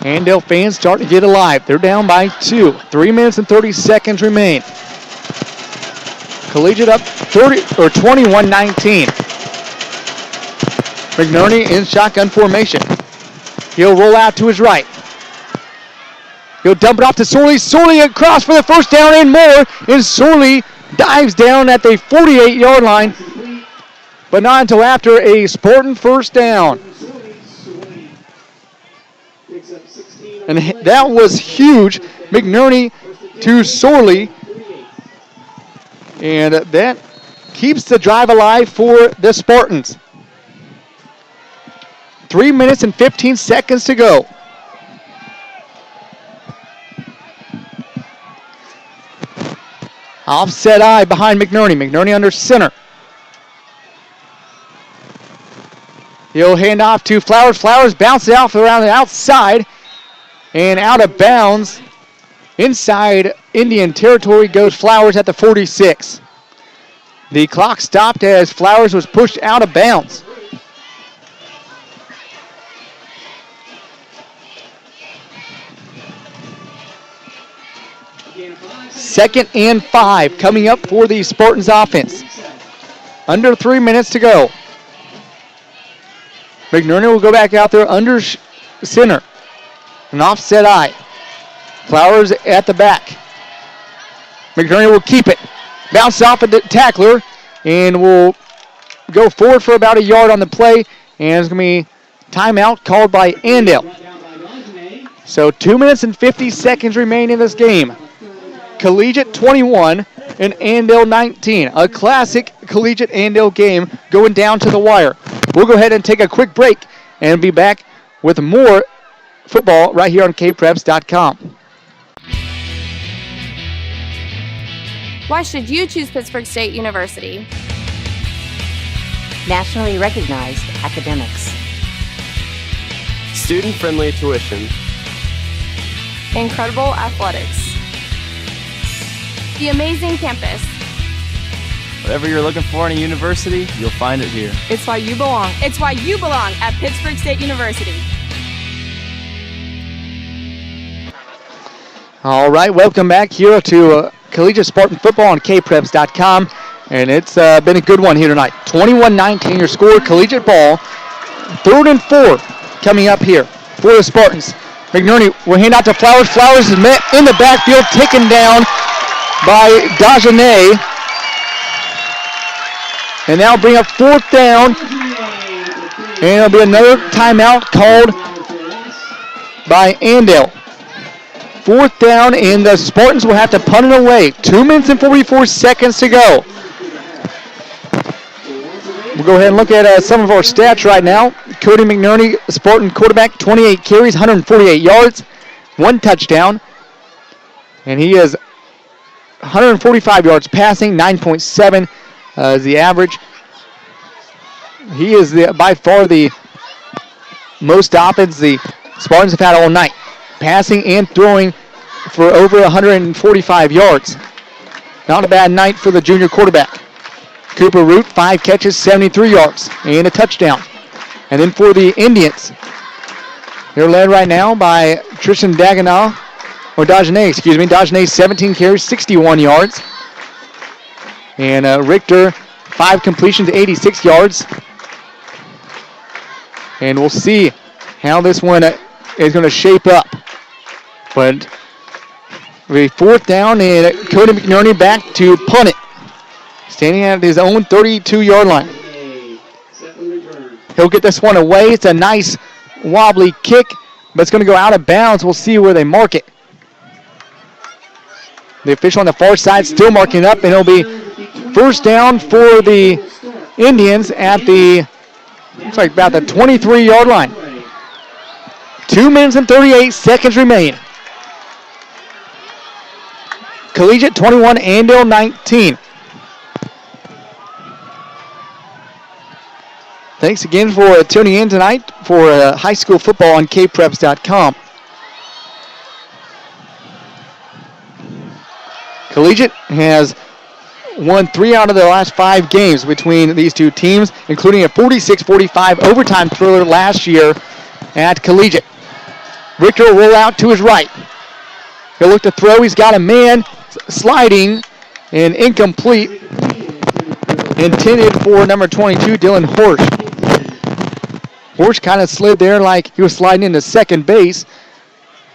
Andale fans start to get alive. They're down by 2. 3 minutes and 30 seconds remain. Collegiate up 21-19. McNerney in shotgun formation. He'll roll out to his right. He'll dump it off to Sorley. Sorley across for the first down and more. And Sorley dives down at the 48-yard line. But not until after a Spartan first down. And that was huge. McNerney to Sorley. And that keeps the drive alive for the Spartans. 3 minutes and 15 seconds to go. Offset eye behind McNerney. McNerney under center. He'll hand off to Flowers. Flowers bounces off around the outside. And out of bounds, inside Indian territory goes Flowers at the 46. The clock stopped as Flowers was pushed out of bounds. Second and 5 coming up for the Spartans offense. Under 3 minutes to go. McNerney will go back out there under center. An offset eye. Flowers at the back. McNerney will keep it. Bounce off at the tackler and will go forward for about a yard on the play. And it's going to be timeout called by Andale. So 2 minutes and 50 seconds remain in this game. Collegiate 21 and Andale 19. A classic Collegiate Andale game going down to the wire. We'll go ahead and take a quick break and be back with more football right here on kpreps.com. Why should you choose Pittsburg State University? Nationally recognized academics. Student-friendly tuition. Incredible athletics. The amazing campus. Whatever you're looking for in a university, you'll find it here. It's why you belong. It's why you belong at Pittsburg State University. All right, welcome back here to Collegiate Spartan Football on kpreps.com. And it's been a good one here tonight. 21-19 your score, Collegiate ball. 3rd and 4 coming up here for the Spartans. McNerney will hand out to Flowers. Flowers is met in the backfield, taken down by Dagenet. And now bring up 4th down. And it'll be another timeout called by Andale. 4th down, and the Spartans will have to punt it away. 2 minutes and 44 seconds to go. We'll go ahead and look at some of our stats right now. Cody McNerney, Spartan quarterback, 28 carries, 148 yards, 1 touchdown. And he is 145 yards passing, 9.7 is the average. He is by far the most offense the Spartans have had all night. Passing and throwing for over 145 yards. Not a bad night for the junior quarterback. Cooper Root, 5 catches, 73 yards, and a touchdown. And then for the Indians, they're led right now by Tristan Dagenet, 17 carries, 61 yards. And Richter, 5 completions, 86 yards. And we'll see how this one is going to shape up. But the 4th down, and Cody McNerney back to punt it. Standing at his own 32-yard line. He'll get this one away. It's a nice wobbly kick, but it's going to go out of bounds. We'll see where they mark it. The official on the far side still marking up, and it'll be 1st down for the Indians at the, looks like about the 23-yard line. 2 minutes and 38 seconds remain. Collegiate 21, Andale 19. Thanks again for tuning in tonight for high school football on kpreps.com. Collegiate has won 3 out of the last 5 games between these two teams, including a 46-45 overtime thriller last year at Collegiate. Richter will roll out to his right. He'll look to throw. He's got a man sliding and incomplete. Intended for number 22, Dylan Horsch. Horsch kind of slid there like he was sliding into second base,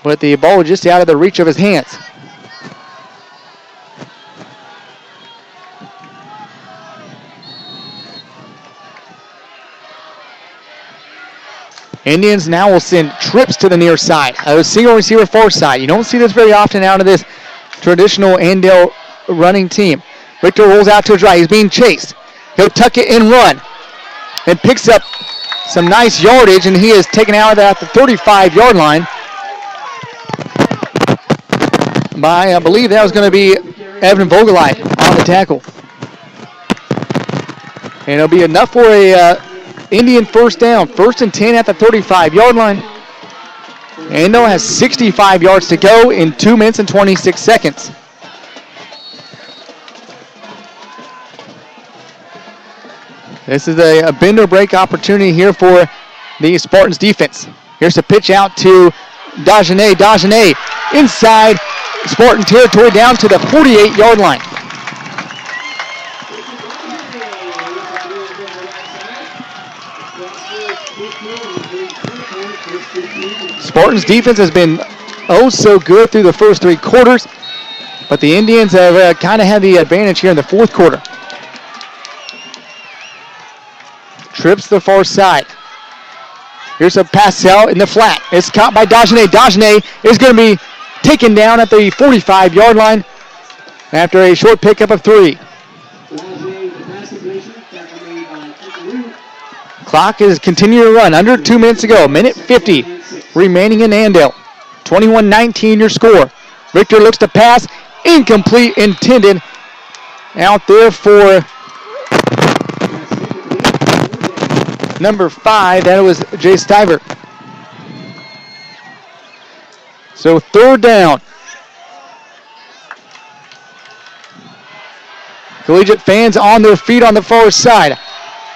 but the ball was just out of the reach of his hands. Indians now will send trips to the near side. A single receiver far side. You don't see this very often out of this traditional Andale running team. Richter rolls out to his right. He's being chased. He'll tuck it and run. And picks up some nice yardage, and he is taken out of that at the 35-yard line by, I believe that was going to be Evan Vogelite on the tackle. And it'll be enough for a Indian 1st down. 1st and 10 at the 35-yard line. Andale has 65 yards to go in 2 minutes and 26 seconds. This is a bend or break opportunity here for the Spartans defense. Here's a pitch out to Dagenet. Dagenet inside Spartan territory down to the 48-yard line. Spartans defense has been oh so good through the first 3 quarters, but the Indians have kind of had the advantage here in the 4th quarter. Trips the far side. Here's a pass out in the flat. It's caught by Dagenet. Dagenet is going to be taken down at the 45-yard line after a short pickup of 3. Clock is continuing to run. Under 2 minutes to go. Minute 50 remaining in Andale. 21-19 your score. Richter looks to pass. Incomplete intended. Out there for number 5. That was Jay Stiver. So 3rd down. Collegiate fans on their feet on the far side.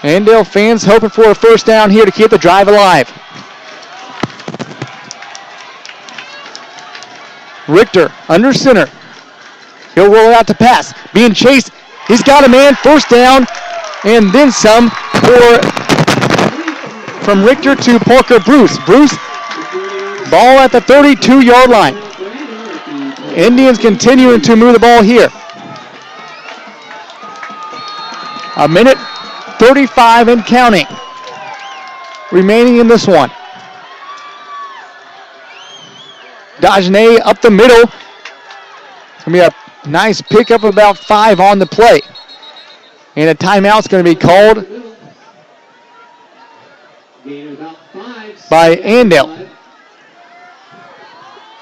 Andale fans hoping for a 1st down here to keep the drive alive. Richter under center. He'll roll it out to pass. Being chased. He's got a man. 1st down. And then some from Richter to Parker Bruce. Bruce, ball at the 32-yard line. Indians continuing to move the ball here. A minute 35 and counting remaining in this one. Dagenet up the middle. It's going to be a nice pickup of about 5 on the play. And a timeout's going to be called by Andale.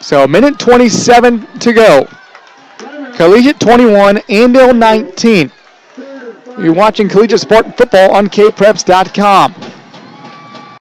So a minute 27 to go. Collegiate 21, Andale 19. You're watching Collegiate Sport Football on kpreps.com.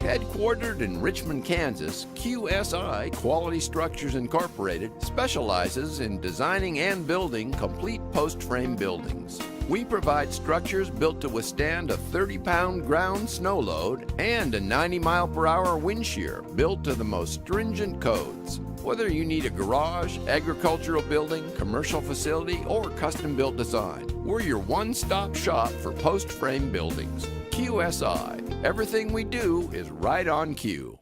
Headquartered in Richmond, Kansas, QSI Quality Structures Incorporated specializes in designing and building complete post-frame buildings. We provide structures built to withstand a 30-pound ground snow load and a 90-mile-per-hour wind shear built to the most stringent codes. Whether you need a garage, agricultural building, commercial facility, or custom-built design, we're your one-stop shop for post-frame buildings. QSI. Everything we do is right on cue.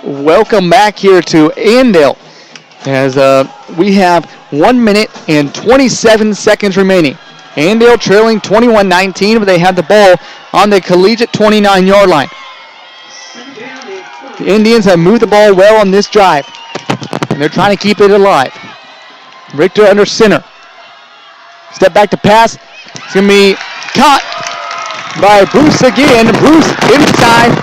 Welcome back here to Andale as we have 1 minute and 27 seconds remaining. Andale trailing 21-19, but they have the ball on the Collegiate 29-yard line. The Indians have moved the ball well on this drive, and they're trying to keep it alive. Richter under center. Step back to pass. It's going to be caught by Bruce again. Bruce inside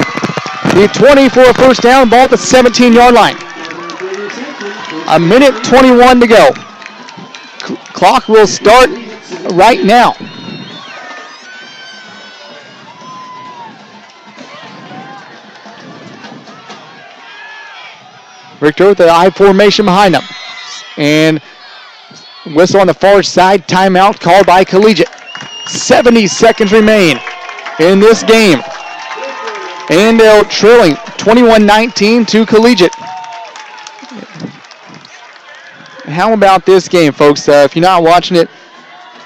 the 20 for a 1st down. Ball at the 17-yard line. A minute 21 to go. Clock will start right now. Richter with the I formation behind him. And whistle on the far side. Timeout called by Collegiate. 70 seconds remain in this game. Andale trailing 21-19 to Collegiate. How about this game, folks? If you're not watching it,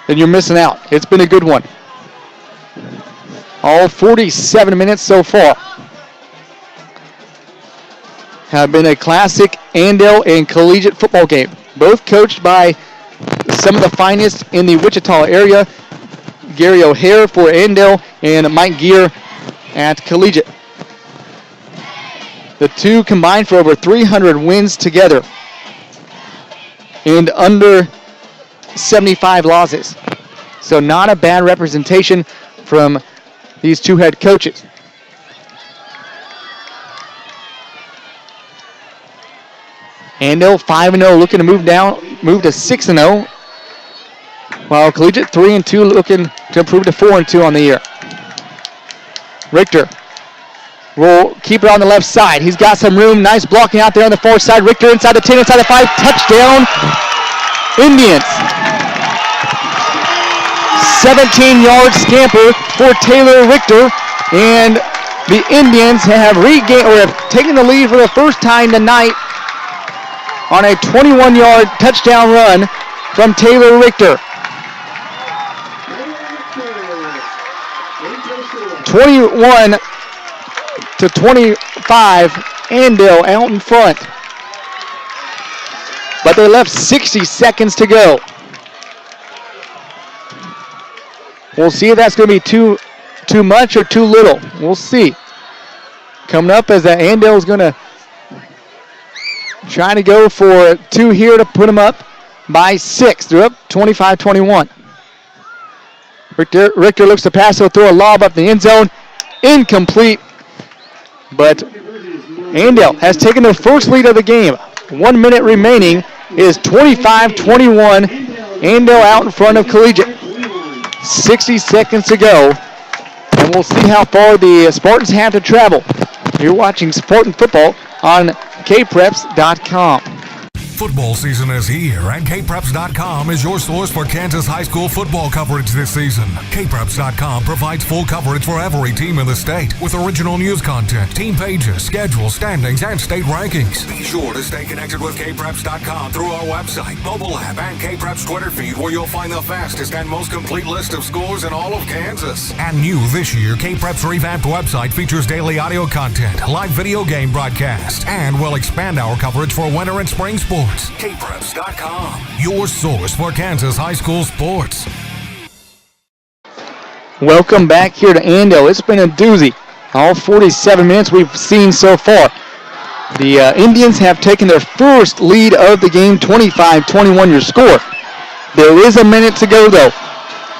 then you're missing out. It's been a good one. All 47 minutes so far have been a classic Andale and Collegiate football game. Both coached by some of the finest in the Wichita area. Gary O'Hare for Andale and Mike Gear at Collegiate. The two combined for over 300 wins together and under 75 losses. So not a bad representation from these two head coaches. Andale 5-0, looking to move to 6-0. While Collegiate 3-2, looking to improve to 4-2 on the year. Richter will keep it on the left side. He's got some room. Nice blocking out there on the far side. Richter inside the 10, inside the 5. Touchdown, Indians. 17-yard scamper for Taylor Richter, and the Indians have regained or have taken the lead for the first time tonight on a 21-yard touchdown run from Taylor Richter. 21-25, Andale out in front. But they left 60 seconds to go. We'll see if that's going to be too much or too little. We'll see. coming up as Andale is going to try to go for 2 here to put them up by 6. They're up 25-21. Richter looks to pass. He'll throw a lob up the end zone. Incomplete. But Andale has taken their first lead of the game. 1 minute remaining. It is 25-21. Andale out in front of Collegiate. 60 seconds to go. And we'll see how far the Spartans have to travel. You're watching Spartan football on kpreps.com. Football season is here, and kpreps.com is your source for Kansas high school football coverage this season. kpreps.com provides full coverage for every team in the state with original news content, team pages, schedules, standings, and state rankings. Be sure to stay connected with kpreps.com through our website, mobile app, and kpreps Twitter feed, where you'll find the fastest and most complete list of scores in all of Kansas. And new this year, kpreps revamped website features daily audio content, live video game broadcasts, and will expand our coverage for winter and spring sports. kpreps.com, your source for Kansas high school sports. Welcome back here to Andale. It's been a doozy. All 47 minutes we've seen so far. The Indians have taken their first lead of the game, 25-21 your score. There is a minute to go though.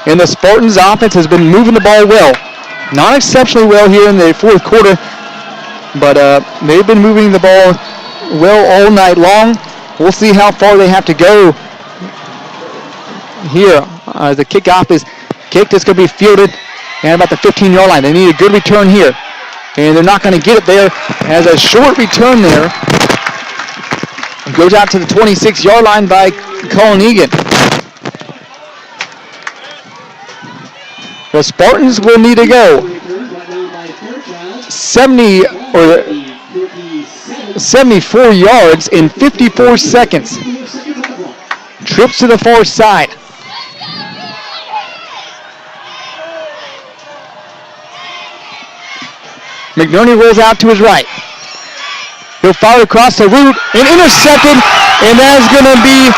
And the Spartans offense has been moving the ball well. Not exceptionally well here in the fourth quarter, but they've been moving the ball well all night long. We'll see how far they have to go here. The kickoff is kicked. It's going to be fielded and about the 15-yard line. They need a good return here. And they're not going to get it there. As a short return there. Goes out to the 26-yard line by Colin Egan. The Spartans will need to go 74 yards in 54 seconds. Trips to the far side. McNerney rolls out to his right. He'll fire across the route and intercepted, and that is going to be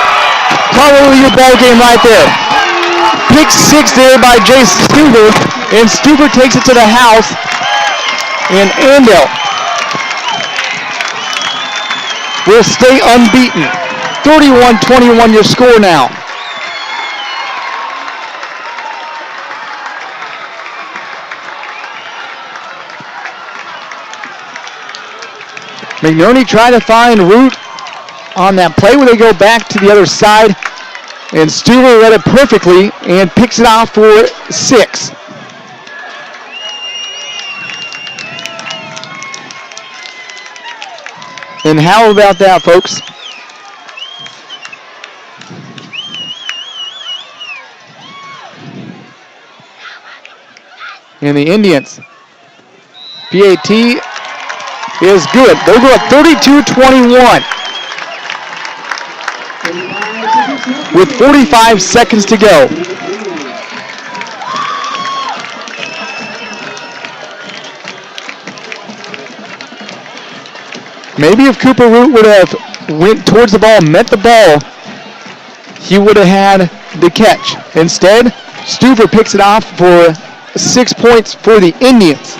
probably your ball game right there. Pick 6 there by Jay Stuber, and Stuber takes it to the house, and Andale will stay unbeaten. 31-21 your score now. McNerney tried to find route on that play where they go back to the other side, and Stuber read it perfectly and picks it off for 6. And how about that, folks? And the Indians. PAT is good. They'll go up 32-21 with 45 seconds to go. Maybe if Cooper Root would have went towards the ball, met the ball, he would have had the catch. Instead, Stuber picks it off for 6 points for the Indians.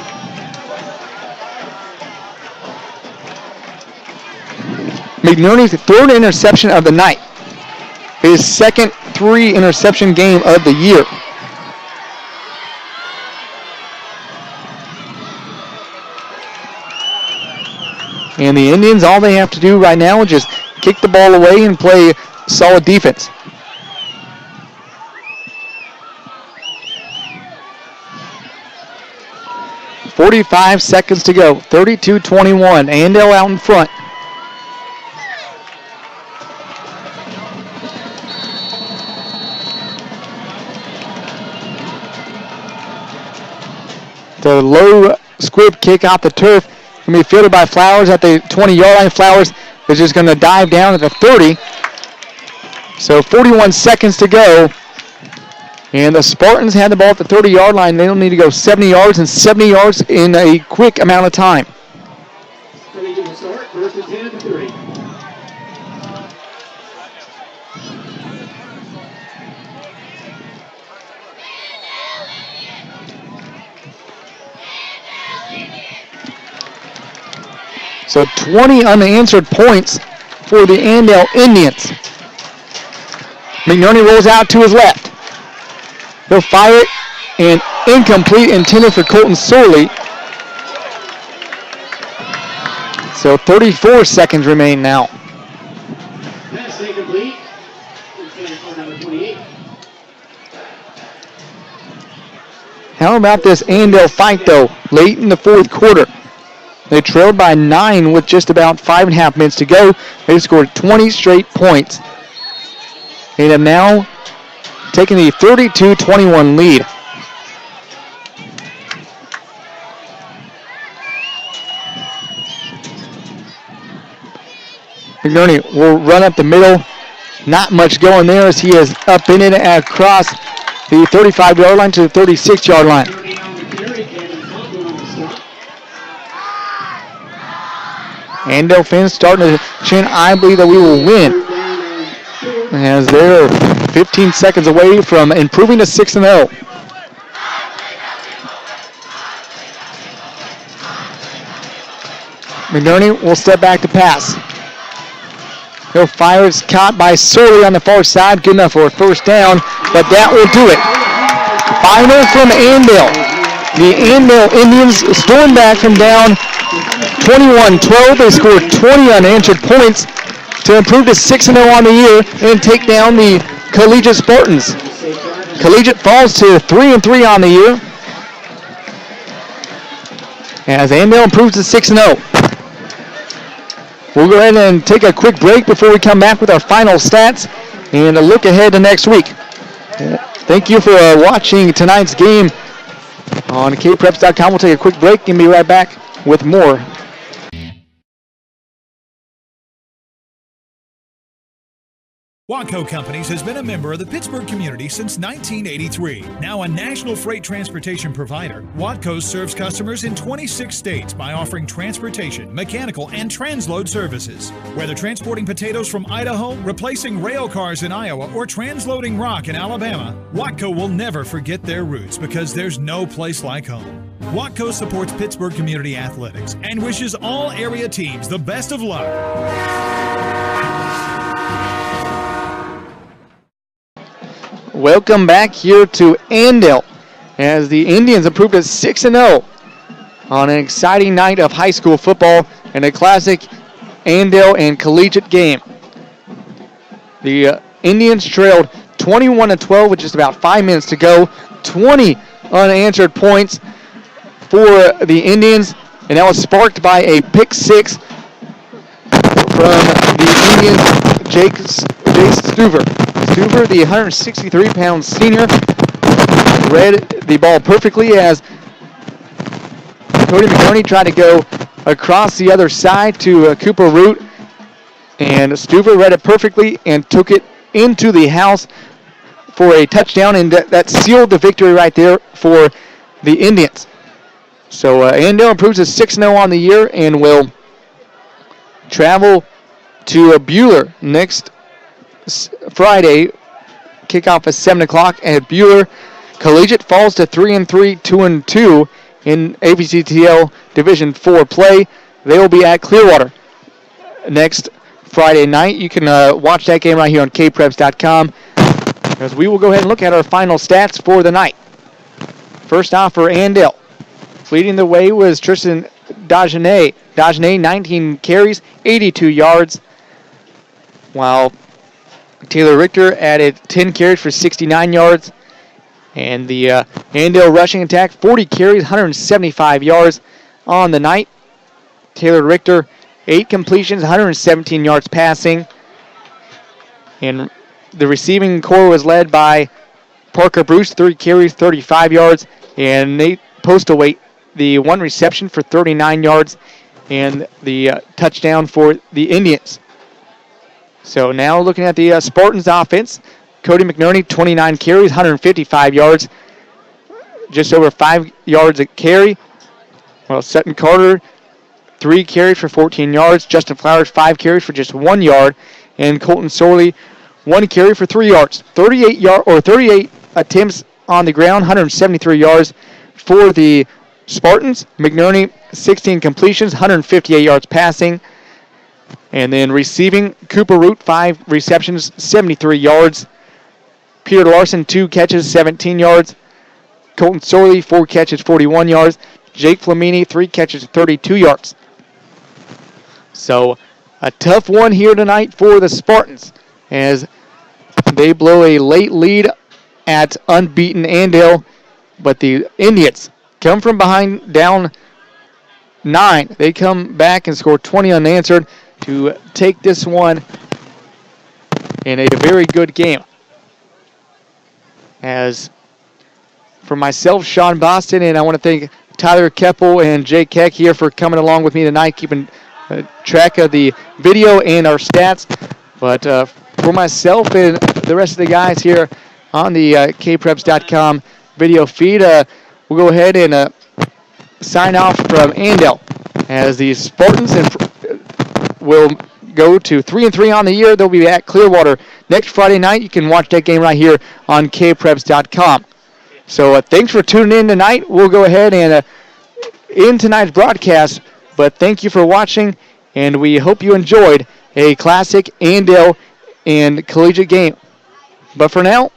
McNerney's third interception of the night. His second 3-interception game of the year. And the Indians, all they have to do right now is just kick the ball away and play solid defense. .45 seconds to go. 32-21. Andale out in front. The low squib kick off the turf can be fielded by Flowers at the 20-yard line. Flowers is just going to dive down at the 30. So 41 seconds to go. And the Spartans had the ball at the 30-yard line. They don't need to go 70 yards, and 70 yards in a quick amount of time. Collegiate will start, 1st and 10 at the 30. So 20 unanswered points for the Andale Indians. McNerney rolls out to his left. He'll fire it, and incomplete, intended for Colton Sorley. So 34 seconds remain now. Pass incomplete. Number 28. How about this Andale fight, though, late in the fourth quarter? They trailed by 9 with just about 5.5 minutes to go. They scored 20 straight points. They have now taken the 32-21 lead. McNerney will run up the middle. Not much going there as he is up in it across the 35-yard line to the 36-yard line. Andale fans starting to chant, I believe that we will win, as they're 15 seconds away from improving to 6-0. McNerney will step back to pass. He'll fire. It's caught by Sorley on the far side. Good enough for a first down, but that will do it. Final from Andale. The Andale Indians stormed back from down 21-12. They scored 20 unanswered points to improve to 6-0 on the year and take down the Collegiate Spartans. Collegiate falls to 3-3 on the year as Andale improves to 6-0. We'll go ahead and take a quick break before we come back with our final stats and a look ahead to next week. Thank you for watching tonight's game on kpreps.com. We'll take a quick break and be right back with more. Watco Companies has been a member of the Pittsburgh community since 1983. Now a national freight transportation provider, Watco serves customers in 26 states by offering transportation, mechanical, and transload services. Whether transporting potatoes from Idaho, replacing rail cars in Iowa, or transloading rock in Alabama, Watco will never forget their roots because there's no place like home. Watco supports Pittsburgh community athletics and wishes all area teams the best of luck. Welcome back here to Andale as the Indians improved to 6-0 on an exciting night of high school football and a classic Andale and Collegiate game. The Indians trailed 21-12 with just about 5 minutes to go. 20 unanswered points for the Indians, and that was sparked by a pick six from the Indians, Jake Stuver. Stuver, the 163-pound senior, read the ball perfectly as Cody McNerney tried to go across the other side to Cooper Root, and Stuver read it perfectly and took it into the house for a touchdown, and that sealed the victory right there for the Indians. So Andale improves to 6-0 on the year and will travel to Buhler next Friday. Kickoff is 7 o'clock at Buhler. Collegiate falls to 3-3, 2-2 in ABCTL Division 4 play. They will be at Clearwater next Friday night. You can watch that game right here on kpreps.com, as we will go ahead and look at our final stats for the night. First off for Andale, leading the way was Tristan Dagenet. Dagenet, 19 carries, 82 yards, while Taylor Richter added 10 carries for 69 yards. And the Andale rushing attack, 40 carries, 175 yards on the night. Taylor Richter, 8 completions, 117 yards passing. And the receiving core was led by Parker Bruce, 3 carries, 35 yards. And Nate Postlewaite, the 1 reception for 39 yards. And the touchdown for the Indians. So now looking at the Spartans offense, Cody McNerney, 29 carries, 155 yards, just over 5 yards a carry. Well, Sutton Carter, 3 carries for 14 yards. Justin Flowers, 5 carries for just 1 yard. And Colton Sorley, 1 carry for 3 yards. 38 attempts on the ground, 173 yards for the Spartans, McNerney, 16 completions, 158 yards passing. And then receiving, Cooper Root, 5 receptions, 73 yards. Peter Larson, 2 catches, 17 yards. Colton Sorley, 4 catches, 41 yards. Jake Flamini, 3 catches, 32 yards. So a tough one here tonight for the Spartans as they blow a late lead at unbeaten Andale. But the Indians come from behind, down 9. They come back and score 20 unanswered to take this one in a very good game. As for myself, Sean Boston, and I want to thank Tyler Keppel and Jake Keck here for coming along with me tonight, keeping track of the video and our stats. But for myself and the rest of the guys here on the kpreps.com video feed, we'll go ahead and sign off from Andale as the Spartans will go to 3-3 on the year. They'll be at Clearwater next Friday night. You can watch that game right here on kpreps.com. So thanks for tuning in tonight. We'll go ahead and end tonight's broadcast. But thank you for watching, and we hope you enjoyed a classic Andale and collegiate game. But for now,